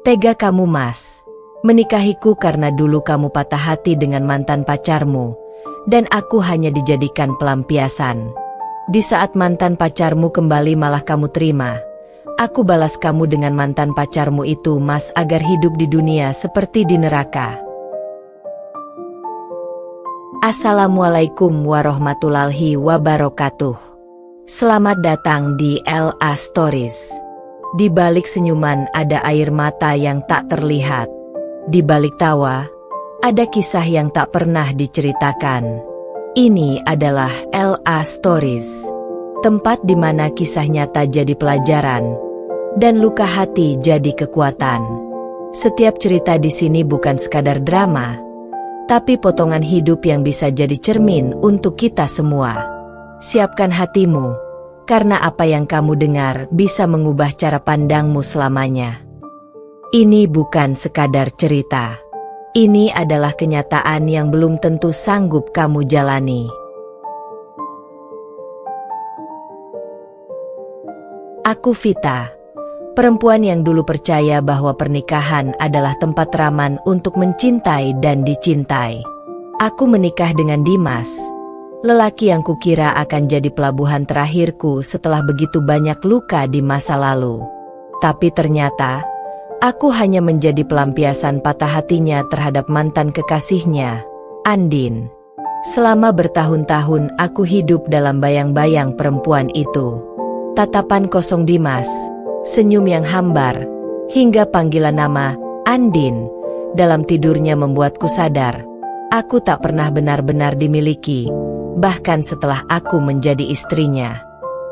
Tega kamu, Mas. Menikahiku karena dulu kamu patah hati dengan mantan pacarmu, dan aku hanya dijadikan pelampiasan. Di saat mantan pacarmu kembali malah kamu terima. Aku balas kamu dengan mantan pacarmu itu, Mas, agar hidup di dunia seperti di neraka. Assalamualaikum warahmatullahi wabarakatuh. Selamat datang di LA Stories. Di balik senyuman ada air mata yang tak terlihat. Di balik tawa, ada kisah yang tak pernah diceritakan. Ini adalah LA Stories, tempat di mana kisah nyata jadi pelajaran, dan luka hati jadi kekuatan. Setiap cerita di sini bukan sekadar drama, tapi potongan hidup yang bisa jadi cermin untuk kita semua. Siapkan hatimu, karena apa yang kamu dengar bisa mengubah cara pandangmu selamanya. Ini bukan sekadar cerita. Ini adalah kenyataan yang belum tentu sanggup kamu jalani. Aku Vita, perempuan yang dulu percaya bahwa pernikahan adalah tempat raman untuk mencintai dan dicintai. Aku menikah dengan Dimas, lelaki yang kukira akan jadi pelabuhan terakhirku setelah begitu banyak luka di masa lalu. Tapi ternyata, aku hanya menjadi pelampiasan patah hatinya terhadap mantan kekasihnya, Andin. Selama bertahun-tahun aku hidup dalam bayang-bayang perempuan itu. Tatapan kosong Dimas, senyum yang hambar, hingga panggilan nama, Andin, dalam tidurnya membuatku sadar, aku tak pernah benar-benar dimiliki, bahkan setelah aku menjadi istrinya.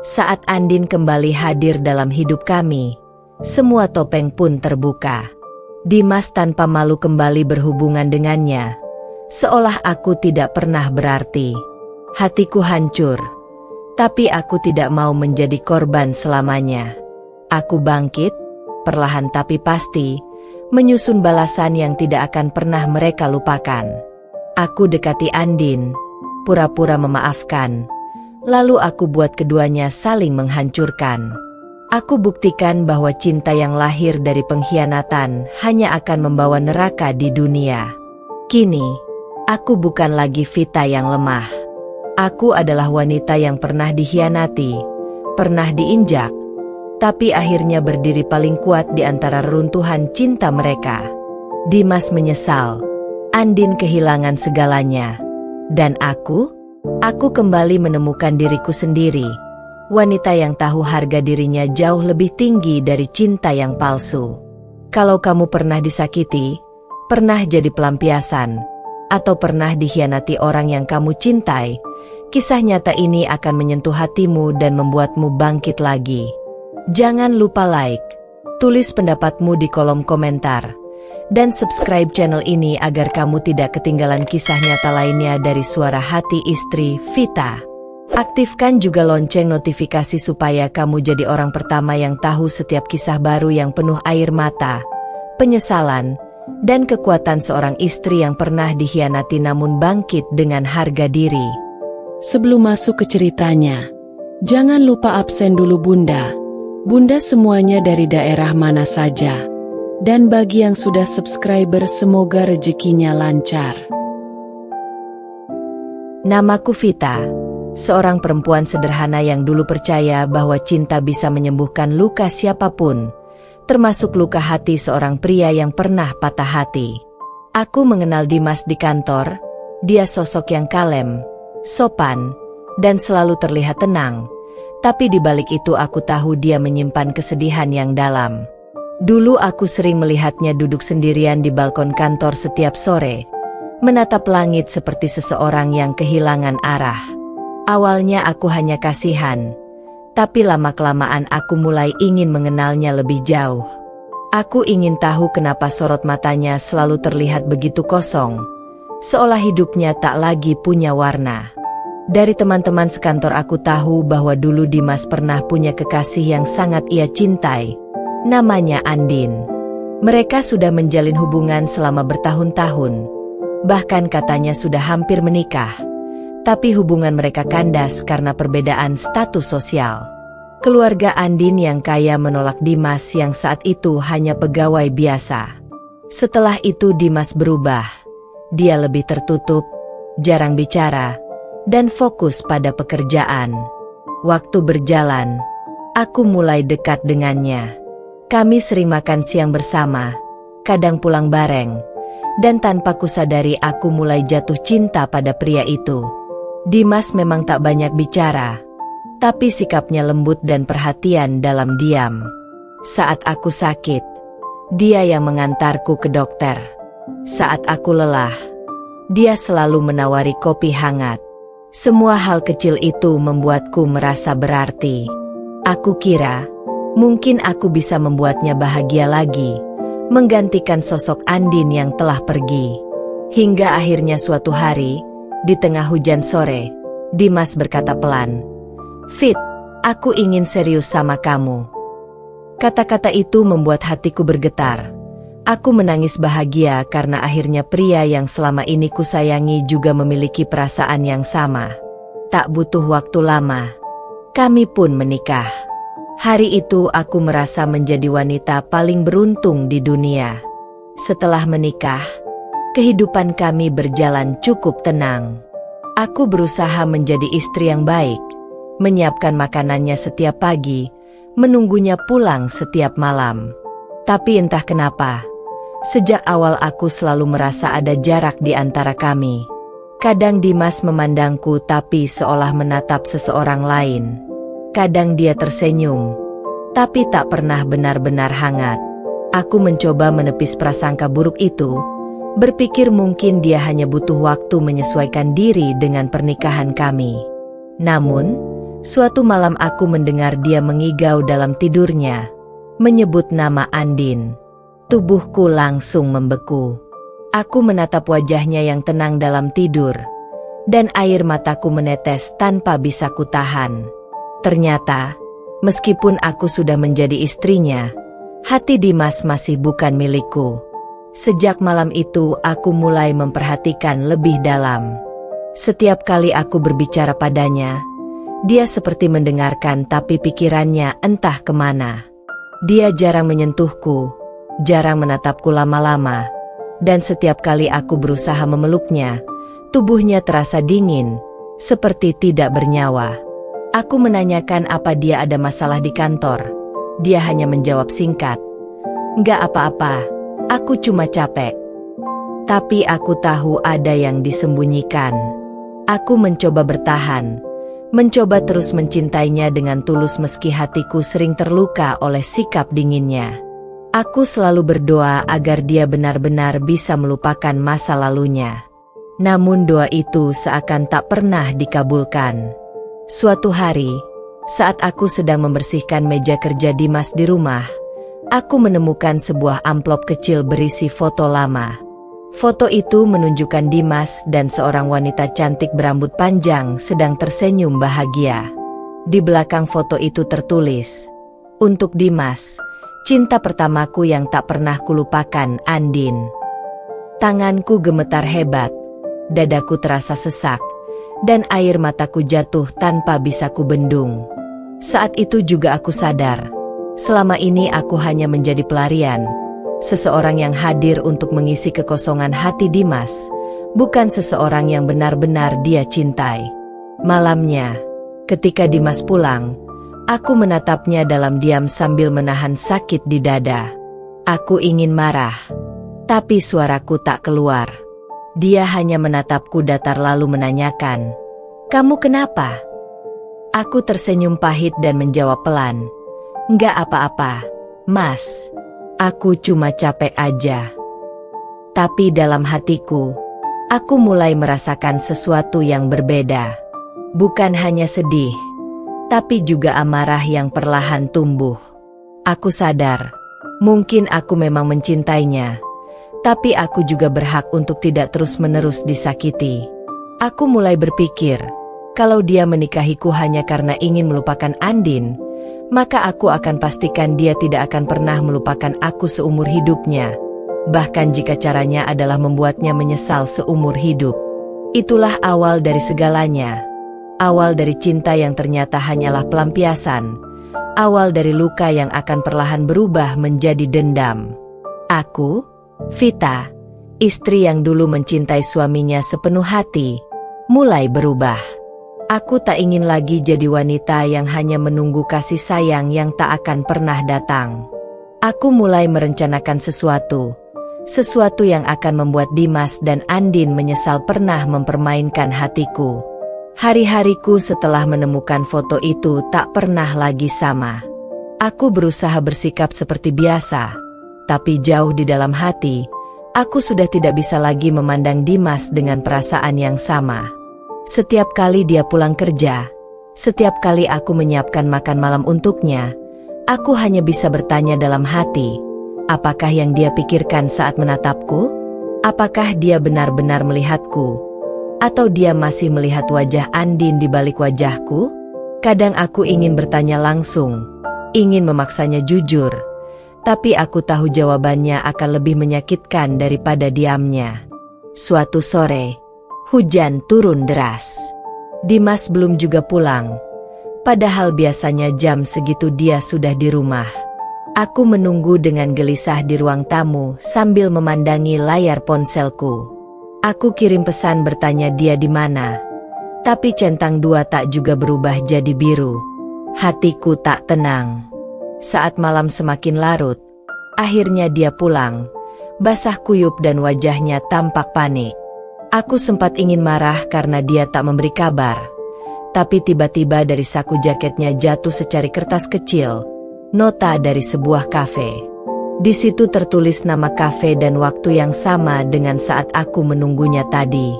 Saat Andin kembali hadir dalam hidup kami, semua topeng pun terbuka. Dimas tanpa malu kembali berhubungan dengannya, seolah aku tidak pernah berarti. Hatiku hancur, tapi aku tidak mau menjadi korban selamanya. Aku bangkit, perlahan tapi pasti, menyusun balasan yang tidak akan pernah mereka lupakan. Aku dekati Andin, pura-pura memaafkan, lalu aku buat keduanya saling menghancurkan. Aku buktikan bahwa cinta yang lahir dari pengkhianatan hanya akan membawa neraka di dunia. Kini, aku bukan lagi Vita yang lemah. Aku adalah wanita yang pernah dikhianati, pernah diinjak, tapi akhirnya berdiri paling kuat di antara reruntuhan cinta mereka. Dimas menyesal, Andin kehilangan segalanya, dan aku kembali menemukan diriku sendiri, wanita yang tahu harga dirinya jauh lebih tinggi dari cinta yang palsu. Kalau kamu pernah disakiti, pernah jadi pelampiasan, atau pernah dikhianati orang yang kamu cintai, kisah nyata ini akan menyentuh hatimu dan membuatmu bangkit lagi. Jangan lupa like, tulis pendapatmu di kolom komentar, dan subscribe channel ini agar kamu tidak ketinggalan kisah nyata lainnya dari suara hati istri Vita. Aktifkan juga lonceng notifikasi supaya kamu jadi orang pertama yang tahu setiap kisah baru yang penuh air mata, penyesalan, dan kekuatan seorang istri yang pernah dikhianati namun bangkit dengan harga diri. Sebelum masuk ke ceritanya, jangan lupa absen dulu Bunda. Bunda semuanya dari daerah mana saja. Dan bagi yang sudah subscriber semoga rezekinya lancar. Namaku Vita, seorang perempuan sederhana yang dulu percaya bahwa cinta bisa menyembuhkan luka siapapun, termasuk luka hati seorang pria yang pernah patah hati. Aku mengenal Dimas di kantor, dia sosok yang kalem, sopan, dan selalu terlihat tenang. Tapi di balik itu aku tahu dia menyimpan kesedihan yang dalam. Dulu aku sering melihatnya duduk sendirian di balkon kantor setiap sore, menatap langit seperti seseorang yang kehilangan arah. Awalnya aku hanya kasihan, tapi lama-kelamaan aku mulai ingin mengenalnya lebih jauh. Aku ingin tahu kenapa sorot matanya selalu terlihat begitu kosong, seolah hidupnya tak lagi punya warna. Dari teman-teman sekantor aku tahu bahwa dulu Dimas pernah punya kekasih yang sangat ia cintai, namanya Andin. Mereka sudah menjalin hubungan selama bertahun-tahun, bahkan katanya sudah hampir menikah. Tapi hubungan mereka kandas karena perbedaan status sosial. Keluarga Andin yang kaya menolak Dimas yang saat itu hanya pegawai biasa. Setelah itu Dimas berubah. Dia lebih tertutup, jarang bicara, dan fokus pada pekerjaan. Waktu berjalan, aku mulai dekat dengannya. Kami sering makan siang bersama, kadang pulang bareng, dan tanpa kusadari aku mulai jatuh cinta pada pria itu. Dimas memang tak banyak bicara, tapi sikapnya lembut dan perhatian dalam diam. Saat aku sakit, dia yang mengantarku ke dokter. Saat aku lelah, dia selalu menawari kopi hangat. Semua hal kecil itu membuatku merasa berarti. Aku kira, mungkin aku bisa membuatnya bahagia lagi, menggantikan sosok Andin yang telah pergi. Hingga akhirnya suatu hari, di tengah hujan sore, Dimas berkata pelan, "Fit, aku ingin serius sama kamu." Kata-kata itu membuat hatiku bergetar. Aku menangis bahagia karena akhirnya pria yang selama ini kusayangi juga memiliki perasaan yang sama. Tak butuh waktu lama, kami pun menikah. Hari itu aku merasa menjadi wanita paling beruntung di dunia. Setelah menikah, kehidupan kami berjalan cukup tenang. Aku berusaha menjadi istri yang baik, menyiapkan makanannya setiap pagi, menunggunya pulang setiap malam. Tapi entah kenapa, sejak awal aku selalu merasa ada jarak di antara kami. Kadang Dimas memandangku tapi seolah menatap seseorang lain. Kadang dia tersenyum, tapi tak pernah benar-benar hangat. Aku mencoba menepis prasangka buruk itu, berpikir mungkin dia hanya butuh waktu menyesuaikan diri dengan pernikahan kami. Namun, suatu malam aku mendengar dia mengigau dalam tidurnya, menyebut nama Andin. Tubuhku langsung membeku. Aku menatap wajahnya yang tenang dalam tidur, dan air mataku menetes tanpa bisa kutahan. Ternyata, meskipun aku sudah menjadi istrinya, hati Dimas masih bukan milikku. Sejak malam itu aku mulai memperhatikan lebih dalam. Setiap kali aku berbicara padanya, dia seperti mendengarkan tapi pikirannya entah kemana. Dia jarang menyentuhku, jarang menatapku lama-lama, dan setiap kali aku berusaha memeluknya, tubuhnya terasa dingin, seperti tidak bernyawa. Aku menanyakan apa dia ada masalah di kantor. Dia hanya menjawab singkat, "Nggak apa-apa. Aku cuma capek." Tapi aku tahu ada yang disembunyikan. Aku mencoba bertahan, mencoba terus mencintainya dengan tulus meski hatiku sering terluka oleh sikap dinginnya. Aku selalu berdoa agar dia benar-benar bisa melupakan masa lalunya. Namun doa itu seakan tak pernah dikabulkan. Suatu hari, saat aku sedang membersihkan meja kerja Dimas di rumah, aku menemukan sebuah amplop kecil berisi foto lama. Foto itu menunjukkan Dimas dan seorang wanita cantik berambut panjang sedang tersenyum bahagia. Di belakang foto itu tertulis, "Untuk Dimas, cinta pertamaku yang tak pernah kulupakan, Andin." Tanganku gemetar hebat, dadaku terasa sesak, dan air mataku jatuh tanpa bisa kubendung. Saat itu juga aku sadar, selama ini aku hanya menjadi pelarian, seseorang yang hadir untuk mengisi kekosongan hati Dimas, bukan seseorang yang benar-benar dia cintai. Malamnya, ketika Dimas pulang, aku menatapnya dalam diam sambil menahan sakit di dada. Aku ingin marah, tapi suaraku tak keluar. Dia hanya menatapku datar lalu menanyakan, "Kamu kenapa?" Aku tersenyum pahit dan menjawab pelan, "Nggak apa-apa, Mas. Aku cuma capek aja." Tapi dalam hatiku, aku mulai merasakan sesuatu yang berbeda. Bukan hanya sedih, tapi juga amarah yang perlahan tumbuh. Aku sadar, mungkin aku memang mencintainya, tapi aku juga berhak untuk tidak terus-menerus disakiti. Aku mulai berpikir, kalau dia menikahiku hanya karena ingin melupakan Andin, maka aku akan pastikan dia tidak akan pernah melupakan aku seumur hidupnya. Bahkan jika caranya adalah membuatnya menyesal seumur hidup. Itulah awal dari segalanya. Awal dari cinta yang ternyata hanyalah pelampiasan, Awal dari luka yang akan perlahan berubah menjadi dendam. Aku, Vita, istri yang dulu mencintai suaminya sepenuh hati, mulai berubah. Aku tak ingin lagi jadi wanita yang hanya menunggu kasih sayang yang tak akan pernah datang. Aku mulai merencanakan sesuatu yang akan membuat Dimas dan Andin menyesal pernah mempermainkan hatiku. Hari-hariku setelah menemukan foto itu tak pernah lagi sama. Aku berusaha bersikap seperti biasa, tapi jauh di dalam hati, aku sudah tidak bisa lagi memandang Dimas dengan perasaan yang sama. Setiap kali dia pulang kerja, setiap kali aku menyiapkan makan malam untuknya, aku hanya bisa bertanya dalam hati, apakah yang dia pikirkan saat menatapku? Apakah dia benar-benar melihatku? Atau dia masih melihat wajah Andin di balik wajahku? Kadang aku ingin bertanya langsung, ingin memaksanya jujur, tapi aku tahu jawabannya akan lebih menyakitkan daripada diamnya. Suatu sore, hujan turun deras. Dimas belum juga pulang, padahal biasanya jam segitu dia sudah di rumah. Aku menunggu dengan gelisah di ruang tamu sambil memandangi layar ponselku. Aku kirim pesan bertanya dia di mana, tapi centang 2 tak juga berubah jadi biru. Hatiku tak tenang. Saat malam semakin larut, akhirnya dia pulang, basah kuyup dan wajahnya tampak panik. Aku sempat ingin marah karena dia tak memberi kabar, tapi tiba-tiba dari saku jaketnya jatuh secari kertas kecil, nota dari sebuah kafe. Di situ tertulis nama kafe dan waktu yang sama dengan saat aku menunggunya tadi.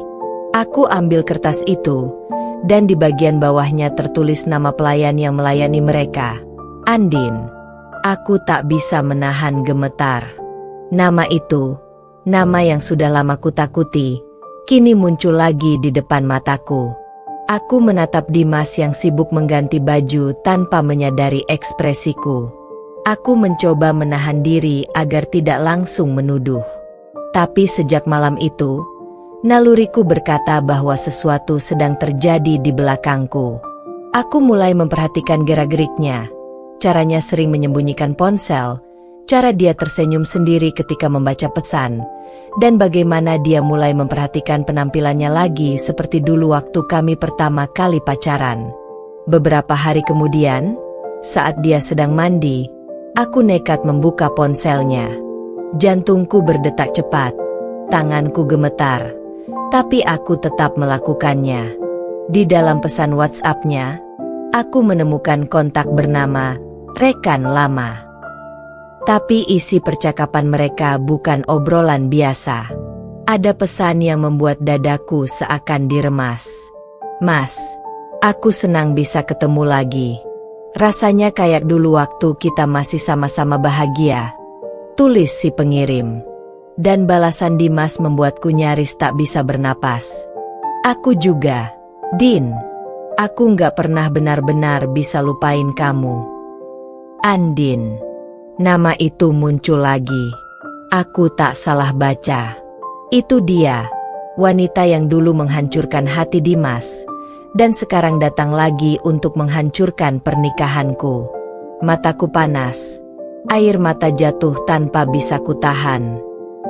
Aku ambil kertas itu, dan di bagian bawahnya tertulis nama pelayan yang melayani mereka, Andin. Aku tak bisa menahan gemetar. Nama itu, nama yang sudah lama kutakuti, kini muncul lagi di depan mataku. Aku menatap Dimas yang sibuk mengganti baju tanpa menyadari ekspresiku. Aku mencoba menahan diri agar tidak langsung menuduh. Tapi sejak malam itu, naluriku berkata bahwa sesuatu sedang terjadi di belakangku. Aku mulai memperhatikan gerak-geriknya, caranya sering menyembunyikan ponsel, cara dia tersenyum sendiri ketika membaca pesan, dan bagaimana dia mulai memperhatikan penampilannya lagi seperti dulu waktu kami pertama kali pacaran. Beberapa hari kemudian, saat dia sedang mandi, aku nekat membuka ponselnya. Jantungku berdetak cepat, tanganku gemetar, tapi aku tetap melakukannya. Di dalam pesan WhatsApp-nya, aku menemukan kontak bernama Rekan Lama. Tapi isi percakapan mereka bukan obrolan biasa. Ada pesan yang membuat dadaku seakan diremas. "Mas, aku senang bisa ketemu lagi. Rasanya kayak dulu waktu kita masih sama-sama bahagia," tulis si pengirim. Dan balasan Dimas membuatku nyaris tak bisa bernapas. "Aku juga, Din. Aku nggak pernah benar-benar bisa lupain kamu." Andin. Nama itu muncul lagi. Aku tak salah baca. Itu dia, wanita yang dulu menghancurkan hati Dimas, dan sekarang datang lagi untuk menghancurkan pernikahanku. Mataku panas, air mata jatuh tanpa bisa kutahan.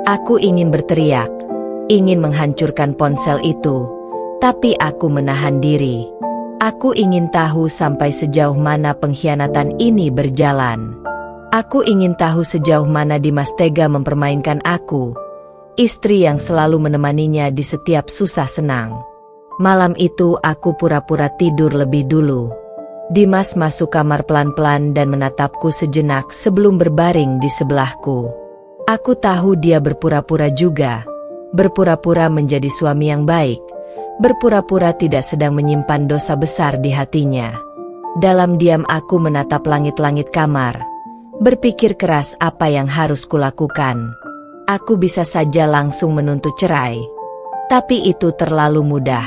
Aku ingin berteriak, ingin menghancurkan ponsel itu, tapi aku menahan diri. Aku ingin tahu sampai sejauh mana pengkhianatan ini berjalan. Aku ingin tahu sejauh mana Dimas tega mempermainkan aku, istri yang selalu menemaninya di setiap susah senang. Malam itu aku pura-pura tidur lebih dulu. Dimas masuk kamar pelan-pelan dan menatapku sejenak sebelum berbaring di sebelahku. Aku tahu dia berpura-pura juga, berpura-pura menjadi suami yang baik, berpura-pura tidak sedang menyimpan dosa besar di hatinya. Dalam diam aku menatap langit-langit kamar, berpikir keras apa yang harus kulakukan. Aku bisa saja langsung menuntut cerai, tapi itu terlalu mudah.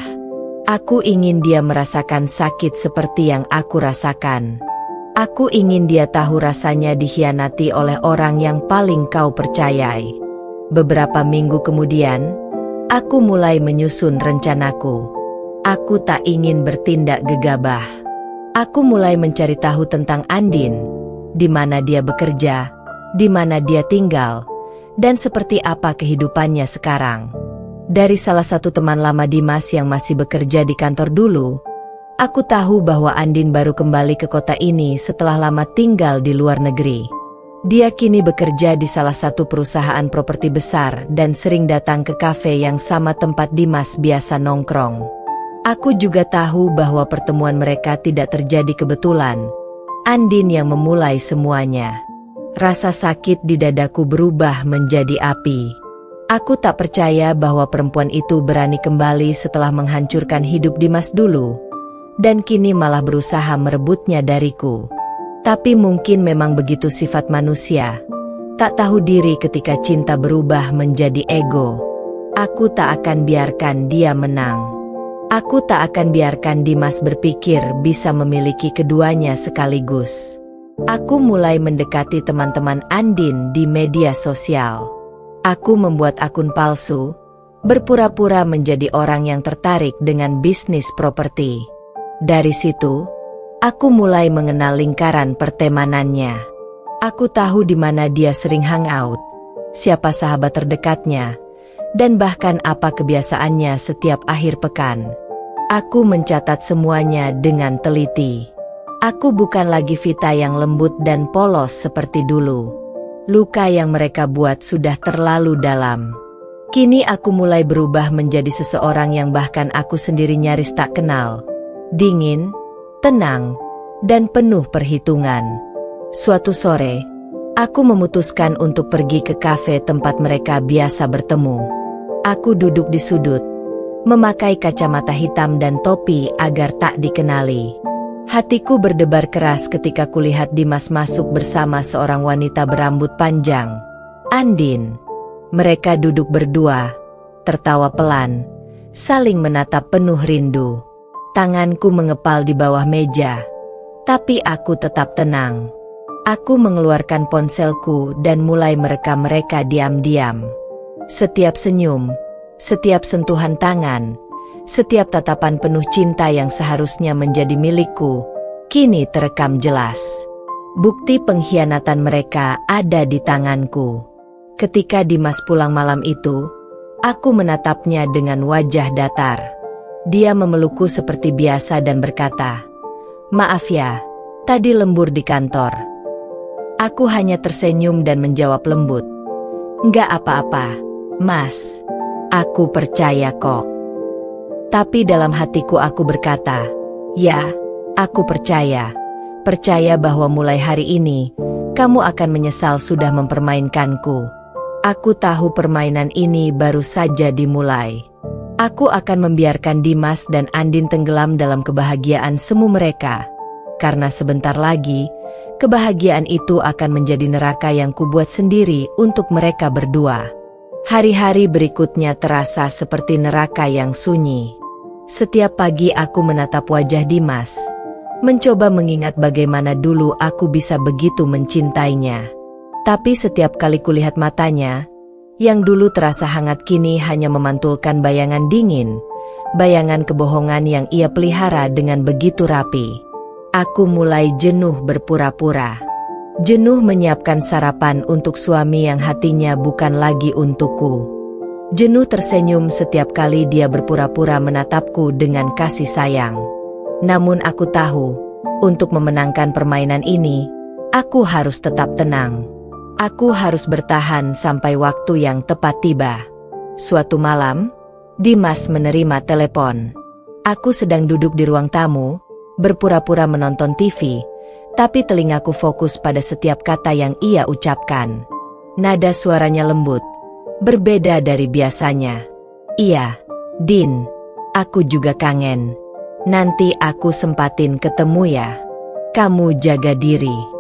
Aku ingin dia merasakan sakit seperti yang aku rasakan. Aku ingin dia tahu rasanya dikhianati oleh orang yang paling kau percayai. Beberapa minggu kemudian, aku mulai menyusun rencanaku. Aku tak ingin bertindak gegabah. Aku mulai mencari tahu tentang Andin, di mana dia bekerja, di mana dia tinggal, dan seperti apa kehidupannya sekarang. Dari salah satu teman lama Dimas yang masih bekerja di kantor dulu, aku tahu bahwa Andin baru kembali ke kota ini setelah lama tinggal di luar negeri. Dia kini bekerja di salah satu perusahaan properti besar dan sering datang ke kafe yang sama tempat Dimas biasa nongkrong. Aku juga tahu bahwa pertemuan mereka tidak terjadi kebetulan. Andin yang memulai semuanya. Rasa sakit di dadaku berubah menjadi api. Aku tak percaya bahwa perempuan itu berani kembali setelah menghancurkan hidup Dimas dulu, dan kini malah berusaha merebutnya dariku. Tapi mungkin memang begitu sifat manusia. Tak tahu diri ketika cinta berubah menjadi ego. Aku tak akan biarkan dia menang. Aku tak akan biarkan Dimas berpikir bisa memiliki keduanya sekaligus. Aku mulai mendekati teman-teman Andin di media sosial. Aku membuat akun palsu, berpura-pura menjadi orang yang tertarik dengan bisnis properti. Dari situ, aku mulai mengenal lingkaran pertemanannya. Aku tahu di mana dia sering hangout, siapa sahabat terdekatnya, dan bahkan apa kebiasaannya setiap akhir pekan. Aku mencatat semuanya dengan teliti. Aku bukan lagi Vita yang lembut dan polos seperti dulu. Luka yang mereka buat sudah terlalu dalam. Kini aku mulai berubah menjadi seseorang yang bahkan aku sendiri nyaris tak kenal. Dingin, tenang, dan penuh perhitungan. Suatu sore, aku memutuskan untuk pergi ke kafe tempat mereka biasa bertemu. Aku duduk di sudut, memakai kacamata hitam dan topi agar tak dikenali. Hatiku berdebar keras ketika kulihat Dimas masuk bersama seorang wanita berambut panjang, Andin. Mereka duduk berdua, tertawa pelan, saling menatap penuh rindu. Tanganku mengepal di bawah meja, tapi aku tetap tenang. Aku mengeluarkan ponselku dan mulai merekam mereka diam-diam. Setiap senyum, setiap sentuhan tangan, setiap tatapan penuh cinta yang seharusnya menjadi milikku, kini terekam jelas. Bukti pengkhianatan mereka ada di tanganku. Ketika Dimas pulang malam itu, aku menatapnya dengan wajah datar. Dia memelukku seperti biasa dan berkata, "Maaf ya, tadi lembur di kantor." Aku hanya tersenyum dan menjawab lembut, "Nggak apa-apa, Mas. Aku percaya kok." Tapi dalam hatiku aku berkata, "Ya, aku percaya. Percaya bahwa mulai hari ini, kamu akan menyesal sudah mempermainkanku." Aku tahu permainan ini baru saja dimulai. Aku akan membiarkan Dimas dan Andin tenggelam dalam kebahagiaan semu mereka. Karena sebentar lagi, kebahagiaan itu akan menjadi neraka yang kubuat sendiri untuk mereka berdua. Hari-hari berikutnya terasa seperti neraka yang sunyi. Setiap pagi aku menatap wajah Dimas, mencoba mengingat bagaimana dulu aku bisa begitu mencintainya. Tapi setiap kali kulihat matanya, yang dulu terasa hangat kini hanya memantulkan bayangan dingin, bayangan kebohongan yang ia pelihara dengan begitu rapi. Aku mulai jenuh berpura-pura. Jenuh menyiapkan sarapan untuk suami yang hatinya bukan lagi untukku. Jenuh tersenyum setiap kali dia berpura-pura menatapku dengan kasih sayang. Namun aku tahu, untuk memenangkan permainan ini, aku harus tetap tenang. Aku harus bertahan sampai waktu yang tepat tiba. Suatu malam, Dimas menerima telepon. Aku sedang duduk di ruang tamu, berpura-pura menonton TV, tapi telingaku fokus pada setiap kata yang ia ucapkan. Nada suaranya lembut, berbeda dari biasanya. "Iya, Din, aku juga kangen. Nanti aku sempatin ketemu ya. Kamu jaga diri."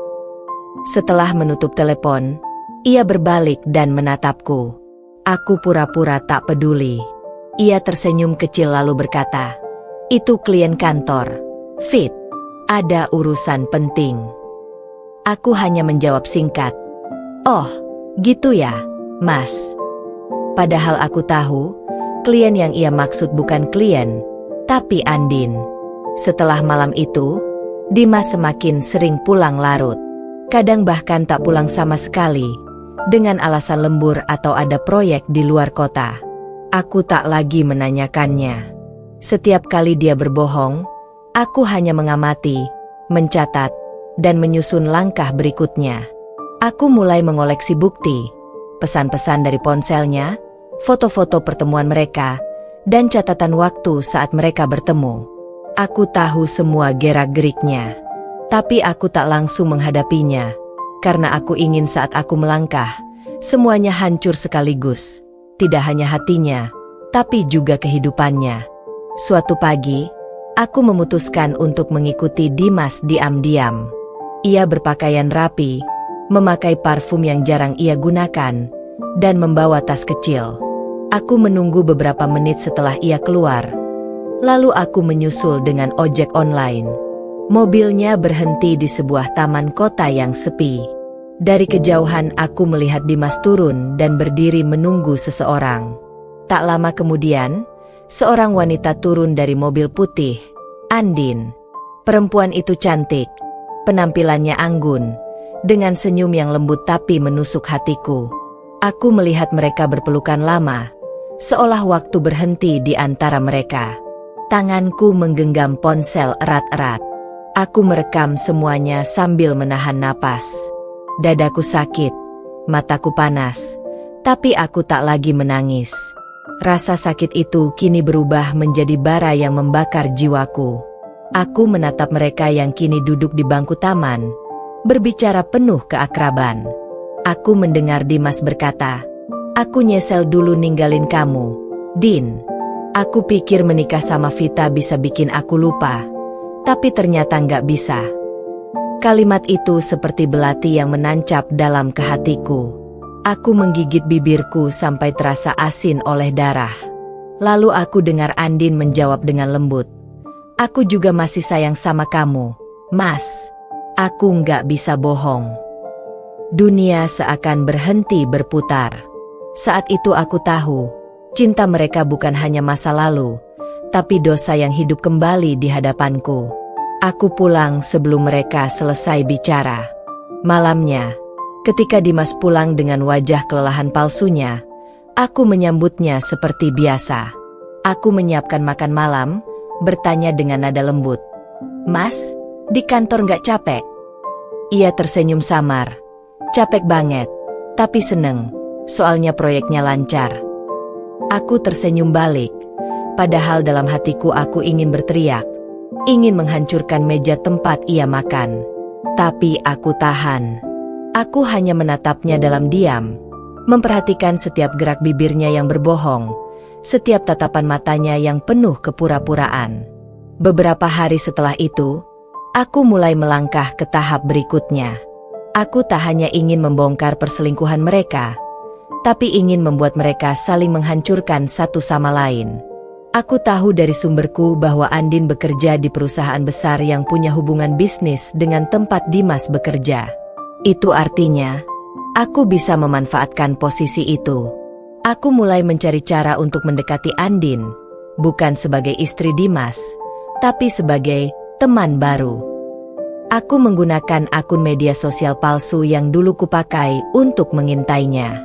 Setelah menutup telepon, ia berbalik dan menatapku. Aku pura-pura tak peduli. Ia tersenyum kecil lalu berkata, "Itu klien kantor, Fit. Ada urusan penting." Aku hanya menjawab singkat, "Oh, gitu ya, Mas." Padahal aku tahu, klien yang ia maksud bukan klien, tapi Andin. Setelah malam itu, Dimas semakin sering pulang larut. Kadang bahkan tak pulang sama sekali, dengan alasan lembur atau ada proyek di luar kota. Aku tak lagi menanyakannya. Setiap kali dia berbohong, aku hanya mengamati, mencatat, dan menyusun langkah berikutnya. Aku mulai mengoleksi bukti, pesan-pesan dari ponselnya, foto-foto pertemuan mereka, dan catatan waktu saat mereka bertemu. Aku tahu semua gerak-geriknya, tapi aku tak langsung menghadapinya, karena aku ingin saat aku melangkah, semuanya hancur sekaligus. Tidak hanya hatinya, tapi juga kehidupannya. Suatu pagi, aku memutuskan untuk mengikuti Dimas diam-diam. Ia berpakaian rapi, memakai parfum yang jarang ia gunakan, dan membawa tas kecil. Aku menunggu beberapa menit setelah ia keluar. Lalu aku menyusul dengan ojek online. Mobilnya berhenti di sebuah taman kota yang sepi. Dari kejauhan aku melihat Dimas turun dan berdiri menunggu seseorang. Tak lama kemudian, seorang wanita turun dari mobil putih, Andin. Perempuan itu cantik, penampilannya anggun, dengan senyum yang lembut tapi menusuk hatiku. Aku melihat mereka berpelukan lama, seolah waktu berhenti di antara mereka. Tanganku menggenggam ponsel erat-erat. Aku merekam semuanya sambil menahan napas. Dadaku sakit, mataku panas, tapi aku tak lagi menangis. Rasa sakit itu kini berubah menjadi bara yang membakar jiwaku. Aku menatap mereka yang kini duduk di bangku taman, berbicara penuh keakraban. Aku mendengar Dimas berkata, "Aku nyesel dulu ninggalin kamu, Din. Aku pikir menikah sama Vita bisa bikin aku lupa, tapi ternyata nggak bisa." Kalimat itu seperti belati yang menancap dalam kehatiku. Aku menggigit bibirku sampai terasa asin oleh darah. Lalu aku dengar Andin menjawab dengan lembut, "Aku juga masih sayang sama kamu, Mas. Aku nggak bisa bohong." Dunia seakan berhenti berputar. Saat itu aku tahu, cinta mereka bukan hanya masa lalu, tapi dosa yang hidup kembali di hadapanku. Aku pulang sebelum mereka selesai bicara. Malamnya, ketika Dimas pulang dengan wajah kelelahan palsunya, aku menyambutnya seperti biasa. Aku menyiapkan makan malam, bertanya dengan nada lembut, "Mas, di kantor nggak capek?" Ia tersenyum samar. "Capek banget, tapi seneng, soalnya proyeknya lancar." Aku tersenyum balik, padahal dalam hatiku aku ingin berteriak, ingin menghancurkan meja tempat ia makan. Tapi aku tahan. Aku hanya menatapnya dalam diam, memperhatikan setiap gerak bibirnya yang berbohong, setiap tatapan matanya yang penuh kepura-puraan. Beberapa hari setelah itu, aku mulai melangkah ke tahap berikutnya. Aku tak hanya ingin membongkar perselingkuhan mereka, tapi ingin membuat mereka saling menghancurkan satu sama lain. Aku tahu dari sumberku bahwa Andin bekerja di perusahaan besar yang punya hubungan bisnis dengan tempat Dimas bekerja. Itu artinya, aku bisa memanfaatkan posisi itu. Aku mulai mencari cara untuk mendekati Andin, bukan sebagai istri Dimas, tapi sebagai teman baru. Aku menggunakan akun media sosial palsu yang dulu kupakai untuk mengintainya.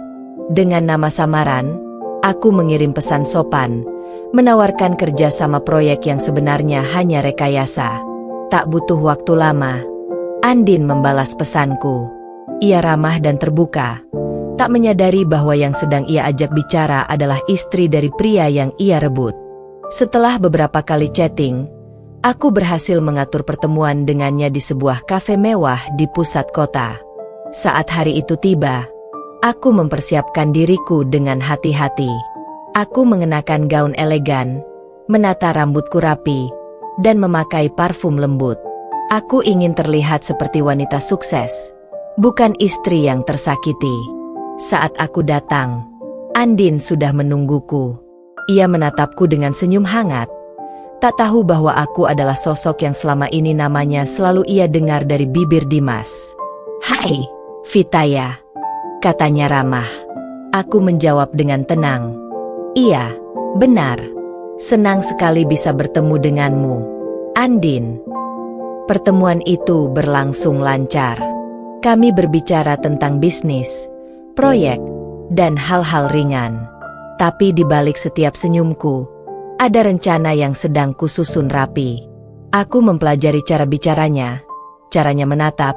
Dengan nama samaran, aku mengirim pesan sopan, menawarkan kerja sama proyek yang sebenarnya hanya rekayasa. Tak butuh waktu lama, Andin membalas pesanku. Ia ramah dan terbuka, tak menyadari bahwa yang sedang ia ajak bicara adalah istri dari pria yang ia rebut. Setelah beberapa kali chatting, aku berhasil mengatur pertemuan dengannya di sebuah kafe mewah di pusat kota. Saat hari itu tiba, aku mempersiapkan diriku dengan hati-hati. Aku mengenakan gaun elegan, menata rambutku rapi, dan memakai parfum lembut. Aku ingin terlihat seperti wanita sukses, bukan istri yang tersakiti. Saat aku datang, Andin sudah menungguku. Ia menatapku dengan senyum hangat, tak tahu bahwa aku adalah sosok yang selama ini namanya selalu ia dengar dari bibir Dimas. "Hai, Vita ya?" katanya ramah. Aku menjawab dengan tenang, "Iya, benar. Senang sekali bisa bertemu denganmu, Andin." Pertemuan itu berlangsung lancar. Kami berbicara tentang bisnis, proyek, dan hal-hal ringan. Tapi di balik setiap senyumku, ada rencana yang sedang kususun rapi. Aku mempelajari cara bicaranya, caranya menatap,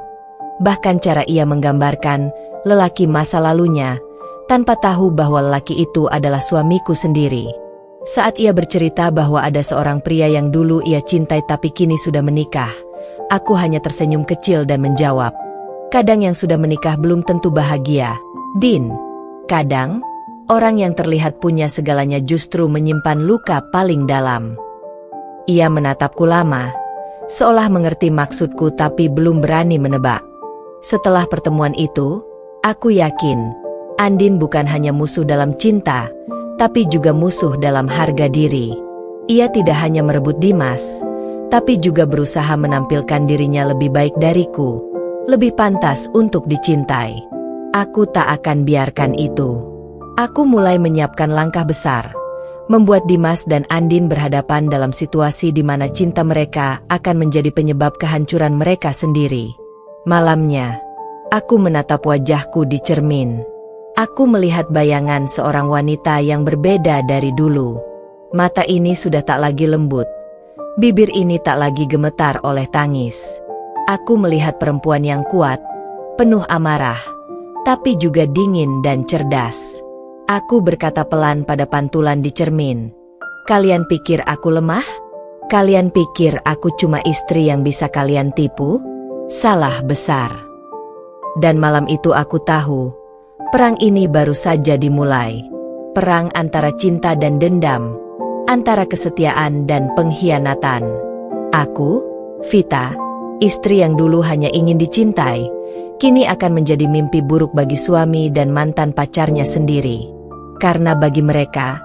bahkan cara ia menggambarkan lelaki masa lalunya, tanpa tahu bahwa lelaki itu adalah suamiku sendiri. Saat ia bercerita bahwa ada seorang pria yang dulu ia cintai tapi kini sudah menikah, aku hanya tersenyum kecil dan menjawab, kadang yang sudah menikah belum tentu bahagia, Din. Kadang, orang yang terlihat punya segalanya justru menyimpan luka paling dalam. Ia menatapku lama, seolah mengerti maksudku tapi belum berani menebak. Setelah pertemuan itu, aku yakin, Andin bukan hanya musuh dalam cinta, tapi juga musuh dalam harga diri. Ia tidak hanya merebut Dimas, tapi juga berusaha menampilkan dirinya lebih baik dariku, lebih pantas untuk dicintai. Aku tak akan biarkan itu. Aku mulai menyiapkan langkah besar, membuat Dimas dan Andin berhadapan dalam situasi di mana cinta mereka akan menjadi penyebab kehancuran mereka sendiri. Malamnya, aku menatap wajahku di cermin. Aku melihat bayangan seorang wanita yang berbeda dari dulu. Mata ini sudah tak lagi lembut. Bibir ini tak lagi gemetar oleh tangis. Aku melihat perempuan yang kuat, penuh amarah, tapi juga dingin dan cerdas. Aku berkata pelan pada pantulan di cermin. Kalian pikir aku lemah? Kalian pikir aku cuma istri yang bisa kalian tipu? Salah besar. Dan malam itu aku tahu, perang ini baru saja dimulai. Perang antara cinta dan dendam, antara kesetiaan dan pengkhianatan. Aku, Vita, istri yang dulu hanya ingin dicintai, kini akan menjadi mimpi buruk bagi suami dan mantan pacarnya sendiri. Karena bagi mereka,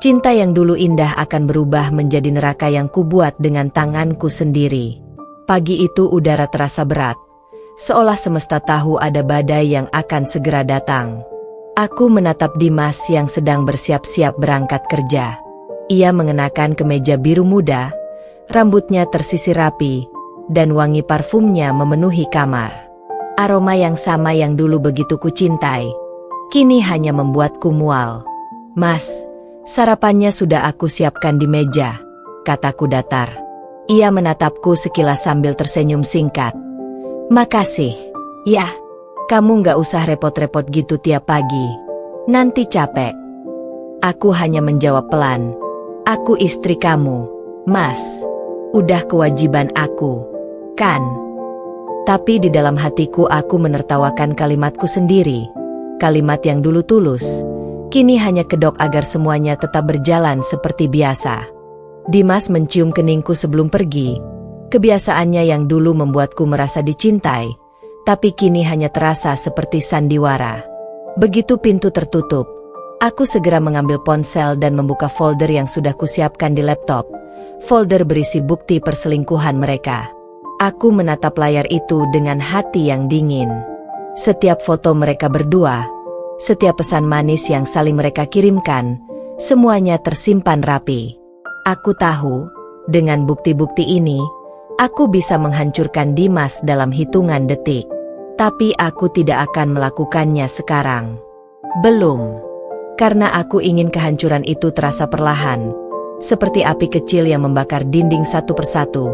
cinta yang dulu indah akan berubah menjadi neraka yang kubuat dengan tanganku sendiri. Pagi itu udara terasa berat, seolah semesta tahu ada badai yang akan segera datang. Aku menatap Dimas yang sedang bersiap-siap berangkat kerja. Ia mengenakan kemeja biru muda, rambutnya tersisir rapi, dan wangi parfumnya memenuhi kamar. Aroma yang sama yang dulu begitu kucintai, kini hanya membuatku mual. Mas, sarapannya sudah aku siapkan di meja, kataku datar. Ia menatapku sekilas sambil tersenyum singkat. Makasih. Ya, kamu gak usah repot-repot gitu tiap pagi. Nanti capek. Aku hanya menjawab pelan. Aku istri kamu, Mas. Udah kewajiban aku, kan? Tapi di dalam hatiku aku menertawakan kalimatku sendiri. Kalimat yang dulu tulus, kini hanya kedok agar semuanya tetap berjalan seperti biasa. Dimas mencium keningku sebelum pergi. Kebiasaannya yang dulu membuatku merasa dicintai, tapi kini hanya terasa seperti sandiwara. Begitu pintu tertutup, aku segera mengambil ponsel dan membuka folder yang sudah kusiapkan di laptop. Folder berisi bukti perselingkuhan mereka. Aku menatap layar itu dengan hati yang dingin. Setiap foto mereka berdua, setiap pesan manis yang saling mereka kirimkan, semuanya tersimpan rapi. Aku tahu, dengan bukti-bukti ini, aku bisa menghancurkan Dimas dalam hitungan detik. Tapi aku tidak akan melakukannya sekarang. Belum. Karena aku ingin kehancuran itu terasa perlahan, seperti api kecil yang membakar dinding satu persatu,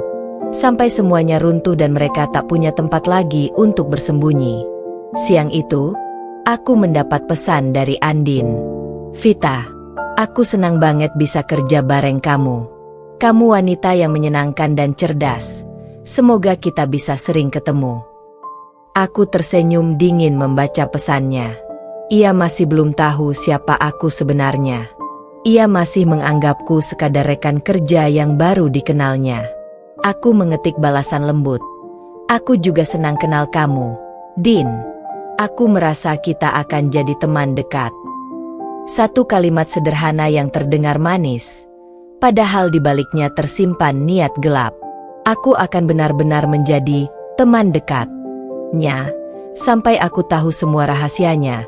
sampai semuanya runtuh dan mereka tak punya tempat lagi untuk bersembunyi. Siang itu, aku mendapat pesan dari Andin. Vita, aku senang banget bisa kerja bareng kamu. Kamu wanita yang menyenangkan dan cerdas. Semoga kita bisa sering ketemu. Aku tersenyum dingin membaca pesannya. Ia masih belum tahu siapa aku sebenarnya. Ia masih menganggapku sekadar rekan kerja yang baru dikenalnya. Aku mengetik balasan lembut. Aku juga senang kenal kamu, Din. Aku merasa kita akan jadi teman dekat. Satu kalimat sederhana yang terdengar manis, padahal di baliknya tersimpan niat gelap. Aku akan benar-benar menjadi teman dekatnya, sampai aku tahu semua rahasianya,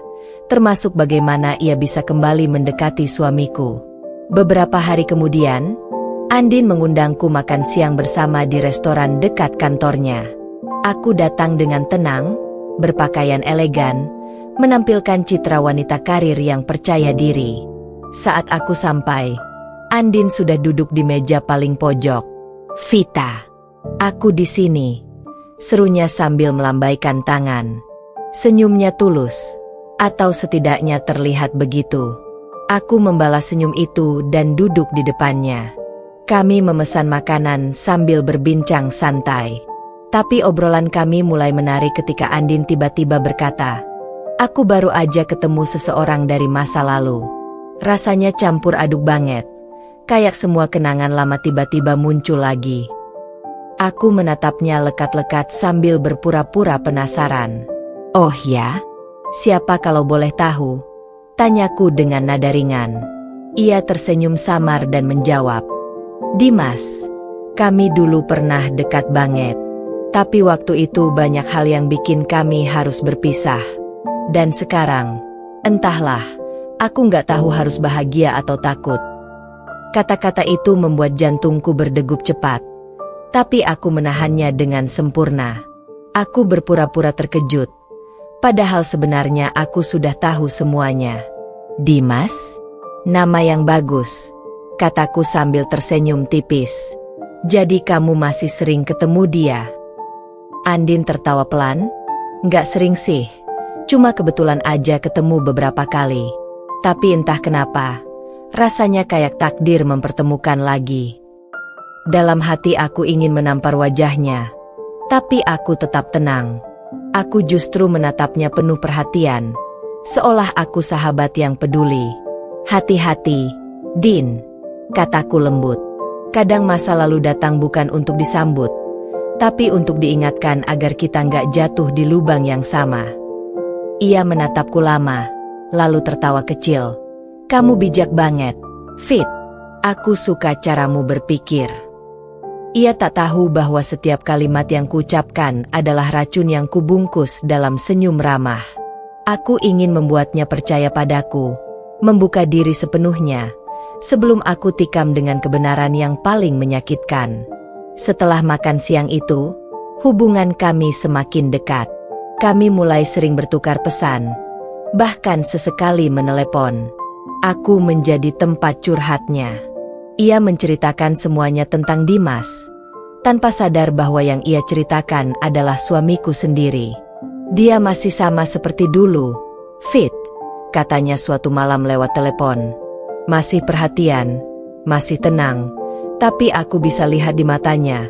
termasuk bagaimana ia bisa kembali mendekati suamiku. Beberapa hari kemudian, Andin mengundangku makan siang bersama di restoran dekat kantornya. Aku datang dengan tenang, berpakaian elegan, menampilkan citra wanita karir yang percaya diri. Saat aku sampai, Andin sudah duduk di meja paling pojok. "Vita, aku di sini," serunya sambil melambaikan tangan. Senyumnya tulus, atau setidaknya terlihat begitu. Aku membalas senyum itu dan duduk di depannya. Kami memesan makanan sambil berbincang santai. Tapi obrolan kami mulai menarik ketika Andin tiba-tiba berkata, "Aku baru aja ketemu seseorang dari masa lalu." Rasanya campur aduk banget. Kayak semua kenangan lama tiba-tiba muncul lagi. Aku menatapnya lekat-lekat sambil berpura-pura penasaran. "Oh ya? Siapa kalau boleh tahu?" tanyaku dengan nada ringan. Ia tersenyum samar dan menjawab, "Dimas. Kami dulu pernah dekat banget. Tapi waktu itu banyak hal yang bikin kami harus berpisah. Dan sekarang, entahlah, aku nggak tahu harus bahagia atau takut." Kata-kata itu membuat jantungku berdegup cepat. Tapi aku menahannya dengan sempurna. Aku berpura-pura terkejut. Padahal sebenarnya aku sudah tahu semuanya. "Dimas? Nama yang bagus," kataku sambil tersenyum tipis. "Jadi kamu masih sering ketemu dia?" Andin tertawa pelan. "Nggak sering sih. Cuma kebetulan aja ketemu beberapa kali. Tapi entah kenapa, rasanya kayak takdir mempertemukan lagi." Dalam hati aku ingin menampar wajahnya. Tapi aku tetap tenang. Aku justru menatapnya penuh perhatian. Seolah aku sahabat yang peduli. "Hati-hati, Din," kataku lembut. "Kadang masa lalu datang bukan untuk disambut, tapi untuk diingatkan agar kita nggak jatuh di lubang yang sama." Ia menatapku lama, lalu tertawa kecil. "Kamu bijak banget, Fit. Aku suka caramu berpikir." Ia tak tahu bahwa setiap kalimat yang kuucapkan adalah racun yang kubungkus dalam senyum ramah. Aku ingin membuatnya percaya padaku, membuka diri sepenuhnya, sebelum aku tikam dengan kebenaran yang paling menyakitkan. Setelah makan siang itu, hubungan kami semakin dekat. Kami mulai sering bertukar pesan, bahkan sesekali menelepon. Aku menjadi tempat curhatnya. Ia menceritakan semuanya tentang Dimas, tanpa sadar bahwa yang ia ceritakan adalah suamiku sendiri. "Dia masih sama seperti dulu, Fit," katanya suatu malam lewat telepon. "Masih perhatian, masih tenang, tapi aku bisa lihat di matanya,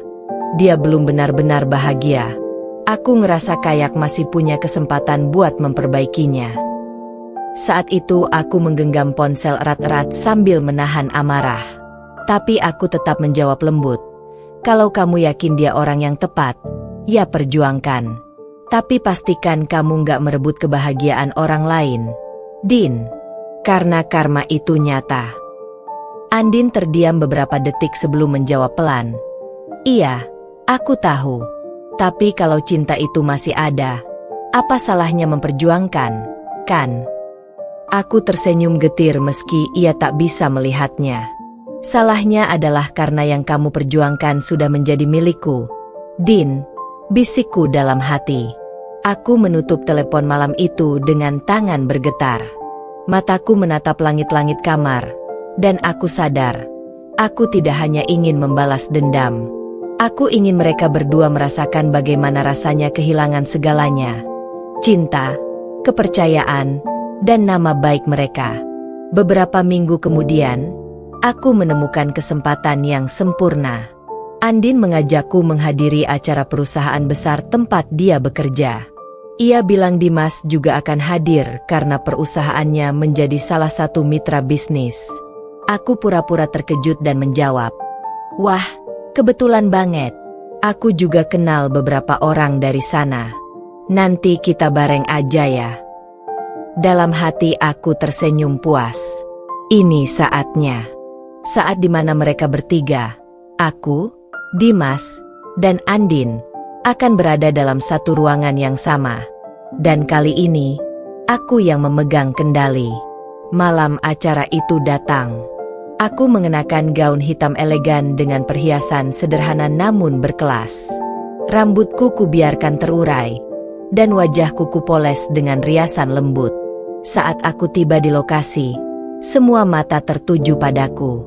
dia belum benar-benar bahagia. Aku ngerasa kayak masih punya kesempatan buat memperbaikinya." Saat itu aku menggenggam ponsel erat-erat sambil menahan amarah. Tapi aku tetap menjawab lembut, "Kalau kamu yakin dia orang yang tepat, ya perjuangkan. Tapi pastikan kamu nggak merebut kebahagiaan orang lain, Din. Karena karma itu nyata." Andin terdiam beberapa detik sebelum menjawab pelan, "Iya, aku tahu. Tapi kalau cinta itu masih ada, apa salahnya memperjuangkan, kan?" Aku tersenyum getir meski ia tak bisa melihatnya. "Salahnya adalah karena yang kamu perjuangkan sudah menjadi milikku, Din," bisikku dalam hati. Aku menutup telepon malam itu dengan tangan bergetar. Mataku menatap langit-langit kamar, dan aku sadar, aku tidak hanya ingin membalas dendam. Aku ingin mereka berdua merasakan bagaimana rasanya kehilangan segalanya. Cinta, kepercayaan, dan nama baik mereka. Beberapa minggu kemudian, aku menemukan kesempatan yang sempurna. Andin mengajakku menghadiri acara perusahaan besar tempat dia bekerja. Ia bilang Dimas juga akan hadir karena perusahaannya menjadi salah satu mitra bisnis. Aku pura-pura terkejut dan menjawab, "Wah, kebetulan banget. Aku juga kenal beberapa orang dari sana. Nanti kita bareng aja ya." Dalam hati aku tersenyum puas. Ini saatnya. Saat dimana mereka bertiga, aku, Dimas, dan Andin, akan berada dalam satu ruangan yang sama. Dan kali ini, aku yang memegang kendali. Malam acara itu datang. Aku mengenakan gaun hitam elegan dengan perhiasan sederhana namun berkelas. Rambutku kubiarkan terurai, dan wajahku kupoles dengan riasan lembut. Saat aku tiba di lokasi, semua mata tertuju padaku.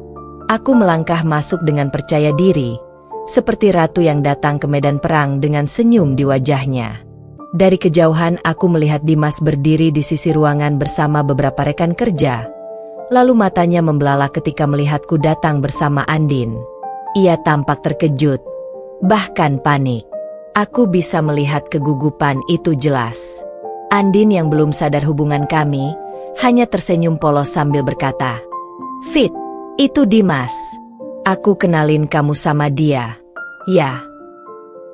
Aku melangkah masuk dengan percaya diri, seperti ratu yang datang ke medan perang dengan senyum di wajahnya. Dari kejauhan aku melihat Dimas berdiri di sisi ruangan bersama beberapa rekan kerja. Lalu matanya membelalak ketika melihatku datang bersama Andin. Ia tampak terkejut, bahkan panik. Aku bisa melihat kegugupan itu jelas. Andin yang belum sadar hubungan kami, hanya tersenyum polos sambil berkata, "Fit, itu Dimas. Aku kenalin kamu sama dia." "Ya."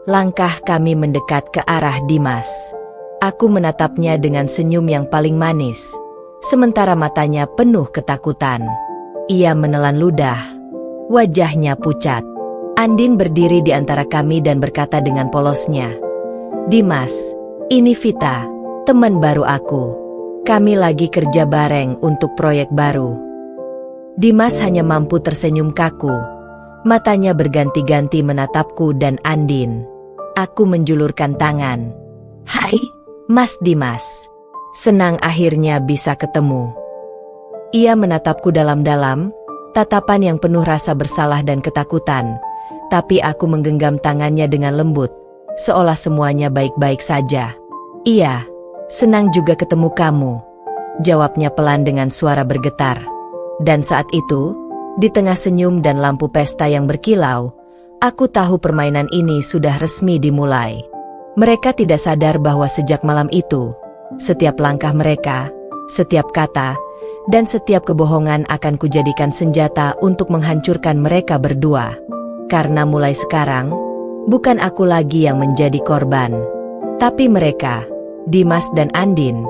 Langkah kami mendekat ke arah Dimas. Aku menatapnya dengan senyum yang paling manis, sementara matanya penuh ketakutan. Ia menelan ludah. Wajahnya pucat. Andin berdiri di antara kami dan berkata dengan polosnya, "Dimas, ini Vita, teman baru aku. Kami lagi kerja bareng untuk proyek baru." Dimas hanya mampu tersenyum kaku. Matanya berganti-ganti menatapku dan Andin. Aku menjulurkan tangan. "Hai, Mas Dimas. Senang akhirnya bisa ketemu." Ia menatapku dalam-dalam, tatapan yang penuh rasa bersalah dan ketakutan, tapi aku menggenggam tangannya dengan lembut, seolah semuanya baik-baik saja. "Iya, senang juga ketemu kamu," jawabnya pelan dengan suara bergetar. Dan saat itu, di tengah senyum dan lampu pesta yang berkilau, aku tahu permainan ini sudah resmi dimulai. Mereka tidak sadar bahwa sejak malam itu, setiap langkah mereka, setiap kata, dan setiap kebohongan akan kujadikan senjata untuk menghancurkan mereka berdua. Karena mulai sekarang, bukan aku lagi yang menjadi korban, tapi mereka, Dimas dan Andin,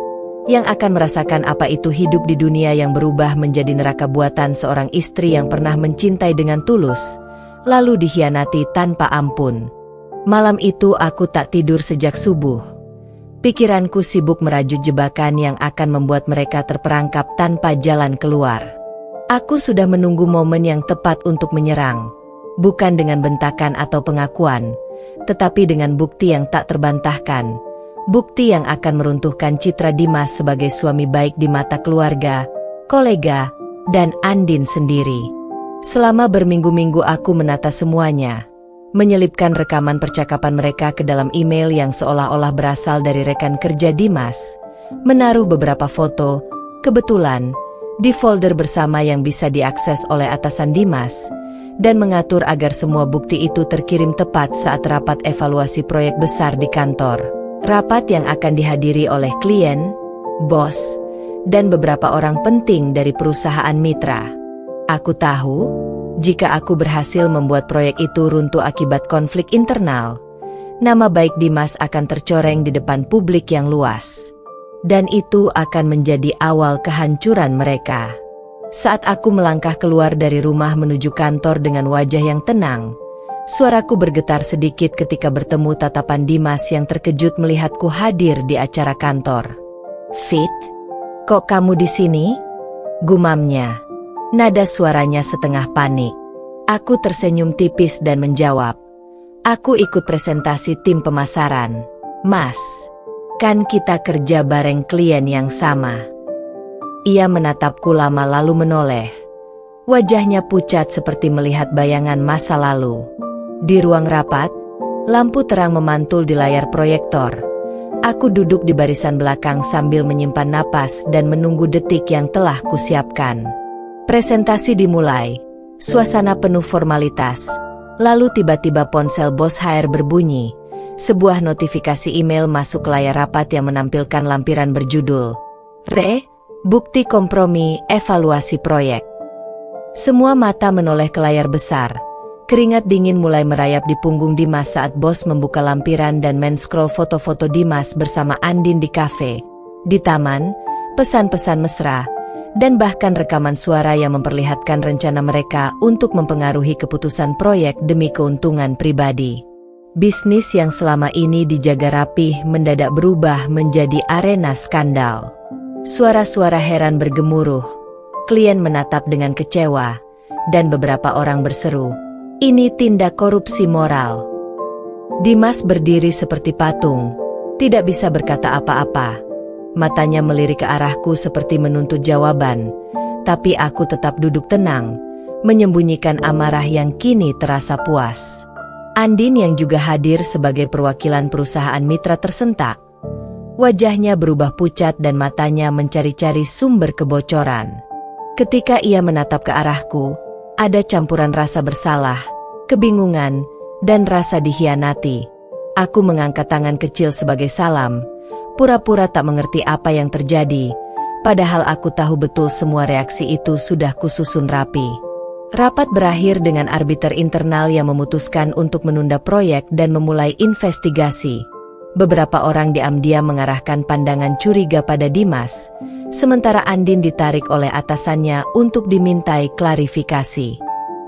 yang akan merasakan apa itu hidup di dunia yang berubah menjadi neraka buatan seorang istri yang pernah mencintai dengan tulus, lalu dikhianati tanpa ampun. Malam itu aku tak tidur sejak subuh. Pikiranku sibuk merajut jebakan yang akan membuat mereka terperangkap tanpa jalan keluar. Aku sudah menunggu momen yang tepat untuk menyerang, bukan dengan bentakan atau pengakuan, tetapi dengan bukti yang tak terbantahkan. Bukti yang akan meruntuhkan citra Dimas sebagai suami baik di mata keluarga, kolega, dan Andin sendiri. Selama berminggu-minggu aku menata semuanya, menyelipkan rekaman percakapan mereka ke dalam email yang seolah-olah berasal dari rekan kerja Dimas, menaruh beberapa foto, kebetulan, di folder bersama yang bisa diakses oleh atasan Dimas, dan mengatur agar semua bukti itu terkirim tepat saat rapat evaluasi proyek besar di kantor. Rapat yang akan dihadiri oleh klien, bos, dan beberapa orang penting dari perusahaan mitra. Aku tahu, jika aku berhasil membuat proyek itu runtuh akibat konflik internal, nama baik Dimas akan tercoreng di depan publik yang luas. Dan itu akan menjadi awal kehancuran mereka. Saat aku melangkah keluar dari rumah menuju kantor dengan wajah yang tenang, suaraku bergetar sedikit ketika bertemu tatapan Dimas yang terkejut melihatku hadir di acara kantor. "Fit, kok kamu di sini?" gumamnya. Nada suaranya setengah panik. Aku tersenyum tipis dan menjawab, "Aku ikut presentasi tim pemasaran, Mas. Kan kita kerja bareng klien yang sama." Ia menatapku lama lalu menoleh. Wajahnya pucat seperti melihat bayangan masa lalu. Di ruang rapat, lampu terang memantul di layar proyektor. Aku duduk di barisan belakang sambil menyimpan napas dan menunggu detik yang telah kusiapkan. Presentasi dimulai, suasana penuh formalitas. Lalu tiba-tiba ponsel bos HR berbunyi. Sebuah notifikasi email masuk ke layar rapat yang menampilkan lampiran berjudul, Bukti kompromi evaluasi proyek." Semua mata menoleh ke layar besar. Keringat dingin mulai merayap di punggung Dimas saat bos membuka lampiran dan men-scroll foto-foto Dimas bersama Andin di kafe, di taman, pesan-pesan mesra, dan bahkan rekaman suara yang memperlihatkan rencana mereka untuk mempengaruhi keputusan proyek demi keuntungan pribadi. Bisnis yang selama ini dijaga rapih mendadak berubah menjadi arena skandal. Suara-suara heran bergemuruh. Klien menatap dengan kecewa, dan beberapa orang berseru, "Ini tindak korupsi moral." Dimas berdiri seperti patung, tidak bisa berkata apa-apa. Matanya melirik ke arahku seperti menuntut jawaban, tapi aku tetap duduk tenang, menyembunyikan amarah yang kini terasa puas. Andin yang juga hadir sebagai perwakilan perusahaan mitra tersentak. Wajahnya berubah pucat dan matanya mencari-cari sumber kebocoran. Ketika ia menatap ke arahku, ada campuran rasa bersalah, kebingungan, dan rasa dikhianati. Aku mengangkat tangan kecil sebagai salam, pura-pura tak mengerti apa yang terjadi, padahal aku tahu betul semua reaksi itu sudah kususun rapi. Rapat berakhir dengan arbiter internal yang memutuskan untuk menunda proyek dan memulai investigasi. Beberapa orang diam-diam mengarahkan pandangan curiga pada Dimas, sementara Andin ditarik oleh atasannya untuk dimintai klarifikasi.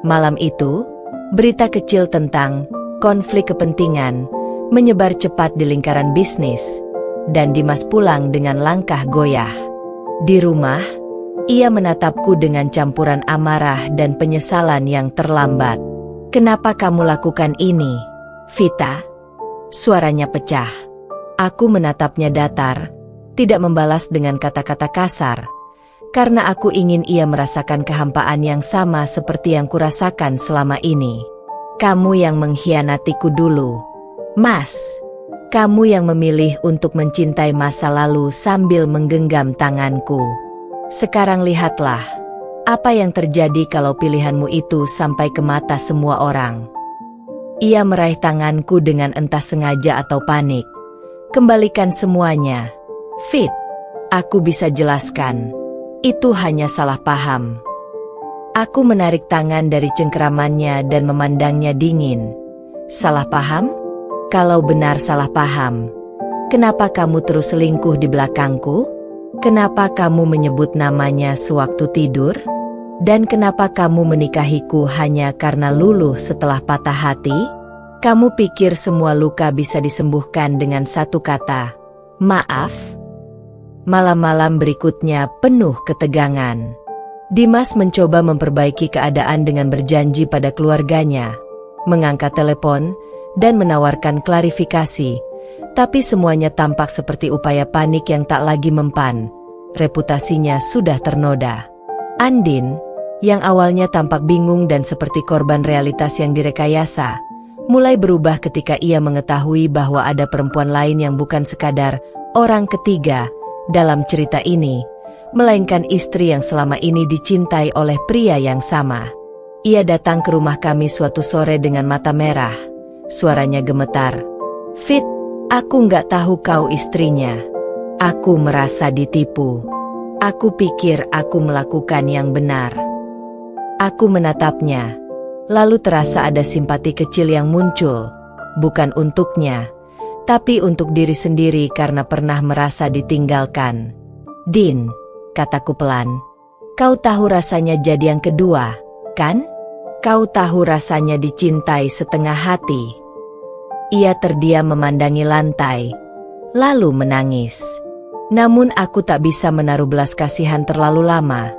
Malam itu, berita kecil tentang konflik kepentingan menyebar cepat di lingkaran bisnis, dan Dimas pulang dengan langkah goyah. Di rumah, ia menatapku dengan campuran amarah dan penyesalan yang terlambat. "Kenapa kamu lakukan ini, Vita?" Suaranya pecah. Aku menatapnya datar, tidak membalas dengan kata-kata kasar, karena aku ingin ia merasakan kehampaan yang sama seperti yang kurasakan selama ini. "Kamu yang mengkhianatiku dulu, Mas. Kamu yang memilih untuk mencintai masa lalu sambil menggenggam tanganku. Sekarang lihatlah, apa yang terjadi kalau pilihanmu itu sampai ke mata semua orang." Ia meraih tanganku dengan entah sengaja atau panik. "Kembalikan semuanya, Fit. Aku bisa jelaskan. Itu hanya salah paham." Aku menarik tangan dari cengkeramannya dan memandangnya dingin. "Salah paham? Kalau benar salah paham, kenapa kamu terus selingkuh di belakangku? Kenapa kamu menyebut namanya sewaktu tidur? Dan kenapa kamu menikahiku hanya karena luluh setelah patah hati? Kamu pikir semua luka bisa disembuhkan dengan satu kata, maaf?" Malam-malam berikutnya penuh ketegangan. Dimas mencoba memperbaiki keadaan dengan berjanji pada keluarganya, mengangkat telepon, dan menawarkan klarifikasi, tapi semuanya tampak seperti upaya panik yang tak lagi mempan. Reputasinya sudah ternoda. Andin, yang awalnya tampak bingung dan seperti korban realitas yang direkayasa, mulai berubah ketika ia mengetahui bahwa ada perempuan lain yang bukan sekadar orang ketiga dalam cerita ini, melainkan istri yang selama ini dicintai oleh pria yang sama. Ia datang ke rumah kami suatu sore dengan mata merah. Suaranya gemetar. "Fit, aku nggak tahu kau istrinya. Aku merasa ditipu. Aku pikir aku melakukan yang benar." Aku menatapnya. Lalu terasa ada simpati kecil yang muncul. Bukan untuknya, tapi untuk diri sendiri karena pernah merasa ditinggalkan. "Din," kataku pelan, "kau tahu rasanya jadi yang kedua, kan? Kau tahu rasanya dicintai setengah hati." Ia terdiam memandangi lantai, lalu menangis. Namun aku tak bisa menaruh belas kasihan terlalu lama.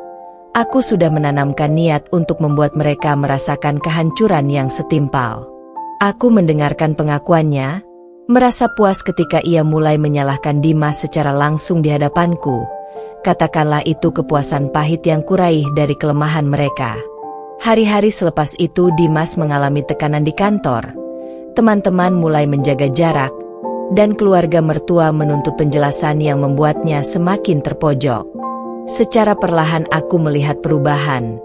Aku sudah menanamkan niat untuk membuat mereka merasakan kehancuran yang setimpal. Aku mendengarkan pengakuannya, merasa puas ketika ia mulai menyalahkan Dimas secara langsung di hadapanku. Katakanlah itu kepuasan pahit yang kuraih dari kelemahan mereka. Hari-hari selepas itu Dimas mengalami tekanan di kantor. Teman-teman mulai menjaga jarak, dan keluarga mertua menuntut penjelasan yang membuatnya semakin terpojok. Secara perlahan aku melihat perubahan,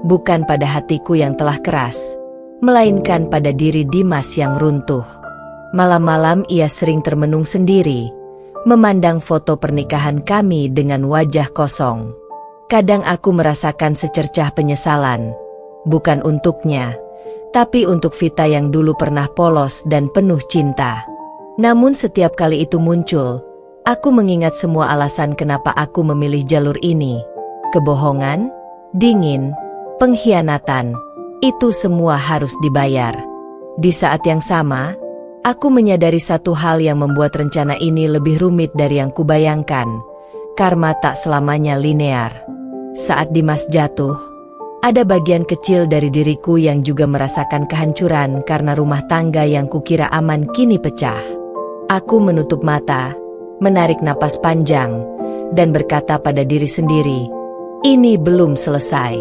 bukan pada hatiku yang telah keras, melainkan pada diri Dimas yang runtuh. Malam-malam ia sering termenung sendiri, memandang foto pernikahan kami dengan wajah kosong. Kadang aku merasakan secercah penyesalan, bukan untuknya, tapi untuk Vita yang dulu pernah polos dan penuh cinta. Namun setiap kali itu muncul, aku mengingat semua alasan kenapa aku memilih jalur ini. Kebohongan, dingin, pengkhianatan, itu semua harus dibayar. Di saat yang sama, aku menyadari satu hal yang membuat rencana ini lebih rumit dari yang kubayangkan. Karma tak selamanya linear. Saat Dimas jatuh, Ada bagian kecil dari diriku yang juga merasakan kehancuran karena rumah tangga yang kukira aman kini pecah. Aku menutup mata, menarik napas panjang, dan berkata pada diri sendiri, ini belum selesai.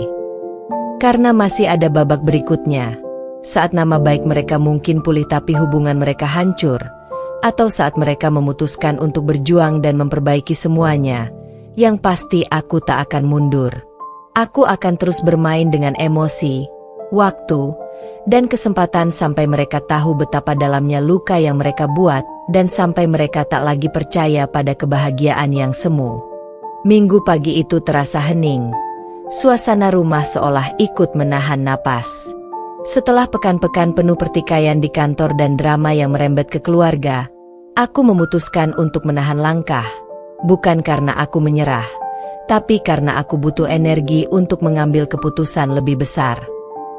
Karena masih ada babak berikutnya, saat nama baik mereka mungkin pulih tapi hubungan mereka hancur, atau saat mereka memutuskan untuk berjuang dan memperbaiki semuanya, yang pasti aku tak akan mundur. Aku akan terus bermain dengan emosi, waktu, dan kesempatan sampai mereka tahu betapa dalamnya luka yang mereka buat, dan sampai mereka tak lagi percaya pada kebahagiaan yang semu. Minggu pagi itu terasa hening. Suasana rumah seolah ikut menahan napas. Setelah pekan-pekan penuh pertikaian di kantor dan drama yang merembet ke keluarga, aku memutuskan untuk menahan langkah. Bukan karena aku menyerah, tapi karena aku butuh energi untuk mengambil keputusan lebih besar.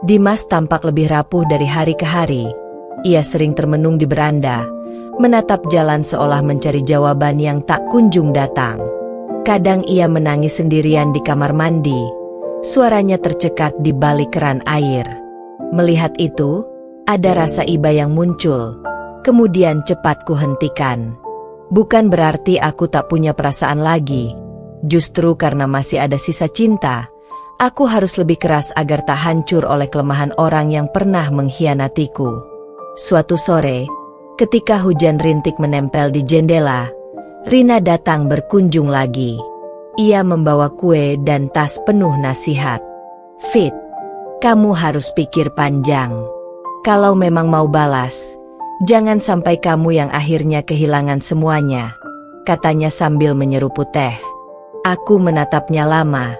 Dimas tampak lebih rapuh dari hari ke hari. Ia sering termenung di beranda, menatap jalan seolah mencari jawaban yang tak kunjung datang. Kadang ia menangis sendirian di kamar mandi. Suaranya tercekat di balik keran air. Melihat itu, ada rasa iba yang muncul. Kemudian cepat kuhentikan. Bukan berarti aku tak punya perasaan lagi. Justru karena masih ada sisa cinta, aku harus lebih keras agar tak hancur oleh kelemahan orang yang pernah mengkhianatiku. Suatu sore, ketika hujan rintik menempel di jendela, Rina datang berkunjung lagi. Ia membawa kue dan tas penuh nasihat. Fit, kamu harus pikir panjang. Kalau memang mau balas, jangan sampai kamu yang akhirnya kehilangan semuanya, katanya sambil menyeruput teh. Aku menatapnya lama,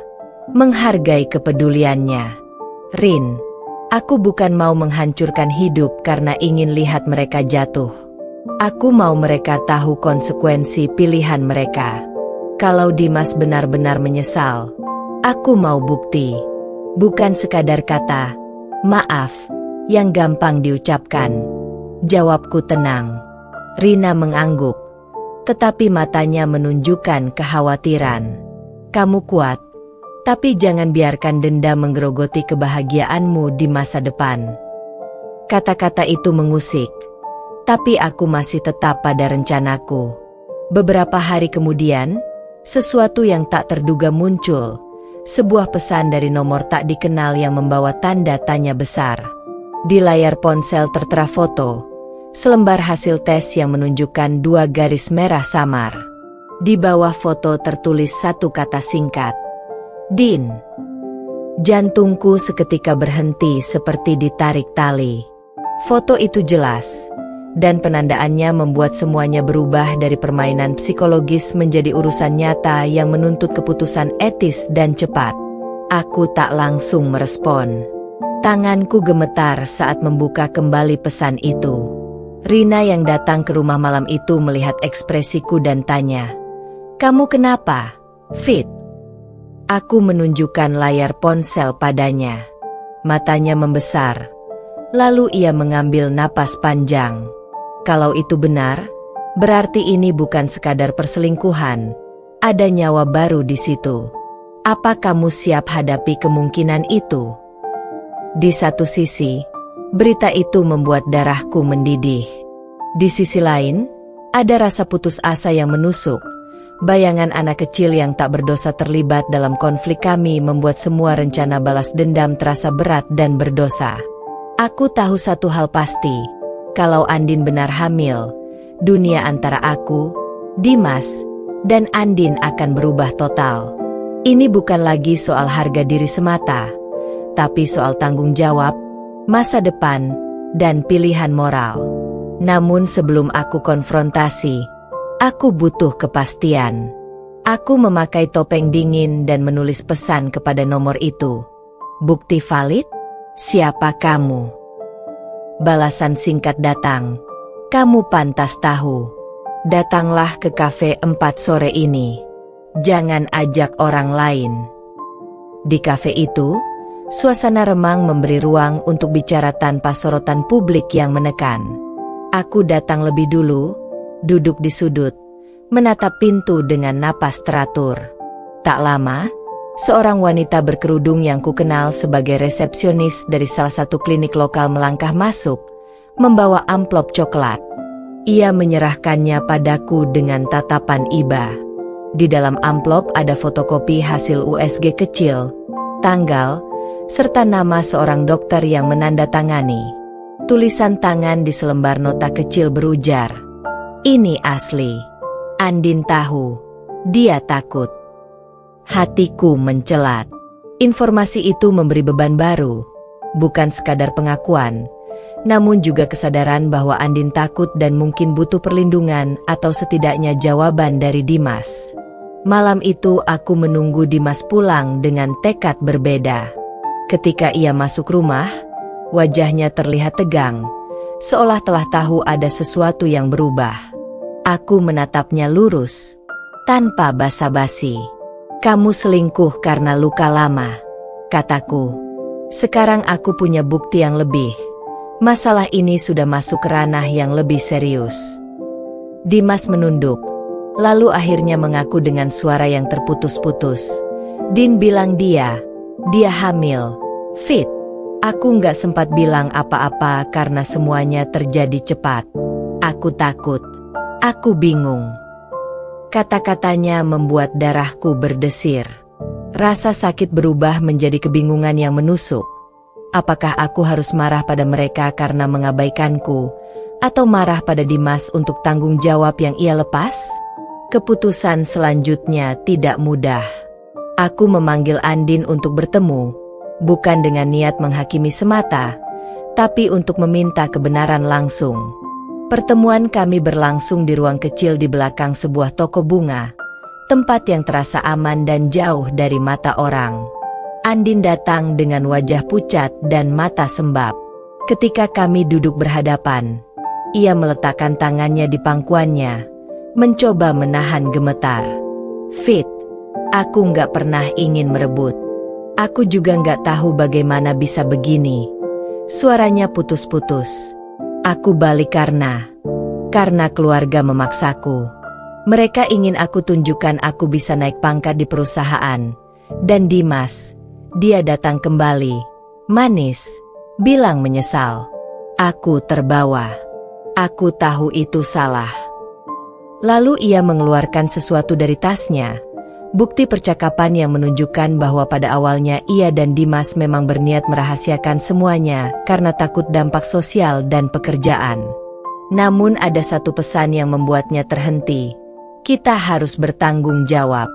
menghargai kepeduliannya. Rin, aku bukan mau menghancurkan hidup karena ingin lihat mereka jatuh. Aku mau mereka tahu konsekuensi pilihan mereka. Kalau Dimas benar-benar menyesal, aku mau bukti. Bukan sekadar kata, maaf, yang gampang diucapkan. Jawabku tenang. Rina mengangguk, tetapi matanya menunjukkan kekhawatiran. Kamu kuat, tapi jangan biarkan dendam menggerogoti kebahagiaanmu di masa depan. Kata-kata itu mengusik, tapi aku masih tetap pada rencanaku. Beberapa hari kemudian, sesuatu yang tak terduga muncul, sebuah pesan dari nomor tak dikenal yang membawa tanda tanya besar. Di layar ponsel tertera foto, selembar hasil tes yang menunjukkan 2 garis merah samar. Di bawah foto tertulis satu kata singkat, Din. Jantungku seketika berhenti seperti ditarik tali. Foto itu jelas, dan penandaannya membuat semuanya berubah dari permainan psikologis menjadi urusan nyata yang menuntut keputusan etis dan cepat. Aku tak langsung merespon. Tanganku gemetar saat membuka kembali pesan itu. Rina yang datang ke rumah malam itu melihat ekspresiku dan tanya, "Kamu kenapa, Fit?" Aku menunjukkan layar ponsel padanya. Matanya membesar. Lalu ia mengambil napas panjang. Kalau itu benar, berarti ini bukan sekadar perselingkuhan. Ada nyawa baru di situ. Apa kamu siap hadapi kemungkinan itu? Di satu sisi, berita itu membuat darahku mendidih. Di sisi lain, ada rasa putus asa yang menusuk. Bayangan anak kecil yang tak berdosa terlibat dalam konflik kami membuat semua rencana balas dendam terasa berat dan berdosa. Aku tahu satu hal pasti, kalau Andin benar hamil, dunia antara aku, Dimas, dan Andin akan berubah total. Ini bukan lagi soal harga diri semata, tapi soal tanggung jawab, masa depan, dan pilihan moral. Namun sebelum aku konfrontasi, aku butuh kepastian. Aku memakai topeng dingin dan menulis pesan kepada nomor itu. Bukti valid? Siapa kamu? Balasan singkat datang. Kamu pantas tahu. Datanglah ke kafe 4 sore ini. Jangan ajak orang lain. Di kafe itu, suasana remang memberi ruang untuk bicara tanpa sorotan publik yang menekan. Aku datang lebih dulu, duduk di sudut, menatap pintu dengan napas teratur. Tak lama, Seorang wanita berkerudung yang kukenal sebagai resepsionis dari salah satu klinik lokal melangkah masuk, membawa amplop coklat. Ia menyerahkannya padaku dengan tatapan iba. Di dalam amplop ada fotokopi hasil USG kecil, tanggal, serta nama seorang dokter yang menandatangani. Tulisan tangan di selembar nota kecil berujar, "Ini asli." Andin tahu, dia takut. Hatiku mencelat. Informasi itu memberi beban baru, bukan sekadar pengakuan, namun juga kesadaran bahwa Andin takut dan mungkin butuh perlindungan atau setidaknya jawaban dari Dimas. Malam itu aku menunggu Dimas pulang dengan tekad berbeda. Ketika ia masuk rumah, wajahnya terlihat tegang, seolah telah tahu ada sesuatu yang berubah. Aku menatapnya lurus, tanpa basa-basi. "Kamu selingkuh karena luka lama," kataku. "Sekarang aku punya bukti yang lebih. Masalah ini sudah masuk ke ranah yang lebih serius." Dimas menunduk, lalu akhirnya mengaku dengan suara yang terputus-putus. "Din bilang dia hamil, Fit." Aku nggak sempat bilang apa-apa karena semuanya terjadi cepat. Aku takut. Aku bingung. Kata-katanya membuat darahku berdesir. Rasa sakit berubah menjadi kebingungan yang menusuk. Apakah aku harus marah pada mereka karena mengabaikanku, atau marah pada Dimas untuk tanggung jawab yang ia lepas? Keputusan selanjutnya tidak mudah. Aku memanggil Andin untuk bertemu, bukan dengan niat menghakimi semata, tapi untuk meminta kebenaran langsung. Pertemuan kami berlangsung di ruang kecil di belakang sebuah toko bunga, tempat yang terasa aman dan jauh dari mata orang. Andin datang dengan wajah pucat dan mata sembab. Ketika kami duduk berhadapan, ia meletakkan tangannya di pangkuannya, mencoba menahan gemetar. "Fit, aku nggak pernah ingin merebut. Aku juga nggak tahu bagaimana bisa begini." Suaranya putus-putus. "Aku balik karena keluarga memaksaku. Mereka ingin aku tunjukkan aku bisa naik pangkat di perusahaan. Dan Dimas, dia datang kembali, manis, bilang menyesal." Aku terbawa. Aku tahu itu salah. Lalu ia mengeluarkan sesuatu dari tasnya. Bukti percakapan yang menunjukkan bahwa pada awalnya ia dan Dimas memang berniat merahasiakan semuanya karena takut dampak sosial dan pekerjaan. Namun ada satu pesan yang membuatnya terhenti. Kita harus bertanggung jawab.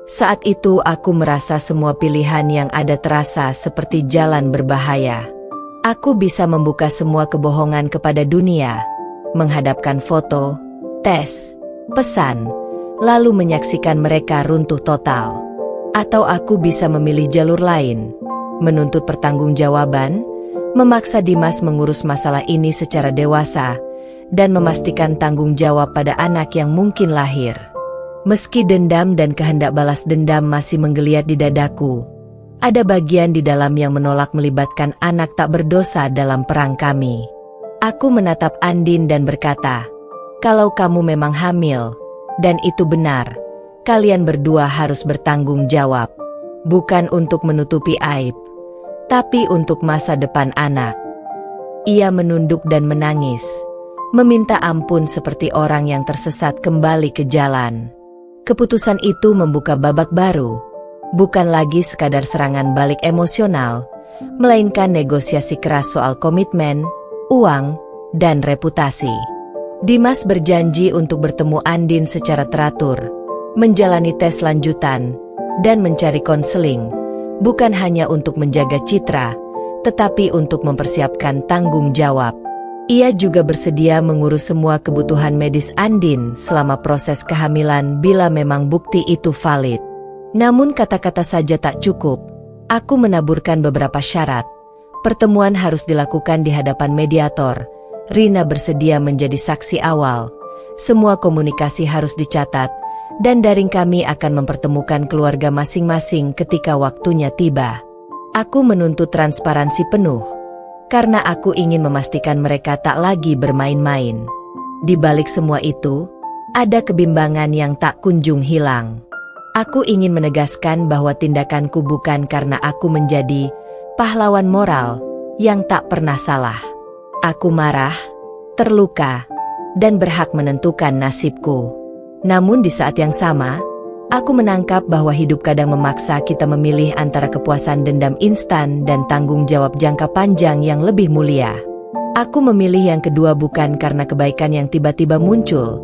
Saat itu aku merasa semua pilihan yang ada terasa seperti jalan berbahaya. Aku bisa membuka semua kebohongan kepada dunia, menghadapkan foto, tes, pesan, lalu menyaksikan mereka runtuh total. Atau aku bisa memilih jalur lain, menuntut pertanggungjawaban, memaksa Dimas mengurus masalah ini secara dewasa, dan memastikan tanggung jawab pada anak yang mungkin lahir. Meski dendam dan kehendak balas dendam masih menggeliat di dadaku, ada bagian di dalam yang menolak melibatkan anak tak berdosa dalam perang kami. Aku menatap Andin dan berkata, "Kalau kamu memang hamil, dan itu benar, kalian berdua harus bertanggung jawab. Bukan untuk menutupi aib, tapi untuk masa depan anak." Ia menunduk dan menangis, meminta ampun seperti orang yang tersesat kembali ke jalan. Keputusan itu membuka babak baru, bukan lagi sekadar serangan balik emosional, melainkan negosiasi keras soal komitmen, uang, dan reputasi. Dimas berjanji untuk bertemu Andin secara teratur, menjalani tes lanjutan, dan mencari konseling, bukan hanya untuk menjaga citra, tetapi untuk mempersiapkan tanggung jawab. Ia juga bersedia mengurus semua kebutuhan medis Andin selama proses kehamilan bila memang bukti itu valid. Namun kata-kata saja tak cukup. Aku menaburkan beberapa syarat. Pertemuan harus dilakukan di hadapan mediator. Rina bersedia menjadi saksi awal. Semua komunikasi harus dicatat, dan daring kami akan mempertemukan keluarga masing-masing ketika waktunya tiba. Aku menuntut transparansi penuh, karena aku ingin memastikan mereka tak lagi bermain-main. Di balik semua itu, ada kebimbangan yang tak kunjung hilang. Aku ingin menegaskan bahwa tindakanku bukan karena aku menjadi pahlawan moral yang tak pernah salah. Aku marah, terluka, dan berhak menentukan nasibku. Namun di saat yang sama, aku menangkap bahwa hidup kadang memaksa kita memilih antara kepuasan dendam instan dan tanggung jawab jangka panjang yang lebih mulia. Aku memilih yang kedua bukan karena kebaikan yang tiba-tiba muncul,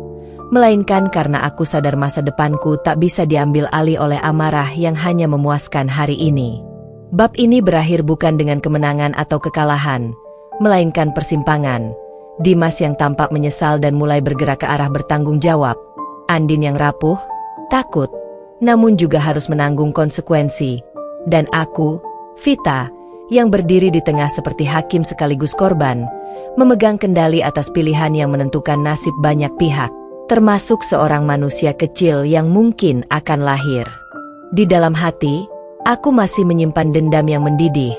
melainkan karena aku sadar masa depanku tak bisa diambil alih oleh amarah yang hanya memuaskan hari ini. Bab ini berakhir bukan dengan kemenangan atau kekalahan, melainkan persimpangan. Dimas yang tampak menyesal dan mulai bergerak ke arah bertanggung jawab. Andin yang rapuh, takut, namun juga harus menanggung konsekuensi. Dan aku, Vita, yang berdiri di tengah seperti hakim sekaligus korban, memegang kendali atas pilihan yang menentukan nasib banyak pihak, termasuk seorang manusia kecil yang mungkin akan lahir. Di dalam hati, aku masih menyimpan dendam yang mendidih.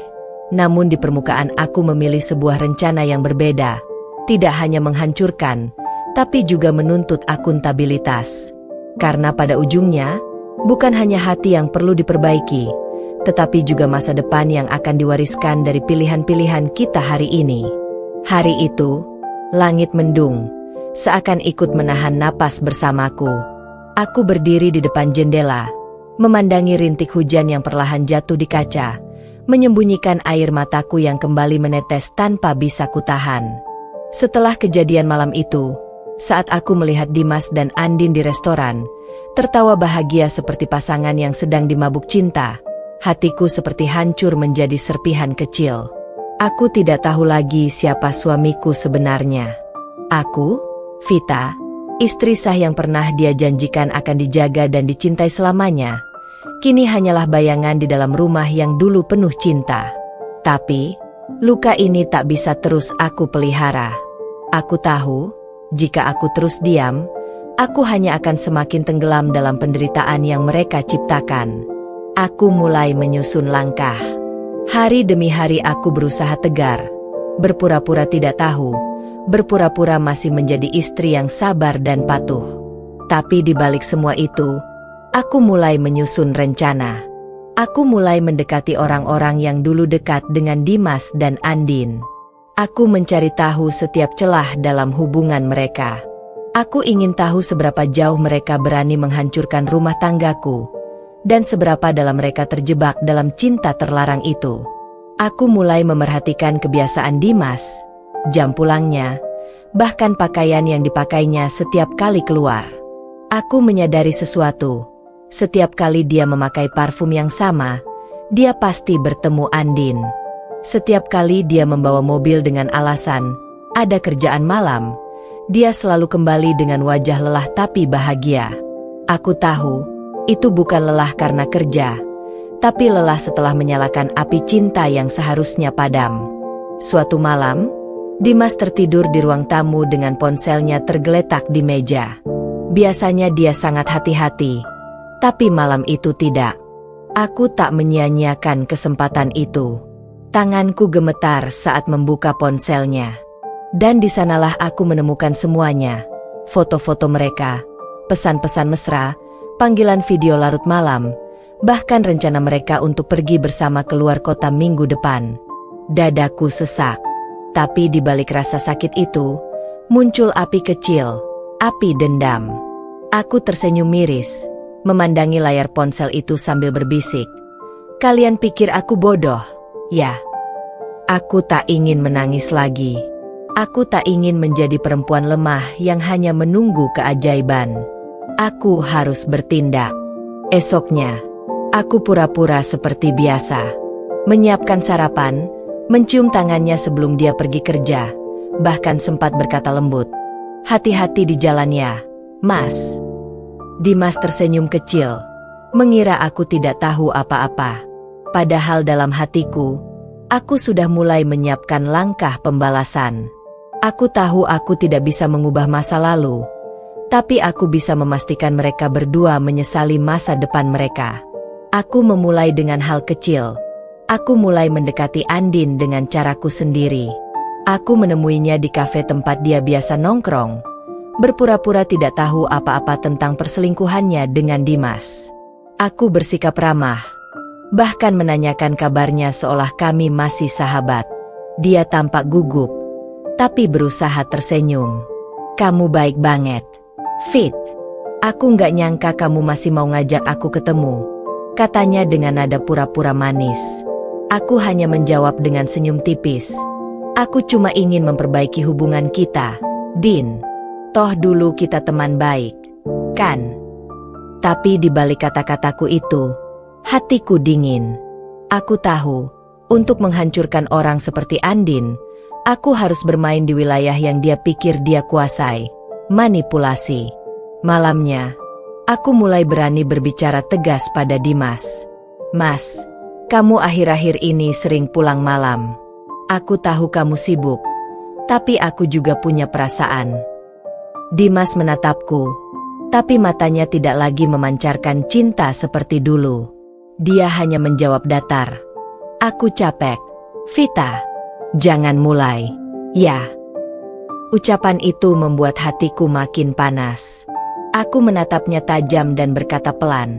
Namun di permukaan aku memilih sebuah rencana yang berbeda. Tidak hanya menghancurkan, tapi juga menuntut akuntabilitas. Karena pada ujungnya, bukan hanya hati yang perlu diperbaiki, tetapi juga masa depan yang akan diwariskan dari pilihan-pilihan kita hari ini. Hari itu, langit mendung, seakan ikut menahan napas bersamaku. Aku berdiri di depan jendela, memandangi rintik hujan yang perlahan jatuh di kaca, menyembunyikan air mataku yang kembali menetes tanpa bisa kutahan. Setelah kejadian malam itu, saat aku melihat Dimas dan Andin di restoran, tertawa bahagia seperti pasangan yang sedang dimabuk cinta, hatiku seperti hancur menjadi serpihan kecil. Aku tidak tahu lagi siapa suamiku sebenarnya. Aku, Vita, istri sah yang pernah dia janjikan akan dijaga dan dicintai selamanya, kini hanyalah bayangan di dalam rumah yang dulu penuh cinta. Tapi, luka ini tak bisa terus aku pelihara. Aku tahu, jika aku terus diam, aku hanya akan semakin tenggelam dalam penderitaan yang mereka ciptakan. Aku mulai menyusun langkah. Hari demi hari aku berusaha tegar, berpura-pura tidak tahu, berpura-pura masih menjadi istri yang sabar dan patuh. Tapi di balik semua itu, aku mulai menyusun rencana. Aku mulai mendekati orang-orang yang dulu dekat dengan Dimas dan Andin. Aku mencari tahu setiap celah dalam hubungan mereka. Aku ingin tahu seberapa jauh mereka berani menghancurkan rumah tanggaku, dan seberapa dalam mereka terjebak dalam cinta terlarang itu. Aku mulai memerhatikan kebiasaan Dimas, jam pulangnya, bahkan pakaian yang dipakainya setiap kali keluar. Aku menyadari sesuatu. Setiap kali dia memakai parfum yang sama, dia pasti bertemu Andin. Setiap kali dia membawa mobil dengan alasan ada kerjaan malam, dia selalu kembali dengan wajah lelah tapi bahagia. Aku tahu, itu bukan lelah karena kerja, tapi lelah setelah menyalakan api cinta yang seharusnya padam. Suatu malam, Dimas tertidur di ruang tamu dengan ponselnya tergeletak di meja. Biasanya dia sangat hati-hati, tapi malam itu tidak. Aku tak menyia-nyiakan kesempatan itu. Tanganku gemetar saat membuka ponselnya. Dan di sanalah aku menemukan semuanya. Foto-foto mereka, pesan-pesan mesra, panggilan video larut malam, bahkan rencana mereka untuk pergi bersama keluar kota minggu depan. Dadaku sesak. Tapi di balik rasa sakit itu, muncul api kecil, api dendam. Aku tersenyum miris, memandangi layar ponsel itu sambil berbisik. Kalian pikir aku bodoh? Ya. Aku tak ingin menangis lagi. Aku tak ingin menjadi perempuan lemah yang hanya menunggu keajaiban. Aku harus bertindak. Esoknya, aku pura-pura seperti biasa. Menyiapkan sarapan, mencium tangannya sebelum dia pergi kerja, bahkan sempat berkata lembut, "Hati-hati di jalan ya, Mas." Dimas tersenyum kecil, mengira aku tidak tahu apa-apa. Padahal dalam hatiku, aku sudah mulai menyiapkan langkah pembalasan. Aku tahu aku tidak bisa mengubah masa lalu, tapi aku bisa memastikan mereka berdua menyesali masa depan mereka. Aku memulai dengan hal kecil. Aku mulai mendekati Andin dengan caraku sendiri. Aku menemuinya di kafe tempat dia biasa nongkrong, berpura-pura tidak tahu apa-apa tentang perselingkuhannya dengan Dimas. Aku bersikap ramah, bahkan menanyakan kabarnya seolah kami masih sahabat. Dia tampak gugup, tapi berusaha tersenyum. Kamu baik banget, Fit. Aku nggak nyangka kamu masih mau ngajak aku ketemu, katanya dengan nada pura-pura manis. Aku hanya menjawab dengan senyum tipis. Aku cuma ingin memperbaiki hubungan kita, Din. Toh dulu kita teman baik, kan? Tapi di balik kata-kataku itu, hatiku dingin. Aku tahu, untuk menghancurkan orang seperti Andin, aku harus bermain di wilayah yang dia pikir dia kuasai, manipulasi. Malamnya, aku mulai berani berbicara tegas pada Dimas. Mas, kamu akhir-akhir ini sering pulang malam. Aku tahu kamu sibuk, tapi aku juga punya perasaan. Dimas menatapku, tapi matanya tidak lagi memancarkan cinta seperti dulu. Dia hanya menjawab datar. Aku capek, Vita. Jangan mulai, ya. Ucapan itu membuat hatiku makin panas. Aku menatapnya tajam dan berkata pelan.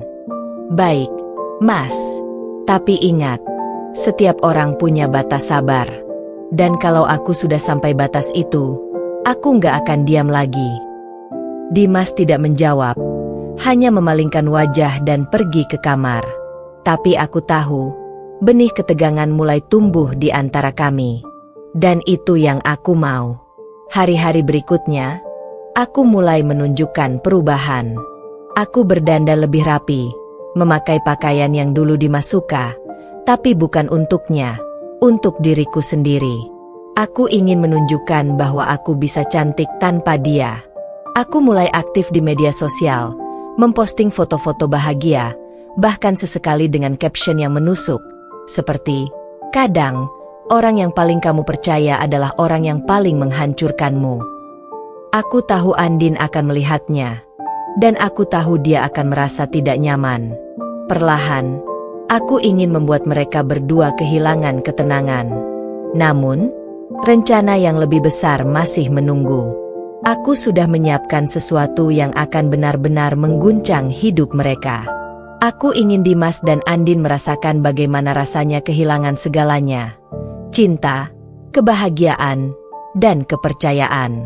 Baik, Mas. Tapi ingat, setiap orang punya batas sabar. Dan kalau aku sudah sampai batas itu, aku nggak akan diam lagi. Dimas tidak menjawab, hanya memalingkan wajah dan pergi ke kamar. Tapi aku tahu, benih ketegangan mulai tumbuh di antara kami. Dan itu yang aku mau. Hari-hari berikutnya, aku mulai menunjukkan perubahan. Aku berdandan lebih rapi, memakai pakaian yang dulu Dimas suka, tapi bukan untuknya, untuk diriku sendiri. Aku ingin menunjukkan bahwa aku bisa cantik tanpa dia. Aku mulai aktif di media sosial, memposting foto-foto bahagia, bahkan sesekali dengan caption yang menusuk, seperti, "Kadang, orang yang paling kamu percaya adalah orang yang paling menghancurkanmu." Aku tahu Andin akan melihatnya, dan aku tahu dia akan merasa tidak nyaman. Perlahan, aku ingin membuat mereka berdua kehilangan ketenangan. Namun, rencana yang lebih besar masih menunggu. Aku sudah menyiapkan sesuatu yang akan benar-benar mengguncang hidup mereka. Aku ingin Dimas dan Andin merasakan bagaimana rasanya kehilangan segalanya. Cinta, kebahagiaan, dan kepercayaan.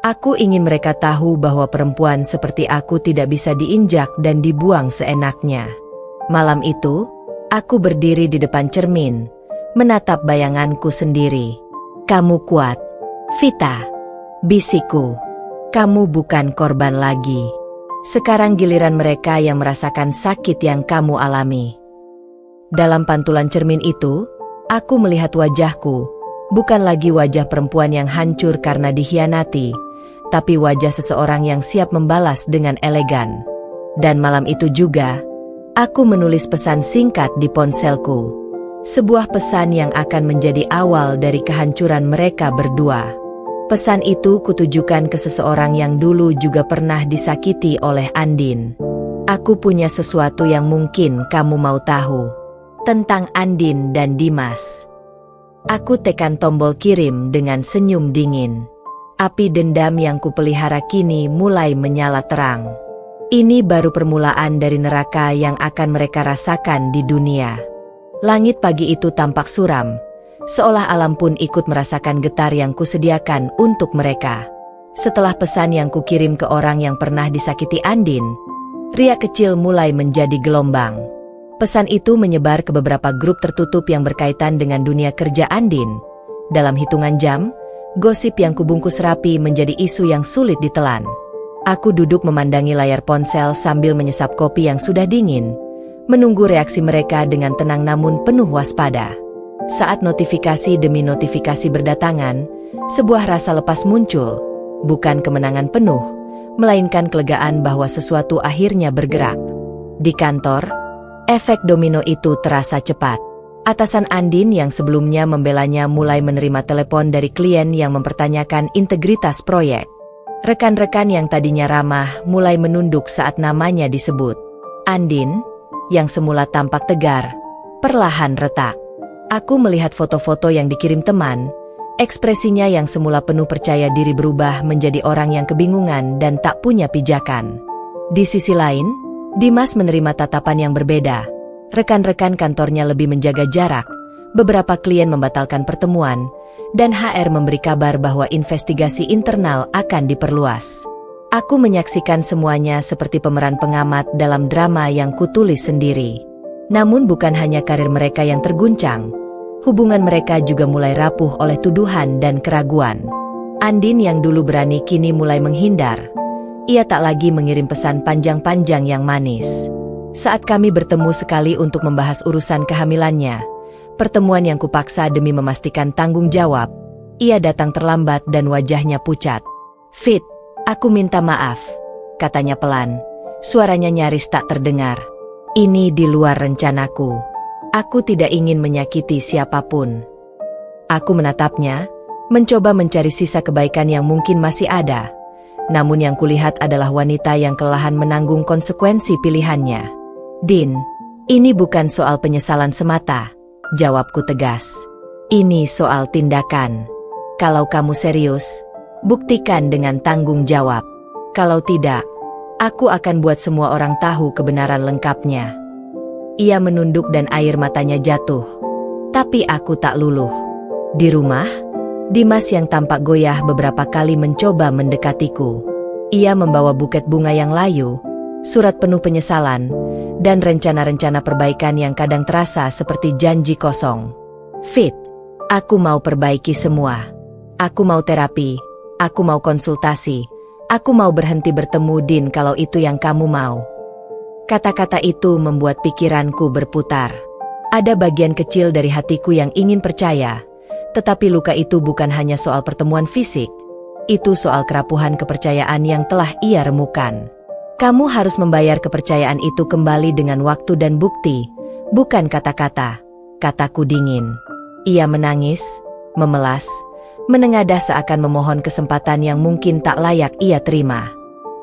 Aku ingin mereka tahu bahwa perempuan seperti aku tidak bisa diinjak dan dibuang seenaknya. Malam itu, aku berdiri di depan cermin, menatap bayanganku sendiri. Kamu kuat, Vita. Bisikku. Kamu bukan korban lagi. Sekarang giliran mereka yang merasakan sakit yang kamu alami. Dalam pantulan cermin itu, aku melihat wajahku, bukan lagi wajah perempuan yang hancur karena dikhianati, tapi wajah seseorang yang siap membalas dengan elegan. Dan malam itu juga, aku menulis pesan singkat di ponselku. Sebuah pesan yang akan menjadi awal dari kehancuran mereka berdua. Pesan itu kutujukan ke seseorang yang dulu juga pernah disakiti oleh Andin. Aku punya sesuatu yang mungkin kamu mau tahu. Tentang Andin dan Dimas. Aku tekan tombol kirim dengan senyum dingin. Api dendam yang kupelihara kini mulai menyala terang. Ini baru permulaan dari neraka yang akan mereka rasakan di dunia. Langit pagi itu tampak suram, seolah alam pun ikut merasakan getar yang kusediakan untuk mereka. Setelah pesan yang kukirim ke orang yang pernah disakiti Andin, riak kecil mulai menjadi gelombang. Pesan itu menyebar ke beberapa grup tertutup yang berkaitan dengan dunia kerja Andin. Dalam hitungan jam, gosip yang kubungkus rapi menjadi isu yang sulit ditelan. Aku duduk memandangi layar ponsel sambil menyesap kopi yang sudah dingin, menunggu reaksi mereka dengan tenang namun penuh waspada. Saat notifikasi demi notifikasi berdatangan, sebuah rasa lepas muncul, bukan kemenangan penuh, melainkan kelegaan bahwa sesuatu akhirnya bergerak. Di kantor, efek domino itu terasa cepat. Atasan Andin yang sebelumnya membelanya mulai menerima telepon dari klien yang mempertanyakan integritas proyek. Rekan-rekan yang tadinya ramah mulai menunduk saat namanya disebut. Andin, yang semula tampak tegar, perlahan retak. Aku melihat foto-foto yang dikirim teman, ekspresinya yang semula penuh percaya diri berubah menjadi orang yang kebingungan dan tak punya pijakan. Di sisi lain, Dimas menerima tatapan yang berbeda. Rekan-rekan kantornya lebih menjaga jarak, beberapa klien membatalkan pertemuan, dan HR memberi kabar bahwa investigasi internal akan diperluas. Aku menyaksikan semuanya seperti pemeran pengamat dalam drama yang kutulis sendiri. Namun bukan hanya karir mereka yang terguncang, hubungan mereka juga mulai rapuh oleh tuduhan dan keraguan. Andin yang dulu berani kini mulai menghindar. Ia tak lagi mengirim pesan panjang-panjang yang manis. Saat kami bertemu sekali untuk membahas urusan kehamilannya, pertemuan yang kupaksa demi memastikan tanggung jawab, ia datang terlambat dan wajahnya pucat. "Fit, aku minta maaf," katanya pelan. Suaranya nyaris tak terdengar. "Ini di luar rencanaku. Aku tidak ingin menyakiti siapapun." Aku menatapnya, mencoba mencari sisa kebaikan yang mungkin masih ada. Namun yang kulihat adalah wanita yang kelelahan menanggung konsekuensi pilihannya. "Din, ini bukan soal penyesalan semata," jawabku tegas. "Ini soal tindakan. Kalau kamu serius, buktikan dengan tanggung jawab. Kalau tidak, aku akan buat semua orang tahu kebenaran lengkapnya." Ia menunduk dan air matanya jatuh. Tapi aku tak luluh. Di rumah, Dimas yang tampak goyah beberapa kali mencoba mendekatiku. Ia membawa buket bunga yang layu, surat penuh penyesalan, dan rencana-rencana perbaikan yang kadang terasa seperti janji kosong. "Fit, aku mau perbaiki semua. Aku mau terapi, aku mau konsultasi, aku mau berhenti bertemu Din kalau itu yang kamu mau." Kata-kata itu membuat pikiranku berputar. Ada bagian kecil dari hatiku yang ingin percaya, tetapi luka itu bukan hanya soal pertemuan fisik, itu soal kerapuhan kepercayaan yang telah ia remukan. "Kamu harus membayar kepercayaan itu kembali dengan waktu dan bukti, bukan kata-kata," kataku dingin. Ia menangis, memelas, menengadah seakan memohon kesempatan yang mungkin tak layak ia terima.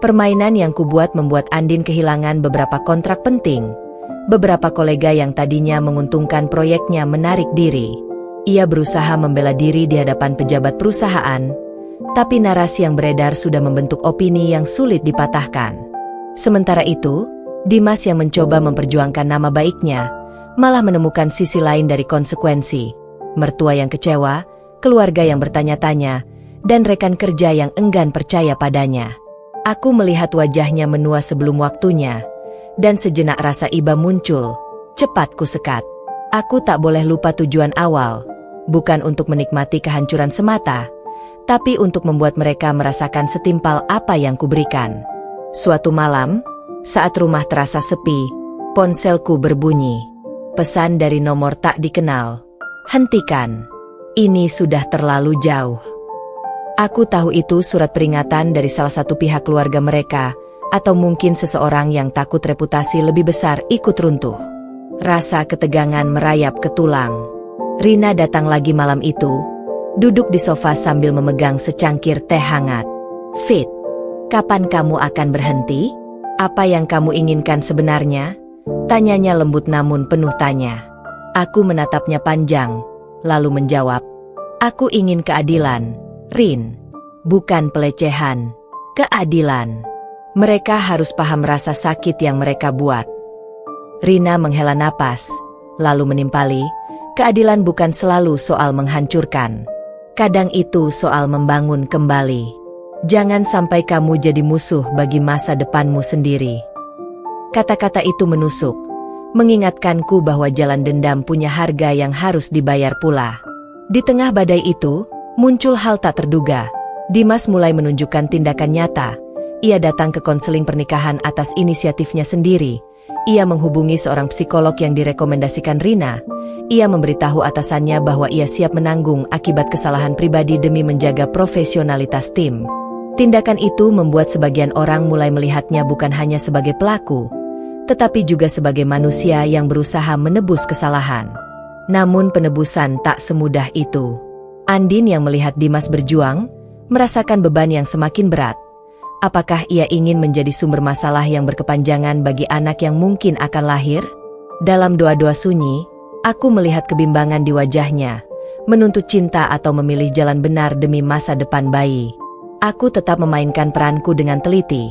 Permainan yang kubuat membuat Andin kehilangan beberapa kontrak penting. Beberapa kolega yang tadinya menguntungkan proyeknya menarik diri. Ia berusaha membela diri di hadapan pejabat perusahaan, tapi narasi yang beredar sudah membentuk opini yang sulit dipatahkan. Sementara itu, Dimas yang mencoba memperjuangkan nama baiknya, malah menemukan sisi lain dari konsekuensi. Mertua yang kecewa, keluarga yang bertanya-tanya, dan rekan kerja yang enggan percaya padanya. Aku melihat wajahnya menua sebelum waktunya, dan sejenak rasa iba muncul. Cepat ku sekat. Aku tak boleh lupa tujuan awal, bukan untuk menikmati kehancuran semata, tapi untuk membuat mereka merasakan setimpal apa yang kuberikan. Suatu malam, saat rumah terasa sepi, ponselku berbunyi. Pesan dari nomor tak dikenal. "Hentikan. Ini sudah terlalu jauh." Aku tahu itu surat peringatan dari salah satu pihak keluarga mereka, atau mungkin seseorang yang takut reputasi lebih besar ikut runtuh. Rasa ketegangan merayap ke tulang. Rina datang lagi malam itu, duduk di sofa sambil memegang secangkir teh hangat. "Fit, kapan kamu akan berhenti? Apa yang kamu inginkan sebenarnya?" tanyanya lembut namun penuh tanya. Aku menatapnya panjang, lalu menjawab, "Aku ingin keadilan, Rin. Bukan pelecehan, keadilan. Mereka harus paham rasa sakit yang mereka buat." Rina menghela napas, lalu menimpali, "Keadilan bukan selalu soal menghancurkan. Kadang itu soal membangun kembali. Jangan sampai kamu jadi musuh bagi masa depanmu sendiri." Kata-kata itu menusuk, mengingatkanku bahwa jalan dendam punya harga yang harus dibayar pula. Di tengah badai itu, muncul hal tak terduga. Dimas mulai menunjukkan tindakan nyata. Ia datang ke konseling pernikahan atas inisiatifnya sendiri. Ia menghubungi seorang psikolog yang direkomendasikan Rina. Ia memberitahu atasannya bahwa ia siap menanggung akibat kesalahan pribadi demi menjaga profesionalitas tim. Tindakan itu membuat sebagian orang mulai melihatnya bukan hanya sebagai pelaku, tetapi juga sebagai manusia yang berusaha menebus kesalahan. Namun penebusan tak semudah itu. Andin yang melihat Dimas berjuang, merasakan beban yang semakin berat. Apakah ia ingin menjadi sumber masalah yang berkepanjangan bagi anak yang mungkin akan lahir? Dalam doa-doa sunyi, aku melihat kebimbangan di wajahnya, menuntut cinta atau memilih jalan benar demi masa depan bayi. Aku tetap memainkan peranku dengan teliti,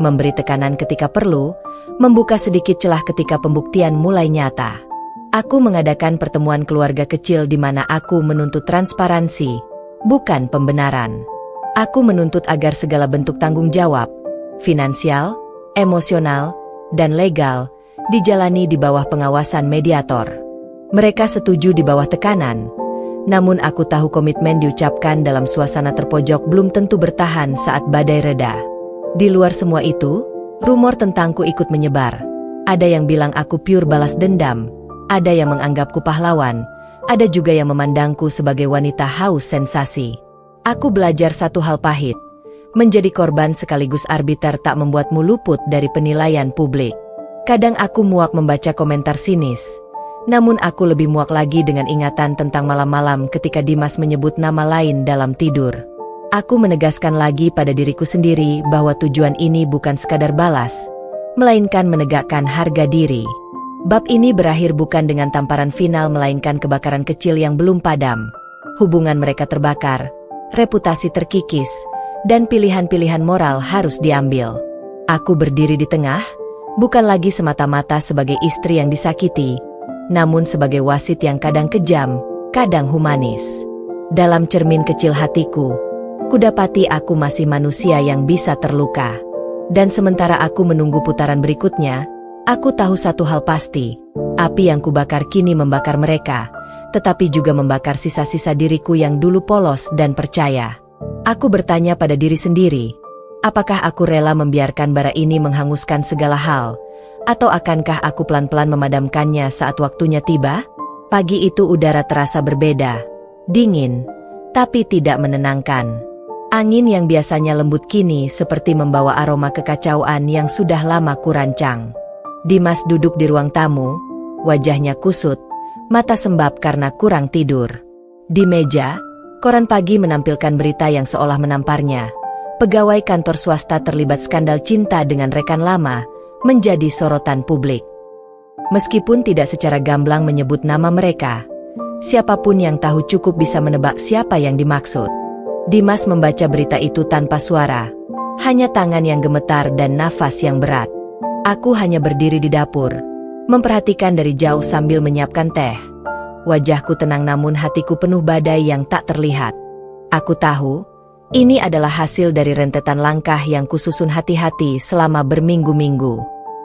memberi tekanan ketika perlu, membuka sedikit celah ketika pembuktian mulai nyata. Aku mengadakan pertemuan keluarga kecil di mana aku menuntut transparansi, bukan pembenaran. Aku menuntut agar segala bentuk tanggung jawab, finansial, emosional, dan legal, dijalani di bawah pengawasan mediator. Mereka setuju di bawah tekanan, namun aku tahu komitmen diucapkan dalam suasana terpojok belum tentu bertahan saat badai reda. Di luar semua itu, rumor tentangku ikut menyebar. Ada yang bilang aku pure balas dendam, ada yang menganggapku pahlawan, ada juga yang memandangku sebagai wanita haus sensasi. Aku belajar satu hal pahit, menjadi korban sekaligus arbiter tak membuatmu luput dari penilaian publik. Kadang aku muak membaca komentar sinis, namun aku lebih muak lagi dengan ingatan tentang malam-malam ketika Dimas menyebut nama lain dalam tidur. Aku menegaskan lagi pada diriku sendiri bahwa tujuan ini bukan sekadar balas, melainkan menegakkan harga diri. Bab ini berakhir bukan dengan tamparan final melainkan kebakaran kecil yang belum padam. Hubungan mereka terbakar, reputasi terkikis, dan pilihan-pilihan moral harus diambil. Aku berdiri di tengah, bukan lagi semata-mata sebagai istri yang disakiti, namun sebagai wasit yang kadang kejam, kadang humanis. Dalam cermin kecil hatiku, kudapati aku masih manusia yang bisa terluka. Dan sementara aku menunggu putaran berikutnya, aku tahu satu hal pasti, api yang kubakar kini membakar mereka, tetapi juga membakar sisa-sisa diriku yang dulu polos dan percaya. Aku bertanya pada diri sendiri, apakah aku rela membiarkan bara ini menghanguskan segala hal, atau akankah aku pelan-pelan memadamkannya saat waktunya tiba? Pagi itu udara terasa berbeda, dingin, tapi tidak menenangkan. Angin yang biasanya lembut kini seperti membawa aroma kekacauan yang sudah lama kurancang. Dimas duduk di ruang tamu, wajahnya kusut, mata sembab karena kurang tidur. Di meja, koran pagi menampilkan berita yang seolah menamparnya. Pegawai kantor swasta terlibat skandal cinta dengan rekan lama, menjadi sorotan publik. Meskipun tidak secara gamblang menyebut nama mereka, siapapun yang tahu cukup bisa menebak siapa yang dimaksud. Dimas membaca berita itu tanpa suara, hanya tangan yang gemetar dan nafas yang berat. Aku hanya berdiri di dapur, memperhatikan dari jauh sambil menyiapkan teh. Wajahku tenang namun hatiku penuh badai yang tak terlihat. Aku tahu, ini adalah hasil dari rentetan langkah yang kususun hati-hati selama berminggu-minggu.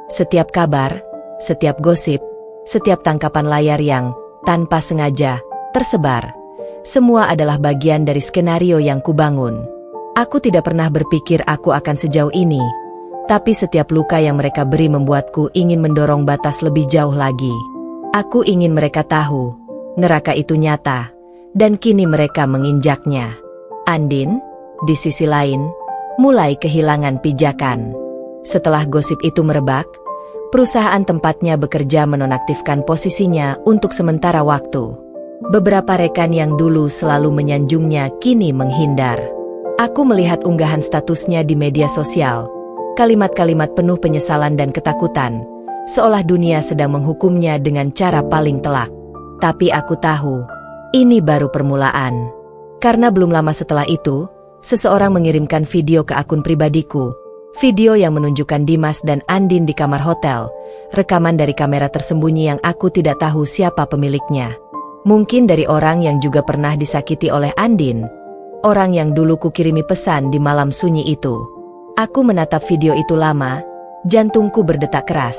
Setiap kabar, setiap gosip, setiap tangkapan layar yang, tanpa sengaja, tersebar. Semua adalah bagian dari skenario yang kubangun. Aku tidak pernah berpikir aku akan sejauh ini, tapi setiap luka yang mereka beri membuatku ingin mendorong batas lebih jauh lagi. Aku ingin mereka tahu, neraka itu nyata, dan kini mereka menginjaknya. Andin, di sisi lain, mulai kehilangan pijakan. Setelah gosip itu merebak, perusahaan tempatnya bekerja menonaktifkan posisinya untuk sementara waktu. Beberapa rekan yang dulu selalu menyanjungnya kini menghindar. Aku melihat unggahan statusnya di media sosial, kalimat-kalimat penuh penyesalan dan ketakutan, seolah dunia sedang menghukumnya dengan cara paling telak. Tapi aku tahu, ini baru permulaan. Karena belum lama setelah itu, seseorang mengirimkan video ke akun pribadiku. Video yang menunjukkan Dimas dan Andin di kamar hotel, rekaman dari kamera tersembunyi yang aku tidak tahu siapa pemiliknya. Mungkin dari orang yang juga pernah disakiti oleh Andin, orang yang dulu kukirimi pesan di malam sunyi itu. Aku menatap video itu lama, jantungku berdetak keras.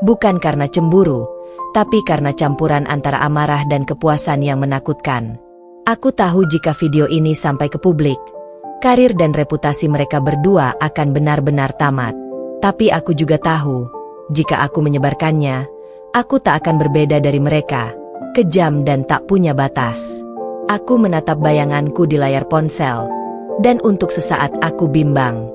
Bukan karena cemburu, tapi karena campuran antara amarah dan kepuasan yang menakutkan. Aku tahu jika video ini sampai ke publik, karir dan reputasi mereka berdua akan benar-benar tamat. Tapi aku juga tahu, jika aku menyebarkannya, aku tak akan berbeda dari mereka, kejam dan tak punya batas. Aku menatap bayanganku di layar ponsel, dan untuk sesaat aku bimbang.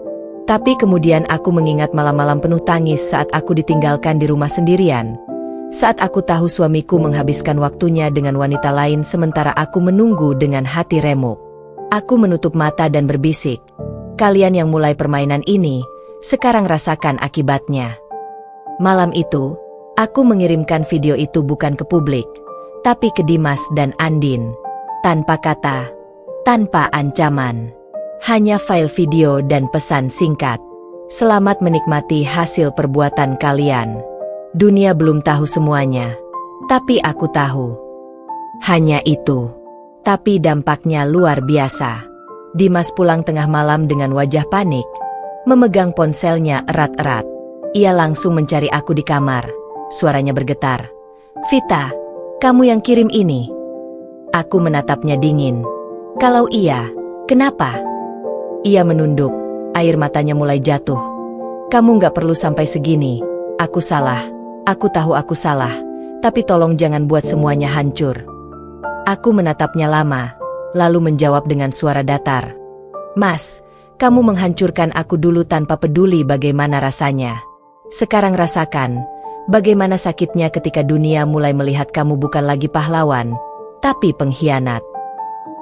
Tapi kemudian aku mengingat malam-malam penuh tangis saat aku ditinggalkan di rumah sendirian. Saat aku tahu suamiku menghabiskan waktunya dengan wanita lain sementara aku menunggu dengan hati remuk. Aku menutup mata dan berbisik, kalian yang mulai permainan ini, sekarang rasakan akibatnya. Malam itu, aku mengirimkan video itu bukan ke publik, tapi ke Dimas dan Andin. Tanpa kata, tanpa ancaman. Hanya file video dan pesan singkat. Selamat menikmati hasil perbuatan kalian. Dunia belum tahu semuanya, tapi aku tahu. Hanya itu. Tapi dampaknya luar biasa. Dimas pulang tengah malam dengan wajah panik, memegang ponselnya erat-erat. Ia langsung mencari aku di kamar. Suaranya bergetar. "Vita, kamu yang kirim ini?" Aku menatapnya dingin. "Kalau iya, kenapa?" Ia menunduk, air matanya mulai jatuh. "Kamu gak perlu sampai segini. Aku salah. Aku tahu aku salah. Tapi tolong jangan buat semuanya hancur." Aku menatapnya lama, lalu menjawab dengan suara datar. "Mas, kamu menghancurkan aku dulu tanpa peduli bagaimana rasanya. Sekarang rasakan, bagaimana sakitnya ketika dunia mulai melihat kamu bukan lagi pahlawan, tapi pengkhianat."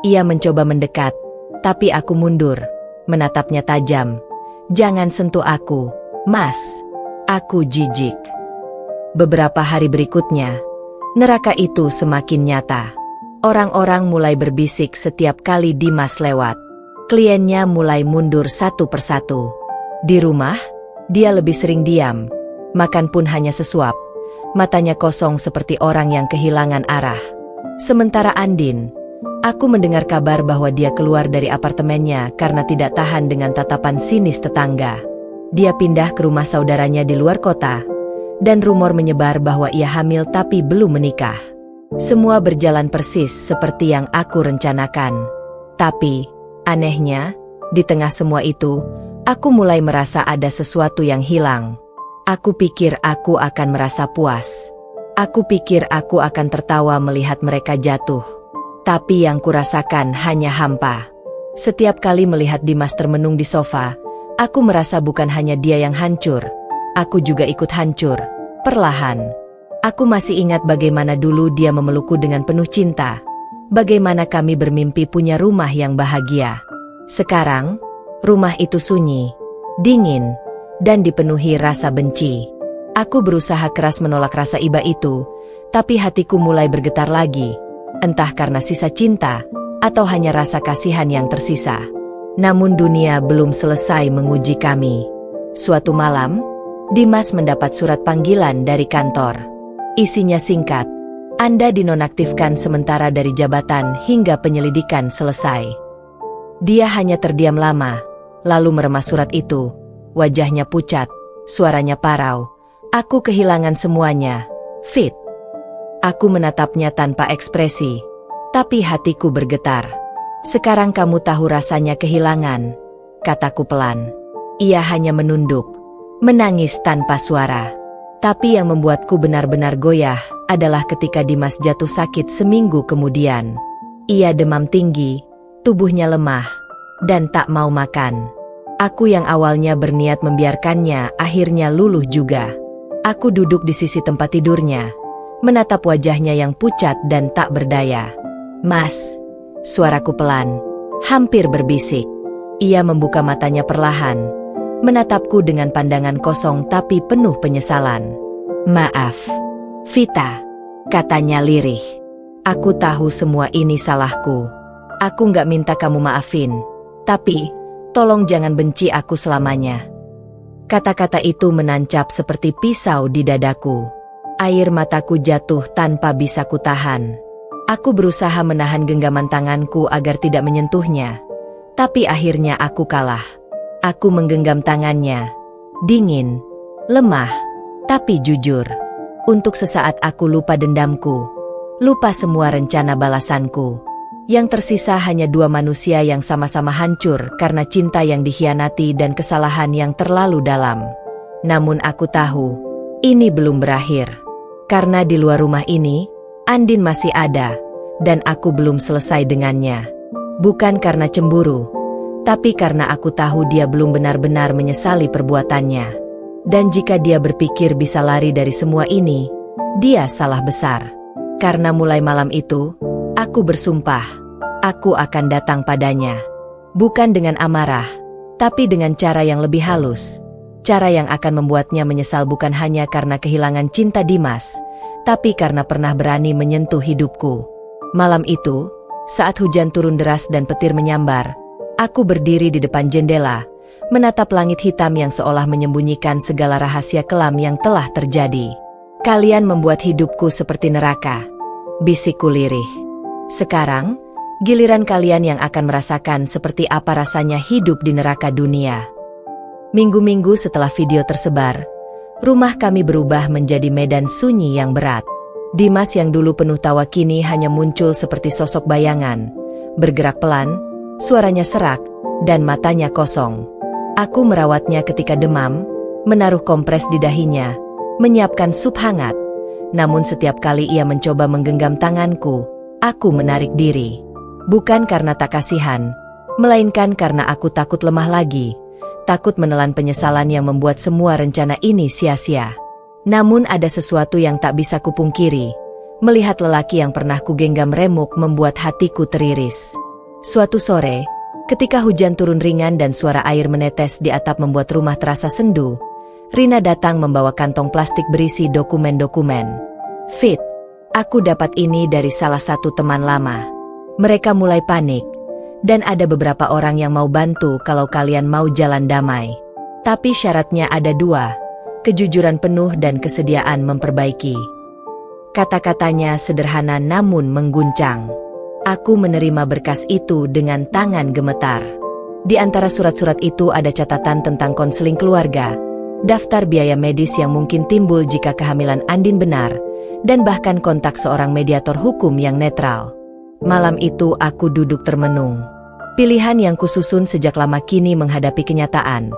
Ia mencoba mendekat, tapi aku mundur. Menatapnya tajam. "Jangan sentuh aku, Mas. Aku jijik." Beberapa hari berikutnya, neraka itu semakin nyata. Orang-orang mulai berbisik setiap kali Dimas lewat. Kliennya mulai mundur satu persatu. Di rumah, dia lebih sering diam. Makan pun hanya sesuap. Matanya kosong seperti orang yang kehilangan arah. Sementara Andin, aku mendengar kabar bahwa dia keluar dari apartemennya karena tidak tahan dengan tatapan sinis tetangga. Dia pindah ke rumah saudaranya di luar kota, dan rumor menyebar bahwa ia hamil tapi belum menikah. Semua berjalan persis seperti yang aku rencanakan. Tapi, anehnya, di tengah semua itu, aku mulai merasa ada sesuatu yang hilang. Aku pikir aku akan merasa puas. Aku pikir aku akan tertawa melihat mereka jatuh. Tapi yang kurasakan hanya hampa. Setiap kali melihat Dimas termenung di sofa, aku merasa bukan hanya dia yang hancur. Aku juga ikut hancur, perlahan. Aku masih ingat bagaimana dulu dia memelukku dengan penuh cinta. Bagaimana kami bermimpi punya rumah yang bahagia. Sekarang, rumah itu sunyi, dingin, dan dipenuhi rasa benci. Aku berusaha keras menolak rasa iba itu, tapi hatiku mulai bergetar lagi. Entah karena sisa cinta, atau hanya rasa kasihan yang tersisa. Namun dunia belum selesai menguji kami. Suatu malam, Dimas mendapat surat panggilan dari kantor. Isinya singkat, "Anda dinonaktifkan sementara dari jabatan hingga penyelidikan selesai." Dia hanya terdiam lama, lalu meremas surat itu. Wajahnya pucat, suaranya parau. "Aku kehilangan semuanya, Fit." Aku menatapnya tanpa ekspresi, tapi hatiku bergetar. "Sekarang kamu tahu rasanya kehilangan," kataku pelan. Ia hanya menunduk, menangis tanpa suara. Tapi yang membuatku benar-benar goyah adalah ketika Dimas jatuh sakit seminggu kemudian. Ia demam tinggi, tubuhnya lemah, dan tak mau makan. Aku yang awalnya berniat membiarkannya akhirnya luluh juga. Aku duduk di sisi tempat tidurnya, menatap wajahnya yang pucat dan tak berdaya. "Mas," suaraku pelan, hampir berbisik. Ia membuka matanya perlahan, menatapku dengan pandangan kosong tapi penuh penyesalan. "Maaf, Vita," katanya lirih. "Aku tahu semua ini salahku. Aku gak minta kamu maafin. Tapi, tolong jangan benci aku selamanya." Kata-kata itu menancap seperti pisau di dadaku. Air mataku jatuh tanpa bisa kutahan. Aku berusaha menahan genggaman tanganku agar tidak menyentuhnya. Tapi akhirnya aku kalah. Aku menggenggam tangannya. Dingin, lemah, tapi jujur. Untuk sesaat aku lupa dendamku. Lupa semua rencana balasanku. Yang tersisa hanya dua manusia yang sama-sama hancur karena cinta yang dikhianati dan kesalahan yang terlalu dalam. Namun aku tahu, ini belum berakhir. Karena di luar rumah ini, Andin masih ada, dan aku belum selesai dengannya. Bukan karena cemburu, tapi karena aku tahu dia belum benar-benar menyesali perbuatannya. Dan jika dia berpikir bisa lari dari semua ini, dia salah besar. Karena mulai malam itu, aku bersumpah, aku akan datang padanya. Bukan dengan amarah, tapi dengan cara yang lebih halus. Cara yang akan membuatnya menyesal bukan hanya karena kehilangan cinta Dimas, tapi karena pernah berani menyentuh hidupku. Malam itu, saat hujan turun deras dan petir menyambar, aku berdiri di depan jendela, menatap langit hitam yang seolah menyembunyikan segala rahasia kelam yang telah terjadi. Kalian membuat hidupku seperti neraka, bisikku lirih. Sekarang, giliran kalian yang akan merasakan seperti apa rasanya hidup di neraka dunia. Minggu-minggu setelah video tersebar, rumah kami berubah menjadi medan sunyi yang berat. Dimas yang dulu penuh tawa kini hanya muncul seperti sosok bayangan, bergerak pelan, suaranya serak, dan matanya kosong. Aku merawatnya ketika demam, menaruh kompres di dahinya, menyiapkan sup hangat. Namun setiap kali ia mencoba menggenggam tanganku, aku menarik diri. Bukan karena tak kasihan, melainkan karena aku takut lemah lagi, takut menelan penyesalan yang membuat semua rencana ini sia-sia. Namun ada sesuatu yang tak bisa kupungkiri. Melihat lelaki yang pernah kugenggam remuk membuat hatiku teriris. Suatu sore, ketika hujan turun ringan dan suara air menetes di atap membuat rumah terasa sendu, Rina datang membawa kantong plastik berisi dokumen-dokumen. Fit, aku dapat ini dari salah satu teman lama. Mereka mulai panik, dan ada beberapa orang yang mau bantu kalau kalian mau jalan damai. Tapi syaratnya ada dua. Kejujuran penuh dan kesediaan memperbaiki. Kata-katanya sederhana namun mengguncang. Aku menerima berkas itu dengan tangan gemetar. Di antara surat-surat itu ada catatan tentang konseling keluarga, daftar biaya medis yang mungkin timbul jika kehamilan Andin benar, dan bahkan kontak seorang mediator hukum yang netral. Malam itu aku duduk termenung. Pilihan yang kususun sejak lama kini menghadapi kenyataan.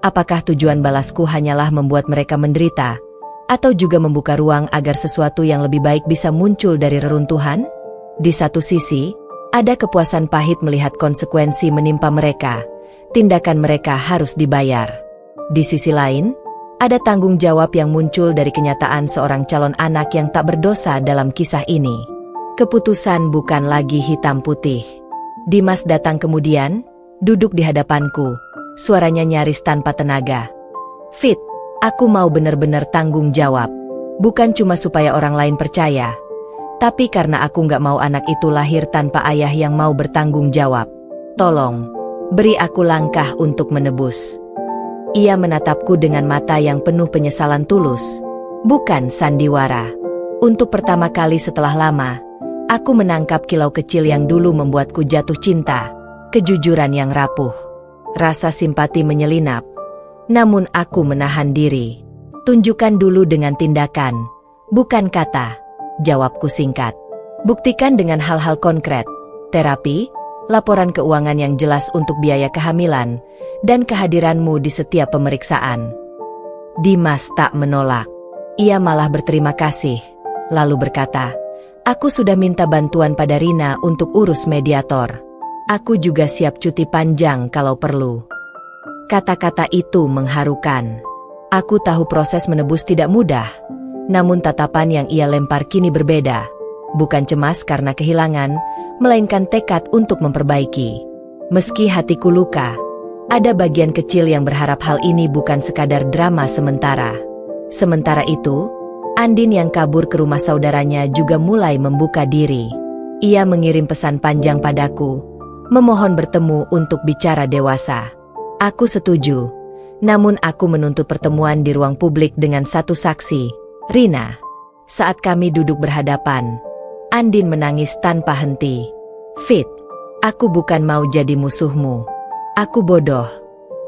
Apakah tujuan balasku hanyalah membuat mereka menderita, atau juga membuka ruang agar sesuatu yang lebih baik bisa muncul dari reruntuhan? Di satu sisi, ada kepuasan pahit melihat konsekuensi menimpa mereka, tindakan mereka harus dibayar. Di sisi lain, ada tanggung jawab yang muncul dari kenyataan seorang calon anak yang tak berdosa dalam kisah ini. Keputusan bukan lagi hitam putih. Dimas datang kemudian, duduk di hadapanku. Suaranya nyaris tanpa tenaga. Fit, aku mau benar-benar tanggung jawab. Bukan cuma supaya orang lain percaya, tapi karena aku nggak mau anak itu lahir tanpa ayah yang mau bertanggung jawab. Tolong, beri aku langkah untuk menebus. Ia menatapku dengan mata yang penuh penyesalan tulus, bukan sandiwara. Untuk pertama kali setelah lama, aku menangkap kilau kecil yang dulu membuatku jatuh cinta, kejujuran yang rapuh. Rasa simpati menyelinap, namun aku menahan diri. Tunjukkan dulu dengan tindakan, bukan kata, jawabku singkat. Buktikan dengan hal-hal konkret, terapi, laporan keuangan yang jelas untuk biaya kehamilan, dan kehadiranmu di setiap pemeriksaan. Dimas tak menolak. Ia malah berterima kasih, lalu berkata, aku sudah minta bantuan pada Rina untuk urus mediator. Aku juga siap cuti panjang kalau perlu. Kata-kata itu mengharukan. Aku tahu proses menebus tidak mudah, namun tatapan yang ia lempar kini berbeda. Bukan cemas karena kehilangan, melainkan tekad untuk memperbaiki. Meski hatiku luka, ada bagian kecil yang berharap hal ini bukan sekadar drama sementara. Sementara itu, Andin yang kabur ke rumah saudaranya juga mulai membuka diri. Ia mengirim pesan panjang padaku, memohon bertemu untuk bicara dewasa. Aku setuju, namun aku menuntut pertemuan di ruang publik dengan satu saksi, Rina. Saat kami duduk berhadapan, Andin menangis tanpa henti. Fit, aku bukan mau jadi musuhmu. Aku bodoh,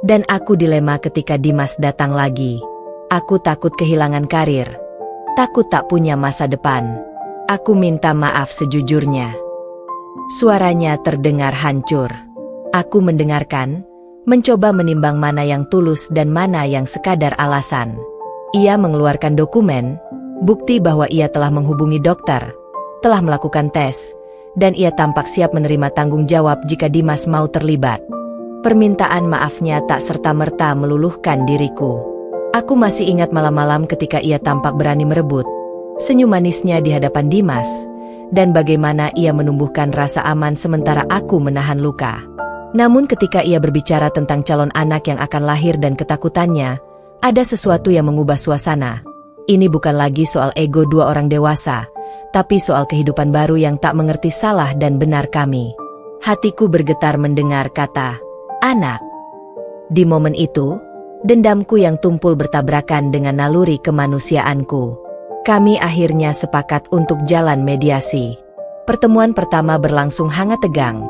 dan aku dilema ketika Dimas datang lagi. Aku takut kehilangan karir, takut tak punya masa depan. Aku minta maaf sejujurnya. Suaranya terdengar hancur. Aku mendengarkan, mencoba menimbang mana yang tulus dan mana yang sekadar alasan. Ia mengeluarkan dokumen, bukti bahwa ia telah menghubungi dokter, telah melakukan tes, dan ia tampak siap menerima tanggung jawab jika Dimas mau terlibat. Permintaan maafnya tak serta-merta meluluhkan diriku. Aku masih ingat malam-malam ketika ia tampak berani merebut senyum manisnya di hadapan Dimas, dan bagaimana ia menumbuhkan rasa aman sementara aku menahan luka. Namun ketika ia berbicara tentang calon anak yang akan lahir dan ketakutannya, ada sesuatu yang mengubah suasana. Ini bukan lagi soal ego dua orang dewasa, tapi soal kehidupan baru yang tak mengerti salah dan benar kami. Hatiku bergetar mendengar kata, anak. Di momen itu, dendamku yang tumpul bertabrakan dengan naluri kemanusiaanku. Kami akhirnya sepakat untuk jalan mediasi. Pertemuan pertama berlangsung hangat tegang.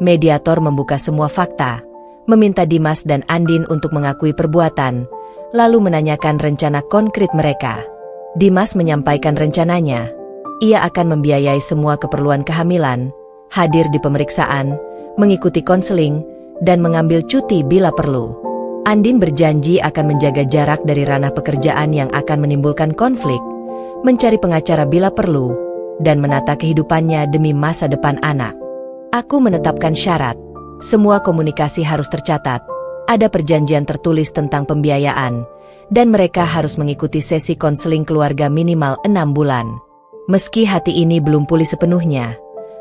Mediator membuka semua fakta, meminta Dimas dan Andin untuk mengakui perbuatan, lalu menanyakan rencana konkret mereka. Dimas menyampaikan rencananya. Ia akan membiayai semua keperluan kehamilan, hadir di pemeriksaan, mengikuti konseling, dan mengambil cuti bila perlu. Andin berjanji akan menjaga jarak dari ranah pekerjaan yang akan menimbulkan konflik, mencari pengacara bila perlu, dan menata kehidupannya demi masa depan anak. Aku menetapkan syarat. Semua komunikasi harus tercatat. Ada perjanjian tertulis tentang pembiayaan, dan mereka harus mengikuti sesi konseling keluarga minimal 6 bulan. Meski hati ini belum pulih sepenuhnya,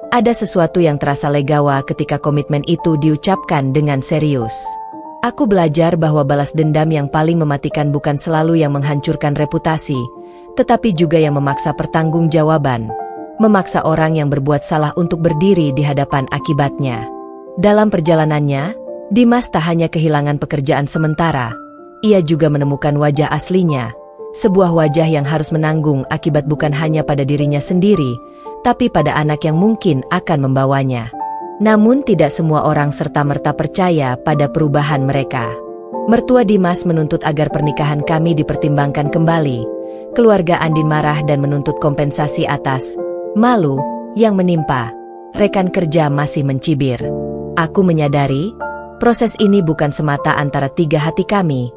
ada sesuatu yang terasa legawa ketika komitmen itu diucapkan dengan serius. Aku belajar bahwa balas dendam yang paling mematikan bukan selalu yang menghancurkan reputasi, tetapi juga yang memaksa pertanggungjawaban, memaksa orang yang berbuat salah untuk berdiri di hadapan akibatnya. Dalam perjalanannya, Dimas tak hanya kehilangan pekerjaan sementara, ia juga menemukan wajah aslinya. Sebuah wajah yang harus menanggung akibat bukan hanya pada dirinya sendiri, tapi pada anak yang mungkin akan membawanya. Namun tidak semua orang serta-merta percaya pada perubahan mereka. Mertua Dimas menuntut agar pernikahan kami dipertimbangkan kembali. Keluarga Andin marah dan menuntut kompensasi atas malu yang menimpa. Rekan kerja masih mencibir. Aku menyadari, proses ini bukan semata antara 3 hati kami,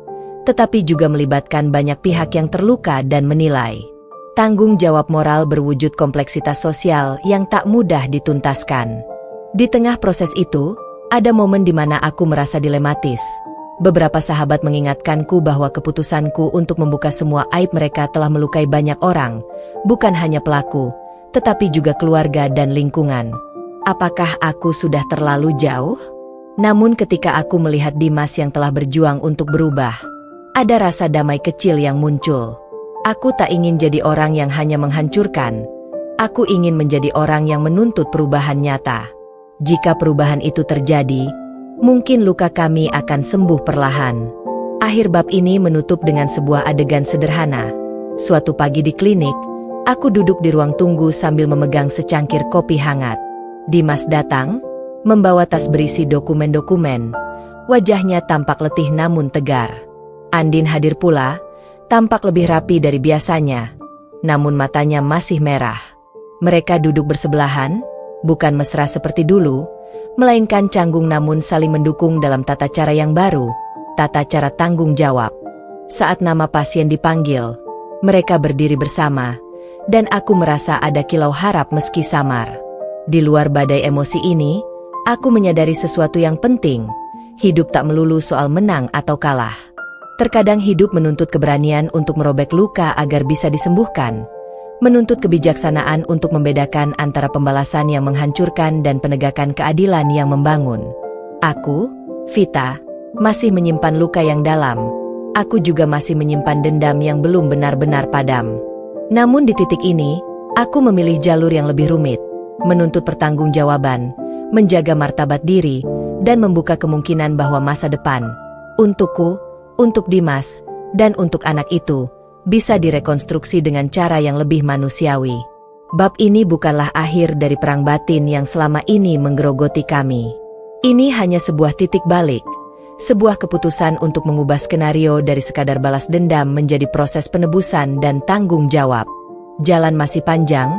tetapi juga melibatkan banyak pihak yang terluka dan menilai. Tanggung jawab moral berwujud kompleksitas sosial yang tak mudah dituntaskan. Di tengah proses itu, ada momen di mana aku merasa dilematis. Beberapa sahabat mengingatkanku bahwa keputusanku untuk membuka semua aib mereka telah melukai banyak orang, bukan hanya pelaku, tetapi juga keluarga dan lingkungan. Apakah aku sudah terlalu jauh? Namun ketika aku melihat Dimas yang telah berjuang untuk berubah, ada rasa damai kecil yang muncul. Aku tak ingin jadi orang yang hanya menghancurkan. Aku ingin menjadi orang yang menuntut perubahan nyata. Jika perubahan itu terjadi, mungkin luka kami akan sembuh perlahan. Akhir bab ini menutup dengan sebuah adegan sederhana. Suatu pagi di klinik, aku duduk di ruang tunggu sambil memegang secangkir kopi hangat. Dimas datang, membawa tas berisi dokumen-dokumen. Wajahnya tampak letih namun tegar. Andin hadir pula, tampak lebih rapi dari biasanya, namun matanya masih merah. Mereka duduk bersebelahan, bukan mesra seperti dulu, melainkan canggung namun saling mendukung dalam tata cara yang baru, tata cara tanggung jawab. Saat nama pasien dipanggil, mereka berdiri bersama, dan aku merasa ada kilau harap meski samar. Di luar badai emosi ini, aku menyadari sesuatu yang penting, hidup tak melulu soal menang atau kalah. Terkadang hidup menuntut keberanian untuk merobek luka agar bisa disembuhkan, menuntut kebijaksanaan untuk membedakan antara pembalasan yang menghancurkan dan penegakan keadilan yang membangun. Aku, Vita, masih menyimpan luka yang dalam. Aku juga masih menyimpan dendam yang belum benar-benar padam. Namun di titik ini, aku memilih jalur yang lebih rumit, menuntut pertanggungjawaban, menjaga martabat diri, dan membuka kemungkinan bahwa masa depan, untukku, untuk Dimas, dan untuk anak itu, bisa direkonstruksi dengan cara yang lebih manusiawi. Bab ini bukanlah akhir dari perang batin yang selama ini menggerogoti kami. Ini hanya sebuah titik balik, sebuah keputusan untuk mengubah skenario dari sekadar balas dendam menjadi proses penebusan dan tanggung jawab. Jalan masih panjang,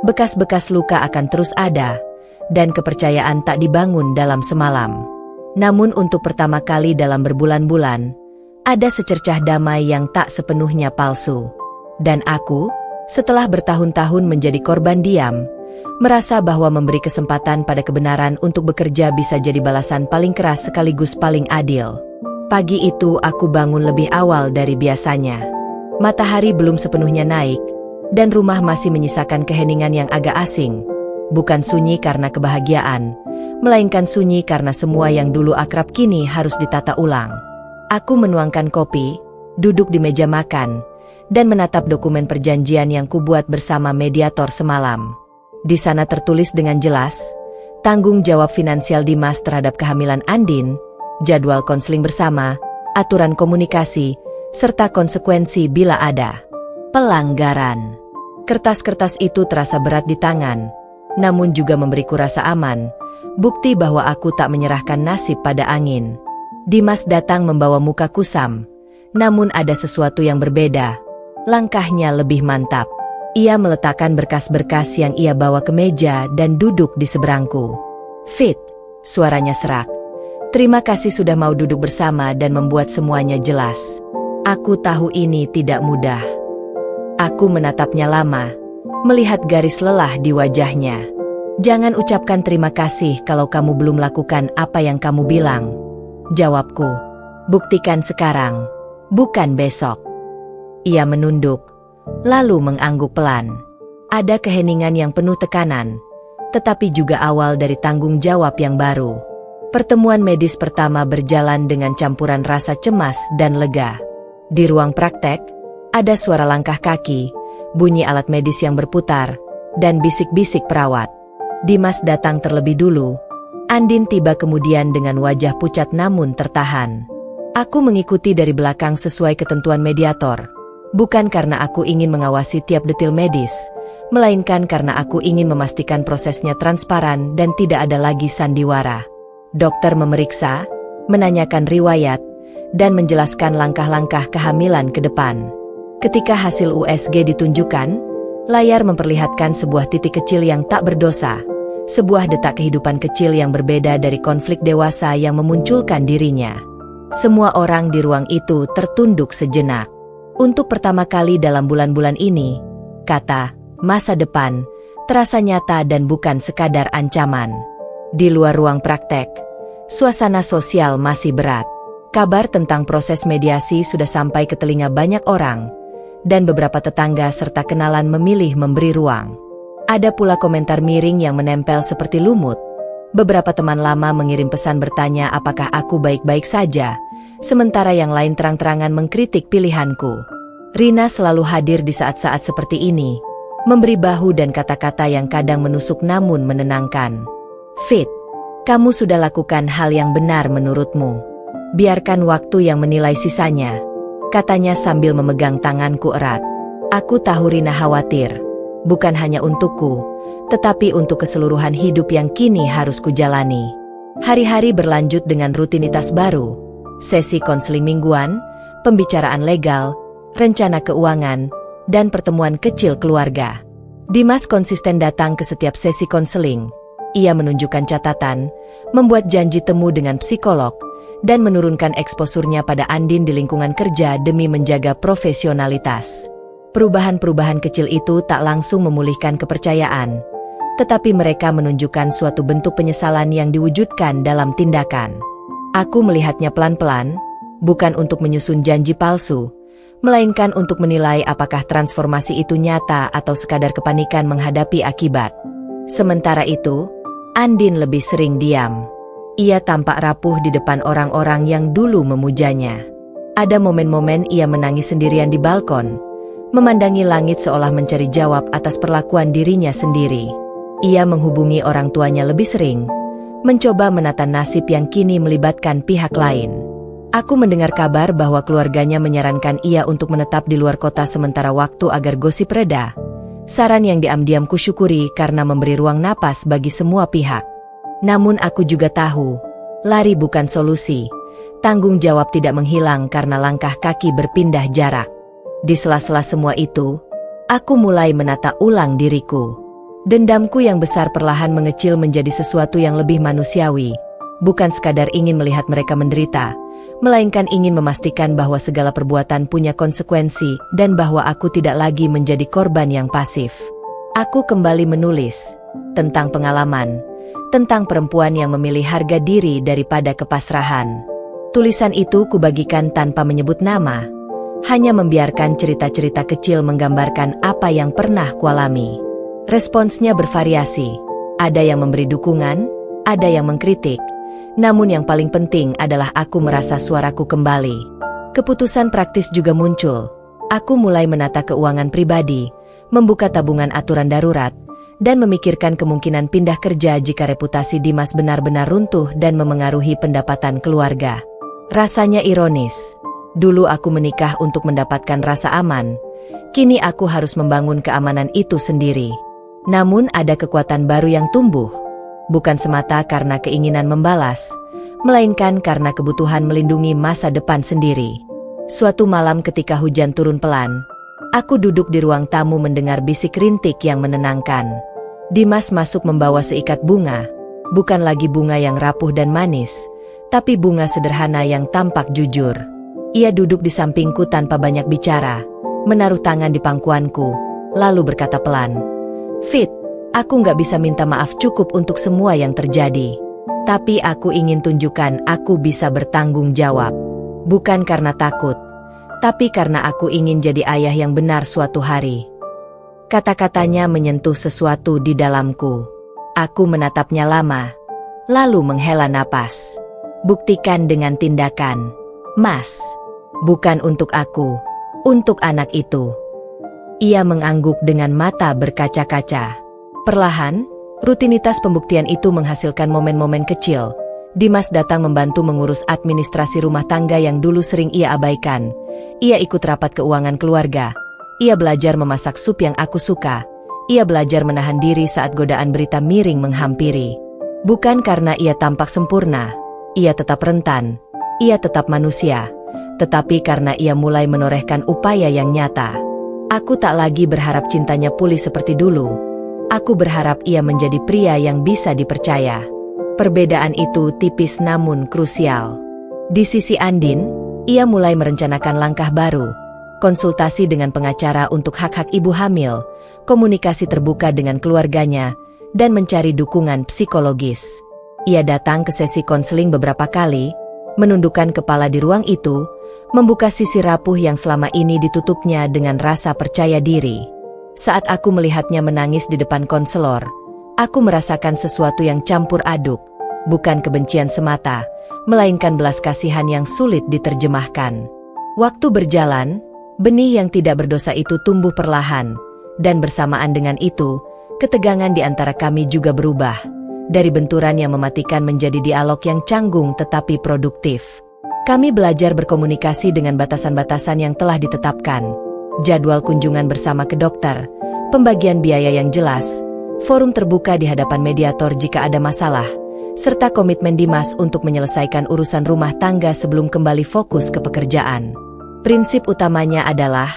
bekas-bekas luka akan terus ada, dan kepercayaan tak dibangun dalam semalam. Namun untuk pertama kali dalam berbulan-bulan, ada secercah damai yang tak sepenuhnya palsu. Dan aku, setelah bertahun-tahun menjadi korban diam, merasa bahwa memberi kesempatan pada kebenaran untuk bekerja bisa jadi balasan paling keras sekaligus paling adil. Pagi itu aku bangun lebih awal dari biasanya. Matahari belum sepenuhnya naik, dan rumah masih menyisakan keheningan yang agak asing. Bukan sunyi karena kebahagiaan, melainkan sunyi karena semua yang dulu akrab kini harus ditata ulang. Aku menuangkan kopi, duduk di meja makan, dan menatap dokumen perjanjian yang kubuat bersama mediator semalam. Di sana tertulis dengan jelas, tanggung jawab finansial Dimas terhadap kehamilan Andin, jadwal konseling bersama, aturan komunikasi, serta konsekuensi bila ada pelanggaran. Kertas-kertas itu terasa berat di tangan, namun juga memberiku rasa aman, bukti bahwa aku tak menyerahkan nasib pada angin. Dimas datang membawa muka kusam, namun ada sesuatu yang berbeda. Langkahnya lebih mantap. Ia meletakkan berkas-berkas yang ia bawa ke meja dan duduk di seberangku. "Fit," suaranya serak. "Terima kasih sudah mau duduk bersama dan membuat semuanya jelas. Aku tahu ini tidak mudah." Aku menatapnya lama, melihat garis lelah di wajahnya. "Jangan ucapkan terima kasih kalau kamu belum lakukan apa yang kamu bilang," jawabku. "Buktikan sekarang, bukan besok." Ia menunduk, lalu mengangguk pelan. Ada keheningan yang penuh tekanan, tetapi juga awal dari tanggung jawab yang baru. Pertemuan medis pertama berjalan dengan campuran rasa cemas dan lega. Di ruang praktek, ada suara langkah kaki, bunyi alat medis yang berputar, dan bisik-bisik perawat. Dimas datang terlebih dulu. Andin tiba kemudian dengan wajah pucat namun tertahan. Aku mengikuti dari belakang sesuai ketentuan mediator. Bukan karena aku ingin mengawasi tiap detil medis, melainkan karena aku ingin memastikan prosesnya transparan dan tidak ada lagi sandiwara. Dokter memeriksa, menanyakan riwayat, dan menjelaskan langkah-langkah kehamilan ke depan. Ketika hasil USG ditunjukkan, layar memperlihatkan sebuah titik kecil yang tak berdosa, sebuah detak kehidupan kecil yang berbeda dari konflik dewasa yang memunculkan dirinya. Semua orang di ruang itu tertunduk sejenak. Untuk pertama kali dalam bulan-bulan ini, kata masa depan terasa nyata dan bukan sekadar ancaman. Di luar ruang praktek, suasana sosial masih berat. Kabar tentang proses mediasi sudah sampai ke telinga banyak orang, dan beberapa tetangga serta kenalan memilih memberi ruang. Ada pula komentar miring yang menempel seperti lumut. Beberapa teman lama mengirim pesan bertanya apakah aku baik-baik saja, sementara yang lain terang-terangan mengkritik pilihanku. Rina selalu hadir di saat-saat seperti ini, memberi bahu dan kata-kata yang kadang menusuk namun menenangkan. "Fit, kamu sudah lakukan hal yang benar menurutmu. Biarkan waktu yang menilai sisanya," katanya sambil memegang tanganku erat. Aku tahu Rina khawatir, bukan hanya untukku, tetapi untuk keseluruhan hidup yang kini harus kujalani. Hari-hari berlanjut dengan rutinitas baru, sesi konseling mingguan, pembicaraan legal, rencana keuangan, dan pertemuan kecil keluarga. Dimas konsisten datang ke setiap sesi konseling. Ia menunjukkan catatan, membuat janji temu dengan psikolog, dan menurunkan eksposurnya pada Andin di lingkungan kerja demi menjaga profesionalitas. Perubahan-perubahan kecil itu tak langsung memulihkan kepercayaan, tetapi mereka menunjukkan suatu bentuk penyesalan yang diwujudkan dalam tindakan. Aku melihatnya pelan-pelan, bukan untuk menyusun janji palsu, melainkan untuk menilai apakah transformasi itu nyata atau sekadar kepanikan menghadapi akibat. Sementara itu, Andin lebih sering diam. Ia tampak rapuh di depan orang-orang yang dulu memujanya. Ada momen-momen ia menangis sendirian di balkon, memandangi langit seolah mencari jawab atas perlakuan dirinya sendiri. Ia menghubungi orang tuanya lebih sering, mencoba menata nasib yang kini melibatkan pihak lain. Aku mendengar kabar bahwa keluarganya menyarankan ia untuk menetap di luar kota sementara waktu agar gosip reda. Saran yang diam-diam kusyukuri karena memberi ruang napas bagi semua pihak. Namun aku juga tahu, lari bukan solusi. Tanggung jawab tidak menghilang karena langkah kaki berpindah jarak. Di sela-sela semua itu, aku mulai menata ulang diriku. Dendamku yang besar perlahan mengecil menjadi sesuatu yang lebih manusiawi. Bukan sekadar ingin melihat mereka menderita, melainkan ingin memastikan bahwa segala perbuatan punya konsekuensi dan bahwa aku tidak lagi menjadi korban yang pasif. Aku kembali menulis tentang pengalaman, tentang perempuan yang memilih harga diri daripada kepasrahan. Tulisan itu kubagikan tanpa menyebut nama, hanya membiarkan cerita-cerita kecil menggambarkan apa yang pernah kualami. Responsnya bervariasi, ada yang memberi dukungan, ada yang mengkritik. Namun yang paling penting adalah aku merasa suaraku kembali. Keputusan praktis juga muncul. Aku mulai menata keuangan pribadi, membuka tabungan aturan darurat, dan memikirkan kemungkinan pindah kerja jika reputasi Dimas benar-benar runtuh dan memengaruhi pendapatan keluarga. Rasanya ironis. Dulu aku menikah untuk mendapatkan rasa aman. Kini aku harus membangun keamanan itu sendiri. Namun ada kekuatan baru yang tumbuh. Bukan semata karena keinginan membalas, melainkan karena kebutuhan melindungi masa depan sendiri. Suatu malam ketika hujan turun pelan, aku duduk di ruang tamu mendengar bisik rintik yang menenangkan. Dimas masuk membawa seikat bunga, bukan lagi bunga yang rapuh dan manis, tapi bunga sederhana yang tampak jujur. Ia duduk di sampingku tanpa banyak bicara, menaruh tangan di pangkuanku, lalu berkata pelan, "Fit, aku nggak bisa minta maaf cukup untuk semua yang terjadi. Tapi aku ingin tunjukkan aku bisa bertanggung jawab. Bukan karena takut, tapi karena aku ingin jadi ayah yang benar suatu hari." Kata-katanya menyentuh sesuatu di dalamku. Aku menatapnya lama, lalu menghela napas. "Buktikan dengan tindakan, Mas. Bukan untuk aku, untuk anak itu." Ia mengangguk dengan mata berkaca-kaca. Perlahan, rutinitas pembuktian itu menghasilkan momen-momen kecil. Dimas datang membantu mengurus administrasi rumah tangga yang dulu sering ia abaikan. Ia ikut rapat keuangan keluarga. Ia belajar memasak sup yang aku suka. Ia belajar menahan diri saat godaan berita miring menghampiri. Bukan karena ia tampak sempurna, ia tetap rentan, ia tetap manusia, tetapi karena ia mulai menorehkan upaya yang nyata. Aku tak lagi berharap cintanya pulih seperti dulu. Aku berharap ia menjadi pria yang bisa dipercaya. Perbedaan itu tipis namun krusial. Di sisi Andin, ia mulai merencanakan langkah baru. Konsultasi dengan pengacara untuk hak-hak ibu hamil, komunikasi terbuka dengan keluarganya, dan mencari dukungan psikologis. Ia datang ke sesi konseling beberapa kali, menundukkan kepala di ruang itu, membuka sisi rapuh yang selama ini ditutupnya dengan rasa percaya diri. Saat aku melihatnya menangis di depan konselor, aku merasakan sesuatu yang campur aduk, bukan kebencian semata, melainkan belas kasihan yang sulit diterjemahkan. Waktu berjalan, benih yang tidak berdosa itu tumbuh perlahan, dan bersamaan dengan itu, ketegangan di antara kami juga berubah, dari benturan yang mematikan menjadi dialog yang canggung tetapi produktif. Kami belajar berkomunikasi dengan batasan-batasan yang telah ditetapkan, jadwal kunjungan bersama ke dokter, pembagian biaya yang jelas, forum terbuka di hadapan mediator jika ada masalah, serta komitmen Dimas untuk menyelesaikan urusan rumah tangga sebelum kembali fokus ke pekerjaan. Prinsip utamanya adalah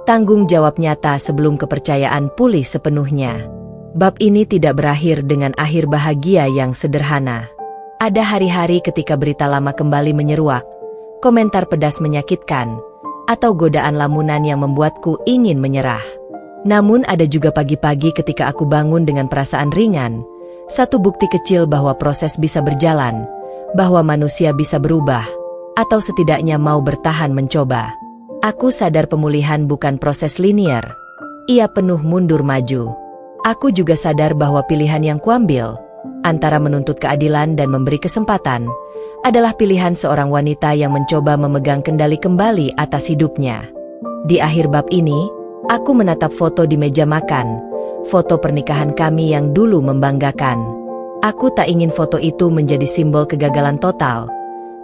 tanggung jawab nyata sebelum kepercayaan pulih sepenuhnya. Bab ini tidak berakhir dengan akhir bahagia yang sederhana. Ada hari-hari ketika berita lama kembali menyeruak, komentar pedas menyakitkan, atau godaan lamunan yang membuatku ingin menyerah. Namun ada juga pagi-pagi ketika aku bangun dengan perasaan ringan, satu bukti kecil bahwa proses bisa berjalan, bahwa manusia bisa berubah, atau setidaknya mau bertahan mencoba. Aku sadar pemulihan bukan proses linier. Ia penuh mundur maju. Aku juga sadar bahwa pilihan yang kuambil, antara menuntut keadilan dan memberi kesempatan, adalah pilihan seorang wanita yang mencoba memegang kendali kembali atas hidupnya. Di akhir bab ini, aku menatap foto di meja makan, foto pernikahan kami yang dulu membanggakan. Aku tak ingin foto itu menjadi simbol kegagalan total,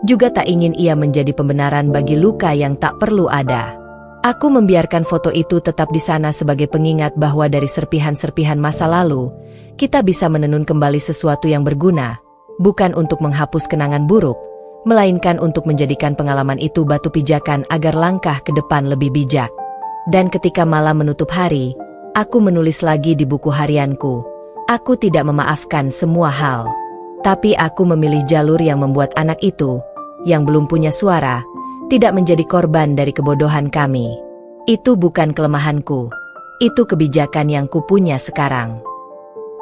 juga tak ingin ia menjadi pembenaran bagi luka yang tak perlu ada. Aku membiarkan foto itu tetap di sana sebagai pengingat bahwa dari serpihan-serpihan masa lalu, kita bisa menenun kembali sesuatu yang berguna, bukan untuk menghapus kenangan buruk, melainkan untuk menjadikan pengalaman itu batu pijakan agar langkah ke depan lebih bijak. Dan ketika malam menutup hari, aku menulis lagi di buku harianku, aku tidak memaafkan semua hal. Tapi aku memilih jalur yang membuat anak itu, yang belum punya suara, tidak menjadi korban dari kebodohan kami. Itu bukan kelemahanku, itu kebijakan yang kupunya sekarang.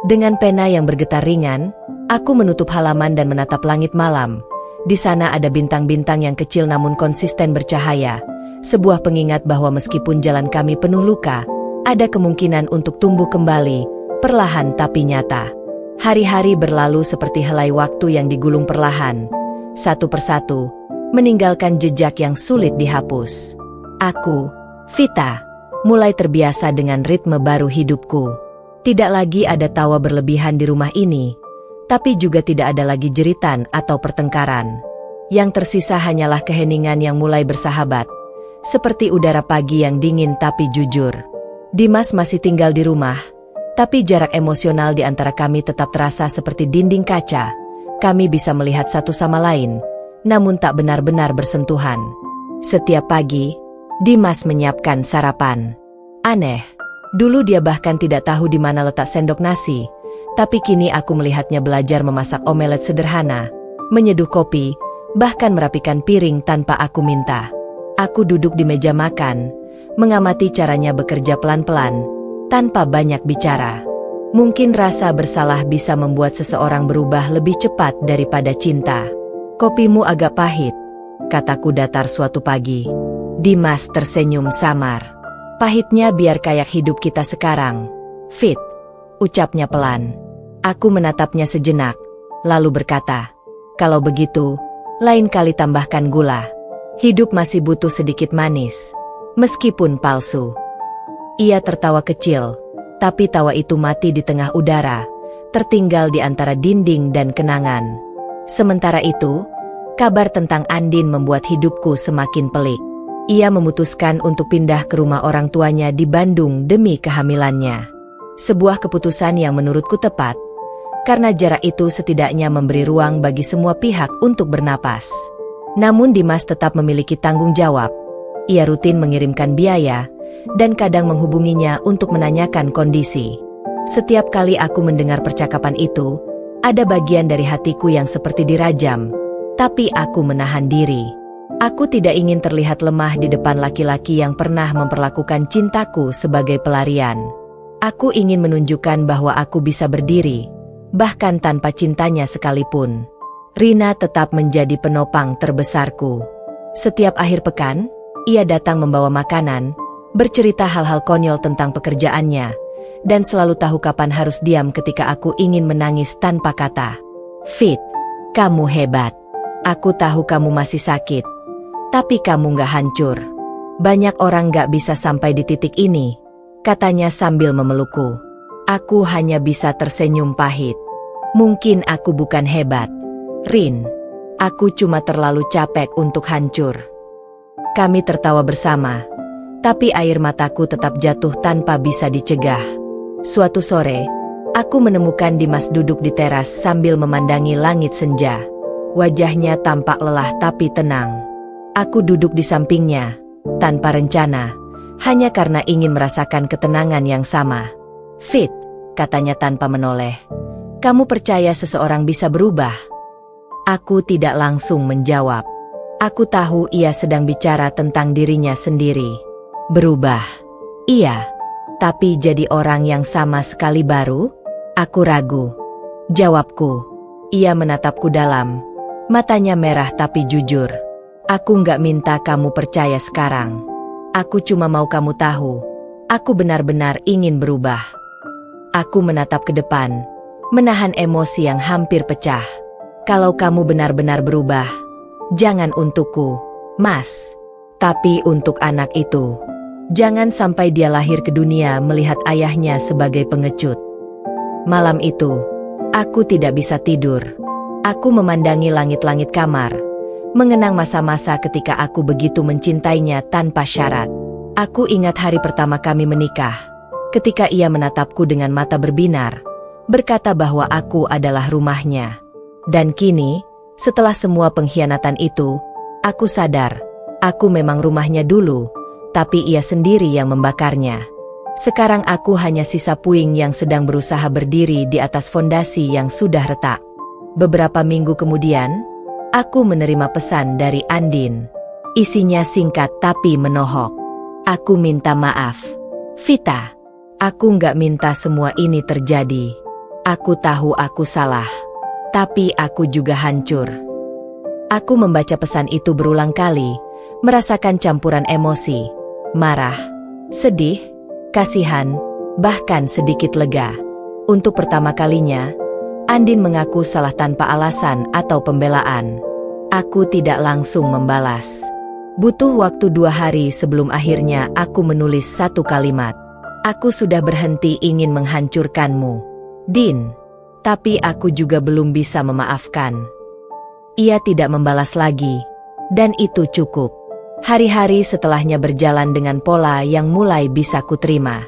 Dengan pena yang bergetar ringan, aku menutup halaman dan menatap langit malam. Di sana ada bintang-bintang yang kecil namun konsisten bercahaya, sebuah pengingat bahwa meskipun jalan kami penuh luka, ada kemungkinan untuk tumbuh kembali, perlahan tapi nyata. Hari-hari berlalu seperti helai waktu yang digulung perlahan, satu persatu, meninggalkan jejak yang sulit dihapus. Aku, Vita, mulai terbiasa dengan ritme baru hidupku. Tidak lagi ada tawa berlebihan di rumah ini, tapi juga tidak ada lagi jeritan atau pertengkaran. Yang tersisa hanyalah keheningan yang mulai bersahabat, seperti udara pagi yang dingin tapi jujur. Dimas masih tinggal di rumah, tapi jarak emosional di antara kami tetap terasa seperti dinding kaca. Kami bisa melihat satu sama lain, namun tak benar-benar bersentuhan. Setiap pagi, Dimas menyiapkan sarapan. Aneh, dulu dia bahkan tidak tahu di mana letak sendok nasi, tapi kini aku melihatnya belajar memasak omelet sederhana, menyeduh kopi, bahkan merapikan piring tanpa aku minta. Aku duduk di meja makan, mengamati caranya bekerja pelan-pelan, tanpa banyak bicara. Mungkin rasa bersalah bisa membuat seseorang berubah lebih cepat daripada cinta. Kopimu agak pahit, kataku datar suatu pagi. Dimas tersenyum samar. Pahitnya biar kayak hidup kita sekarang. Fit, ucapnya pelan. Aku menatapnya sejenak, lalu berkata, kalau begitu, lain kali tambahkan gula. Hidup masih butuh sedikit manis, meskipun palsu. Ia tertawa kecil, tapi tawa itu mati di tengah udara, tertinggal di antara dinding dan kenangan. Sementara itu, kabar tentang Andin membuat hidupku semakin pelik. Ia memutuskan untuk pindah ke rumah orang tuanya di Bandung demi kehamilannya. Sebuah keputusan yang menurutku tepat, karena jarak itu setidaknya memberi ruang bagi semua pihak untuk bernapas. Namun Dimas tetap memiliki tanggung jawab. Ia rutin mengirimkan biaya, dan kadang menghubunginya untuk menanyakan kondisi. Setiap kali aku mendengar percakapan itu, ada bagian dari hatiku yang seperti dirajam, tapi aku menahan diri. Aku tidak ingin terlihat lemah di depan laki-laki yang pernah memperlakukan cintaku sebagai pelarian. Aku ingin menunjukkan bahwa aku bisa berdiri, bahkan tanpa cintanya sekalipun. Rina tetap menjadi penopang terbesarku. Setiap akhir pekan, ia datang membawa makanan, bercerita hal-hal konyol tentang pekerjaannya, dan selalu tahu kapan harus diam ketika aku ingin menangis tanpa kata. Fit, kamu hebat. Aku tahu kamu masih sakit, tapi kamu gak hancur. Banyak orang gak bisa sampai di titik ini, katanya sambil memelukku. Aku hanya bisa tersenyum pahit. Mungkin aku bukan hebat, Rin. Aku cuma terlalu capek untuk hancur. Kami tertawa bersama, tapi air mataku tetap jatuh tanpa bisa dicegah. Suatu sore, aku menemukan Dimas duduk di teras sambil memandangi langit senja. Wajahnya tampak lelah tapi tenang. Aku duduk di sampingnya, tanpa rencana, hanya karena ingin merasakan ketenangan yang sama. Fit, katanya tanpa menoleh, kamu percaya seseorang bisa berubah? Aku tidak langsung menjawab. Aku tahu ia sedang bicara tentang dirinya sendiri. Berubah? Iya. Tapi jadi orang yang sama sekali baru? Aku ragu. Jawabku. Ia menatapku dalam. Matanya merah tapi jujur. Aku nggak minta kamu percaya sekarang. Aku cuma mau kamu tahu. Aku benar-benar ingin berubah. Aku menatap ke depan, menahan emosi yang hampir pecah. Kalau kamu benar-benar berubah, jangan untukku, Mas, tapi untuk anak itu. Jangan sampai dia lahir ke dunia melihat ayahnya sebagai pengecut. Malam itu, aku tidak bisa tidur. Aku memandangi langit-langit kamar, mengenang masa-masa ketika aku begitu mencintainya tanpa syarat. Aku ingat hari pertama kami menikah, ketika ia menatapku dengan mata berbinar, berkata bahwa aku adalah rumahnya. Dan kini, setelah semua pengkhianatan itu, aku sadar, aku memang rumahnya dulu, tapi ia sendiri yang membakarnya. Sekarang aku hanya sisa puing yang sedang berusaha berdiri di atas fondasi yang sudah retak. Beberapa minggu kemudian, aku menerima pesan dari Andin. Isinya singkat tapi menohok. Aku minta maaf, Vita. Aku nggak minta semua ini terjadi. Aku tahu aku salah, tapi aku juga hancur. Aku membaca pesan itu berulang kali, merasakan campuran emosi, marah, sedih, kasihan, bahkan sedikit lega. Untuk pertama kalinya, Andin mengaku salah tanpa alasan atau pembelaan. Aku tidak langsung membalas. Butuh waktu 2 hari sebelum akhirnya aku menulis satu kalimat. Aku sudah berhenti ingin menghancurkanmu, Din. Tapi aku juga belum bisa memaafkan. Ia tidak membalas lagi, dan itu cukup. Hari-hari setelahnya berjalan dengan pola yang mulai bisa kuterima.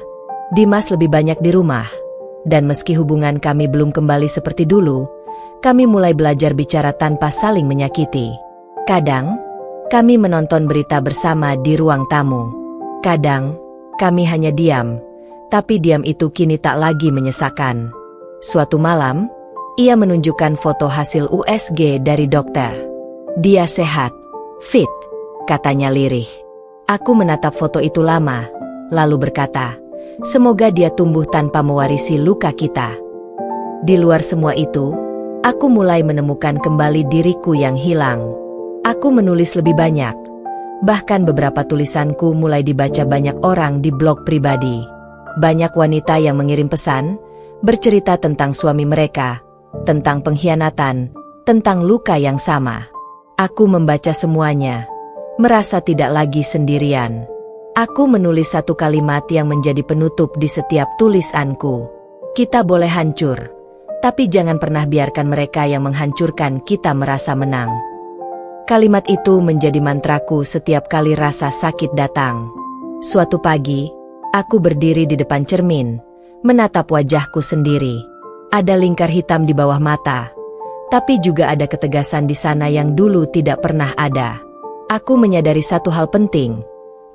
Dimas lebih banyak di rumah, dan meski hubungan kami belum kembali seperti dulu, kami mulai belajar bicara tanpa saling menyakiti. Kadang, kami menonton berita bersama di ruang tamu. Kadang, kami hanya diam, tapi diam itu kini tak lagi menyesakan. Suatu malam, ia menunjukkan foto hasil USG dari dokter. Dia sehat, fit, katanya lirih. Aku menatap foto itu lama, lalu berkata, semoga dia tumbuh tanpa mewarisi luka kita. Di luar semua itu, aku mulai menemukan kembali diriku yang hilang. Aku menulis lebih banyak. Bahkan beberapa tulisanku mulai dibaca banyak orang di blog pribadi. Banyak wanita yang mengirim pesan, bercerita tentang suami mereka, tentang pengkhianatan, tentang luka yang sama. Aku membaca semuanya, merasa tidak lagi sendirian. Aku menulis satu kalimat yang menjadi penutup di setiap tulisanku. Kita boleh hancur, tapi jangan pernah biarkan mereka yang menghancurkan kita merasa menang. Kalimat itu menjadi mantraku setiap kali rasa sakit datang. Suatu pagi, aku berdiri di depan cermin, menatap wajahku sendiri. Ada lingkar hitam di bawah mata, tapi juga ada ketegasan di sana yang dulu tidak pernah ada. Aku menyadari satu hal penting.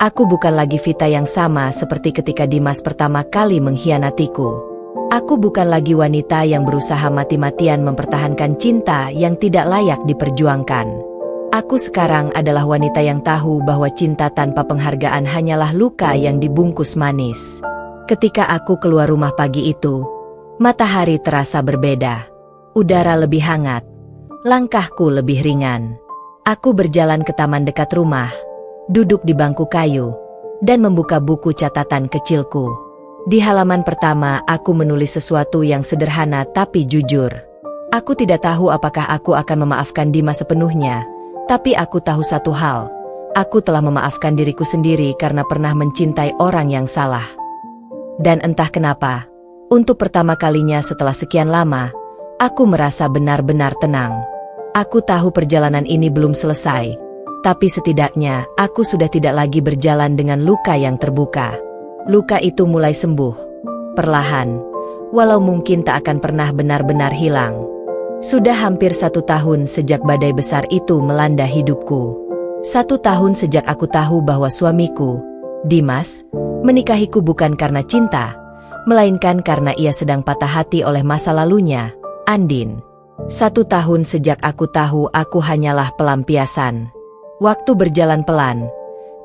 Aku bukan lagi Vita yang sama seperti ketika Dimas pertama kali mengkhianatiku. Aku bukan lagi wanita yang berusaha mati-matian mempertahankan cinta yang tidak layak diperjuangkan. Aku sekarang adalah wanita yang tahu bahwa cinta tanpa penghargaan hanyalah luka yang dibungkus manis. Ketika aku keluar rumah pagi itu, matahari terasa berbeda. Udara lebih hangat, langkahku lebih ringan. Aku berjalan ke taman dekat rumah, duduk di bangku kayu, dan membuka buku catatan kecilku. Di halaman pertama, aku menulis sesuatu yang sederhana tapi jujur. Aku tidak tahu apakah aku akan memaafkan Dimas sepenuhnya, tapi aku tahu satu hal. Aku telah memaafkan diriku sendiri karena pernah mencintai orang yang salah. Dan entah kenapa, untuk pertama kalinya setelah sekian lama, aku merasa benar-benar tenang. Aku tahu perjalanan ini belum selesai, tapi setidaknya aku sudah tidak lagi berjalan dengan luka yang terbuka. Luka itu mulai sembuh, perlahan, walau mungkin tak akan pernah benar-benar hilang. Sudah hampir 1 tahun sejak badai besar itu melanda hidupku. 1 tahun sejak aku tahu bahwa suamiku, Dimas, menikahiku bukan karena cinta, melainkan karena ia sedang patah hati oleh masa lalunya, Andin. 1 tahun sejak aku tahu aku hanyalah pelampiasan. Waktu berjalan pelan,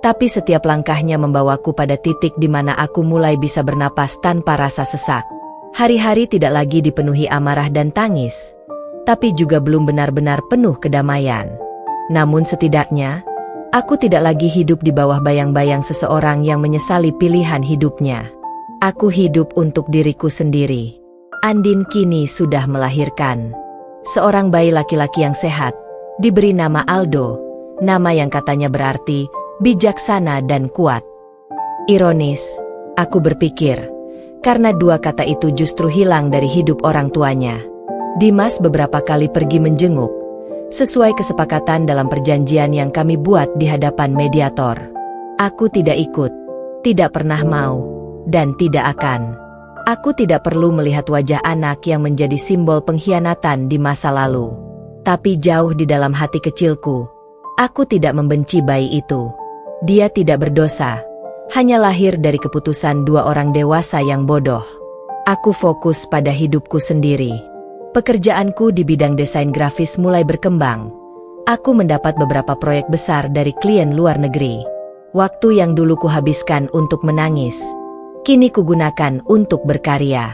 tapi setiap langkahnya membawaku pada titik di mana aku mulai bisa bernapas tanpa rasa sesak. Hari-hari tidak lagi dipenuhi amarah dan tangis, tapi juga belum benar-benar penuh kedamaian. Namun setidaknya, aku tidak lagi hidup di bawah bayang-bayang seseorang yang menyesali pilihan hidupnya. Aku hidup untuk diriku sendiri. Andin kini sudah melahirkan seorang bayi laki-laki yang sehat, diberi nama Aldo, nama yang katanya berarti bijaksana dan kuat. Ironis, aku berpikir, karena 2 kata itu justru hilang dari hidup orang tuanya. Dimas beberapa kali pergi menjenguk, sesuai kesepakatan dalam perjanjian yang kami buat di hadapan mediator. Aku tidak ikut, tidak pernah mau, dan tidak akan. Aku tidak perlu melihat wajah anak yang menjadi simbol pengkhianatan di masa lalu. Tapi jauh di dalam hati kecilku, aku tidak membenci bayi itu. Dia tidak berdosa, hanya lahir dari keputusan 2 orang dewasa yang bodoh. Aku fokus pada hidupku sendiri. Pekerjaanku di bidang desain grafis mulai berkembang. Aku mendapat beberapa proyek besar dari klien luar negeri. Waktu yang dulu kuhabiskan untuk menangis, kini kugunakan untuk berkarya.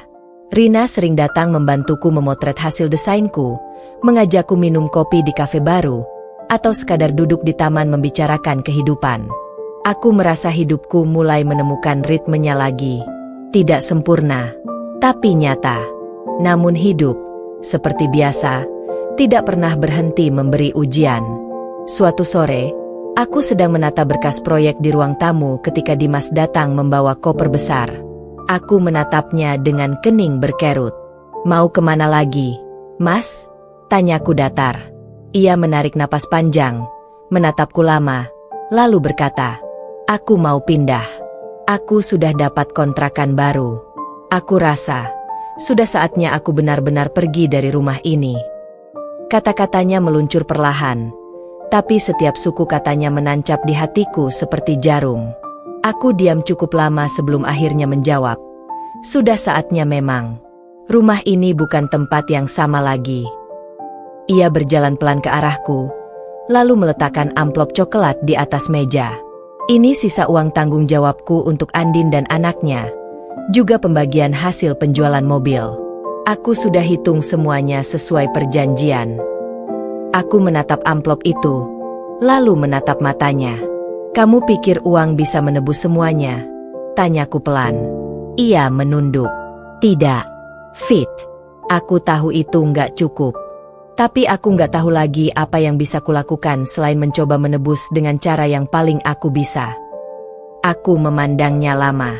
Rina sering datang membantuku memotret hasil desainku, mengajakku minum kopi di kafe baru, atau sekadar duduk di taman membicarakan kehidupan. Aku merasa hidupku mulai menemukan ritmenya lagi. Tidak sempurna, tapi nyata. Namun hidup, seperti biasa, tidak pernah berhenti memberi ujian. Suatu sore, aku sedang menata berkas proyek di ruang tamu ketika Dimas datang membawa koper besar. Aku menatapnya dengan kening berkerut. Mau kemana lagi, Mas? Tanyaku datar. Ia menarik napas panjang, menatapku lama, lalu berkata, aku mau pindah. Aku sudah dapat kontrakan baru. Aku rasa, sudah saatnya aku benar-benar pergi dari rumah ini. Kata-katanya meluncur perlahan, tapi setiap suku katanya menancap di hatiku seperti jarum. Aku diam cukup lama sebelum akhirnya menjawab, sudah saatnya memang. Rumah ini bukan tempat yang sama lagi. Ia berjalan pelan ke arahku, lalu meletakkan amplop coklat di atas meja. Ini sisa uang tanggung jawabku untuk Andin dan anaknya, juga pembagian hasil penjualan mobil. Aku sudah hitung semuanya sesuai perjanjian. Aku menatap amplop itu, lalu menatap matanya. Kamu pikir uang bisa menebus semuanya? Tanyaku pelan. Ia menunduk. Tidak, Fit. Aku tahu itu nggak cukup. Tapi aku nggak tahu lagi apa yang bisa kulakukan selain mencoba menebus dengan cara yang paling aku bisa. Aku memandangnya lama.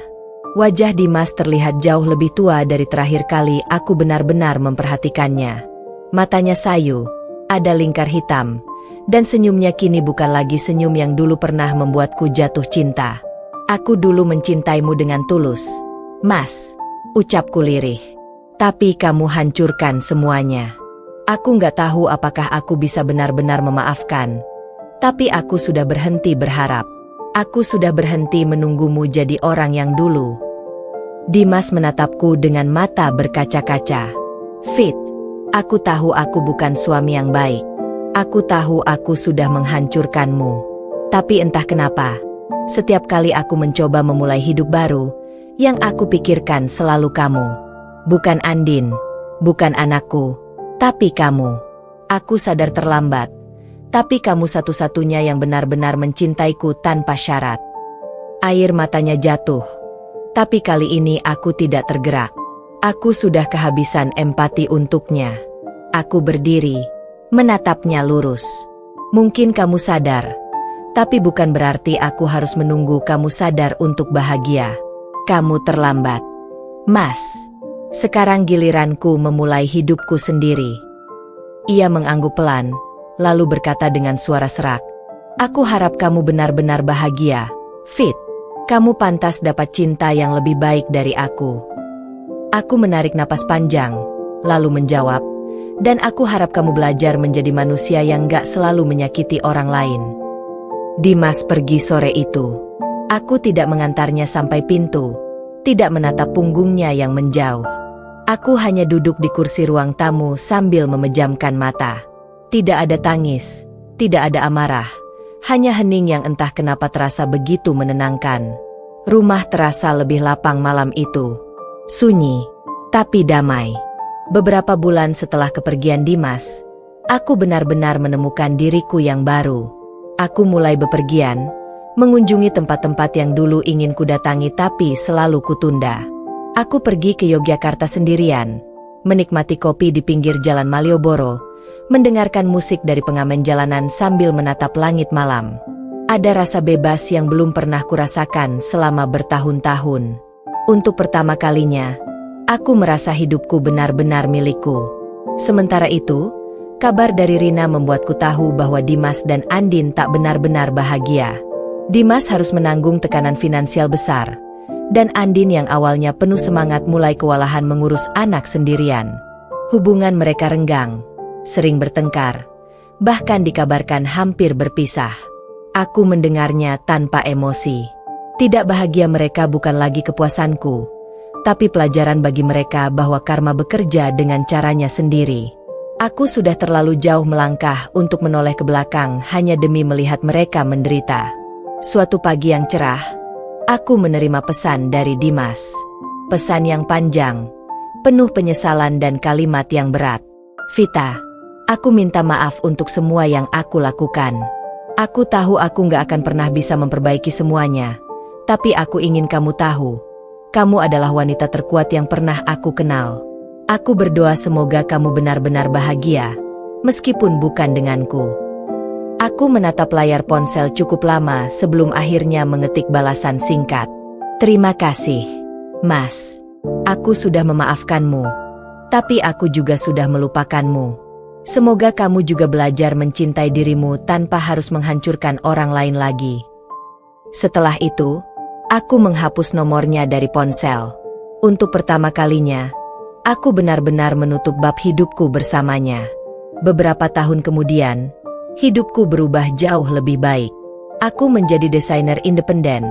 Wajah Dimas terlihat jauh lebih tua dari terakhir kali aku benar-benar memperhatikannya. Matanya sayu, ada lingkar hitam, dan senyumnya kini bukan lagi senyum yang dulu pernah membuatku jatuh cinta. Aku dulu mencintaimu dengan tulus, Mas, ucapku lirih. Tapi kamu hancurkan semuanya. Aku nggak tahu apakah aku bisa benar-benar memaafkan. Tapi aku sudah berhenti berharap. Aku sudah berhenti menunggumu jadi orang yang dulu. Dimas menatapku dengan mata berkaca-kaca. Fit, aku tahu aku bukan suami yang baik. Aku tahu aku sudah menghancurkanmu. Tapi entah kenapa, setiap kali aku mencoba memulai hidup baru, yang aku pikirkan selalu kamu. Bukan Andin, bukan anakku, tapi kamu. Aku sadar terlambat, tapi kamu satu-satunya yang benar-benar mencintaiku tanpa syarat. Air matanya jatuh, tapi kali ini aku tidak tergerak. Aku sudah kehabisan empati untuknya. Aku berdiri, menatapnya lurus. Mungkin kamu sadar, tapi bukan berarti aku harus menunggu kamu sadar untuk bahagia. Kamu terlambat, Mas. Sekarang giliranku memulai hidupku sendiri. Ia mengangguk pelan, lalu berkata dengan suara serak, aku harap kamu benar-benar bahagia, Fit. Kamu pantas dapat cinta yang lebih baik dari aku. Aku menarik napas panjang, lalu menjawab, dan aku harap kamu belajar menjadi manusia yang gak selalu menyakiti orang lain. Dimas pergi sore itu. Aku tidak mengantarnya sampai pintu, tidak menatap punggungnya yang menjauh. Aku hanya duduk di kursi ruang tamu sambil memejamkan mata. Tidak ada tangis, tidak ada amarah, hanya hening yang entah kenapa terasa begitu menenangkan. Rumah terasa lebih lapang malam itu. Sunyi, tapi damai. Beberapa bulan setelah kepergian Dimas, aku benar-benar menemukan diriku yang baru. Aku mulai bepergian, mengunjungi tempat-tempat yang dulu ingin kudatangi tapi selalu kutunda. Aku pergi ke Yogyakarta sendirian, menikmati kopi di pinggir jalan Malioboro, mendengarkan musik dari pengamen jalanan sambil menatap langit malam. Ada rasa bebas yang belum pernah kurasakan selama bertahun-tahun. Untuk pertama kalinya, aku merasa hidupku benar-benar milikku. Sementara itu, kabar dari Rina membuatku tahu bahwa Dimas dan Andin tak benar-benar bahagia. Dimas harus menanggung tekanan finansial besar, dan Andin yang awalnya penuh semangat mulai kewalahan mengurus anak sendirian. Hubungan mereka renggang, sering bertengkar, bahkan dikabarkan hampir berpisah. Aku mendengarnya tanpa emosi. Tidak bahagia mereka bukan lagi kepuasanku, tapi pelajaran bagi mereka bahwa karma bekerja dengan caranya sendiri. Aku sudah terlalu jauh melangkah untuk menoleh ke belakang hanya demi melihat mereka menderita. Suatu pagi yang cerah, aku menerima pesan dari Dimas. Pesan yang panjang, penuh penyesalan dan kalimat yang berat. Vita, aku minta maaf untuk semua yang aku lakukan. Aku tahu aku gak akan pernah bisa memperbaiki semuanya, tapi aku ingin kamu tahu, kamu adalah wanita terkuat yang pernah aku kenal. Aku berdoa semoga kamu benar-benar bahagia, meskipun bukan denganku. Aku menatap layar ponsel cukup lama sebelum akhirnya mengetik balasan singkat. Terima kasih. Mas, aku sudah memaafkanmu, tapi aku juga sudah melupakanmu. Semoga kamu juga belajar mencintai dirimu tanpa harus menghancurkan orang lain lagi. Setelah itu, aku menghapus nomornya dari ponsel. Untuk pertama kalinya, aku benar-benar menutup bab hidupku bersamanya. Beberapa tahun kemudian, hidupku berubah jauh lebih baik. Aku menjadi desainer independen,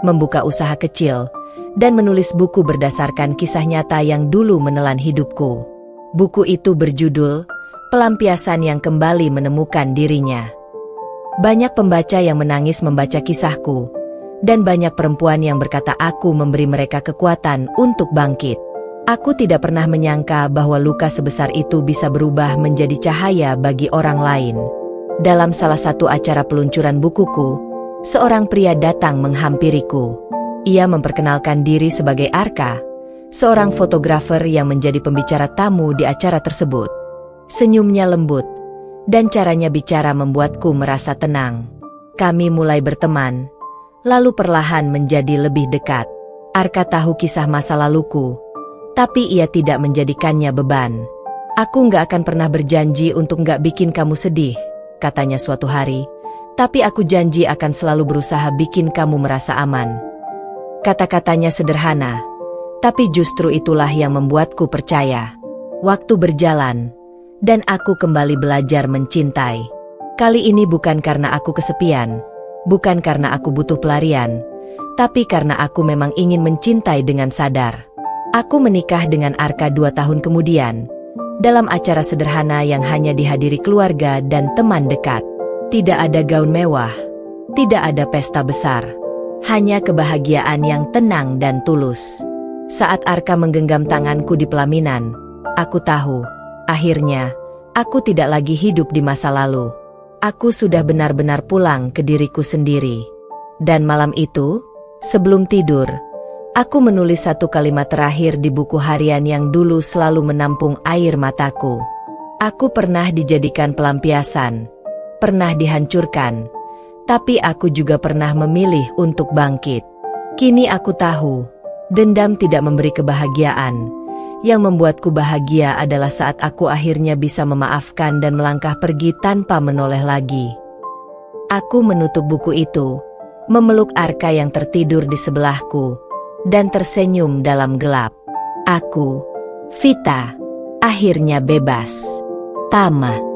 membuka usaha kecil, dan menulis buku berdasarkan kisah nyata yang dulu menelan hidupku. Buku itu berjudul Pelampiasan yang Kembali Menemukan Dirinya. Banyak pembaca yang menangis membaca kisahku, dan banyak perempuan yang berkata aku memberi mereka kekuatan untuk bangkit. Aku tidak pernah menyangka bahwa luka sebesar itu bisa berubah menjadi cahaya bagi orang lain. Dalam salah satu acara peluncuran bukuku, seorang pria datang menghampiriku. Ia memperkenalkan diri sebagai Arka, seorang fotografer yang menjadi pembicara tamu di acara tersebut. Senyumnya lembut, dan caranya bicara membuatku merasa tenang. Kami mulai berteman, lalu perlahan menjadi lebih dekat. Arka tahu kisah masa laluku, tapi ia tidak menjadikannya beban. Aku nggak akan pernah berjanji untuk nggak bikin kamu sedih, katanya suatu hari, tapi aku janji akan selalu berusaha bikin kamu merasa aman. Kata-katanya sederhana, tapi justru itulah yang membuatku percaya. Waktu berjalan, dan aku kembali belajar mencintai. Kali ini bukan karena aku kesepian, bukan karena aku butuh pelarian, tapi karena aku memang ingin mencintai dengan sadar. Aku menikah dengan Arka 2 tahun kemudian, dalam acara sederhana yang hanya dihadiri keluarga dan teman dekat. Tidak ada gaun mewah, tidak ada pesta besar, hanya kebahagiaan yang tenang dan tulus. Saat Arka menggenggam tanganku di pelaminan, aku tahu, akhirnya, aku tidak lagi hidup di masa lalu. Aku sudah benar-benar pulang ke diriku sendiri. Dan malam itu, sebelum tidur, aku menulis satu kalimat terakhir di buku harian yang dulu selalu menampung air mataku. Aku pernah dijadikan pelampiasan, pernah dihancurkan, tapi aku juga pernah memilih untuk bangkit. Kini aku tahu, dendam tidak memberi kebahagiaan. Yang membuatku bahagia adalah saat aku akhirnya bisa memaafkan dan melangkah pergi tanpa menoleh lagi. Aku menutup buku itu, memeluk Arka yang tertidur di sebelahku, dan tersenyum dalam gelap. Aku, Vita, akhirnya bebas. Tamat.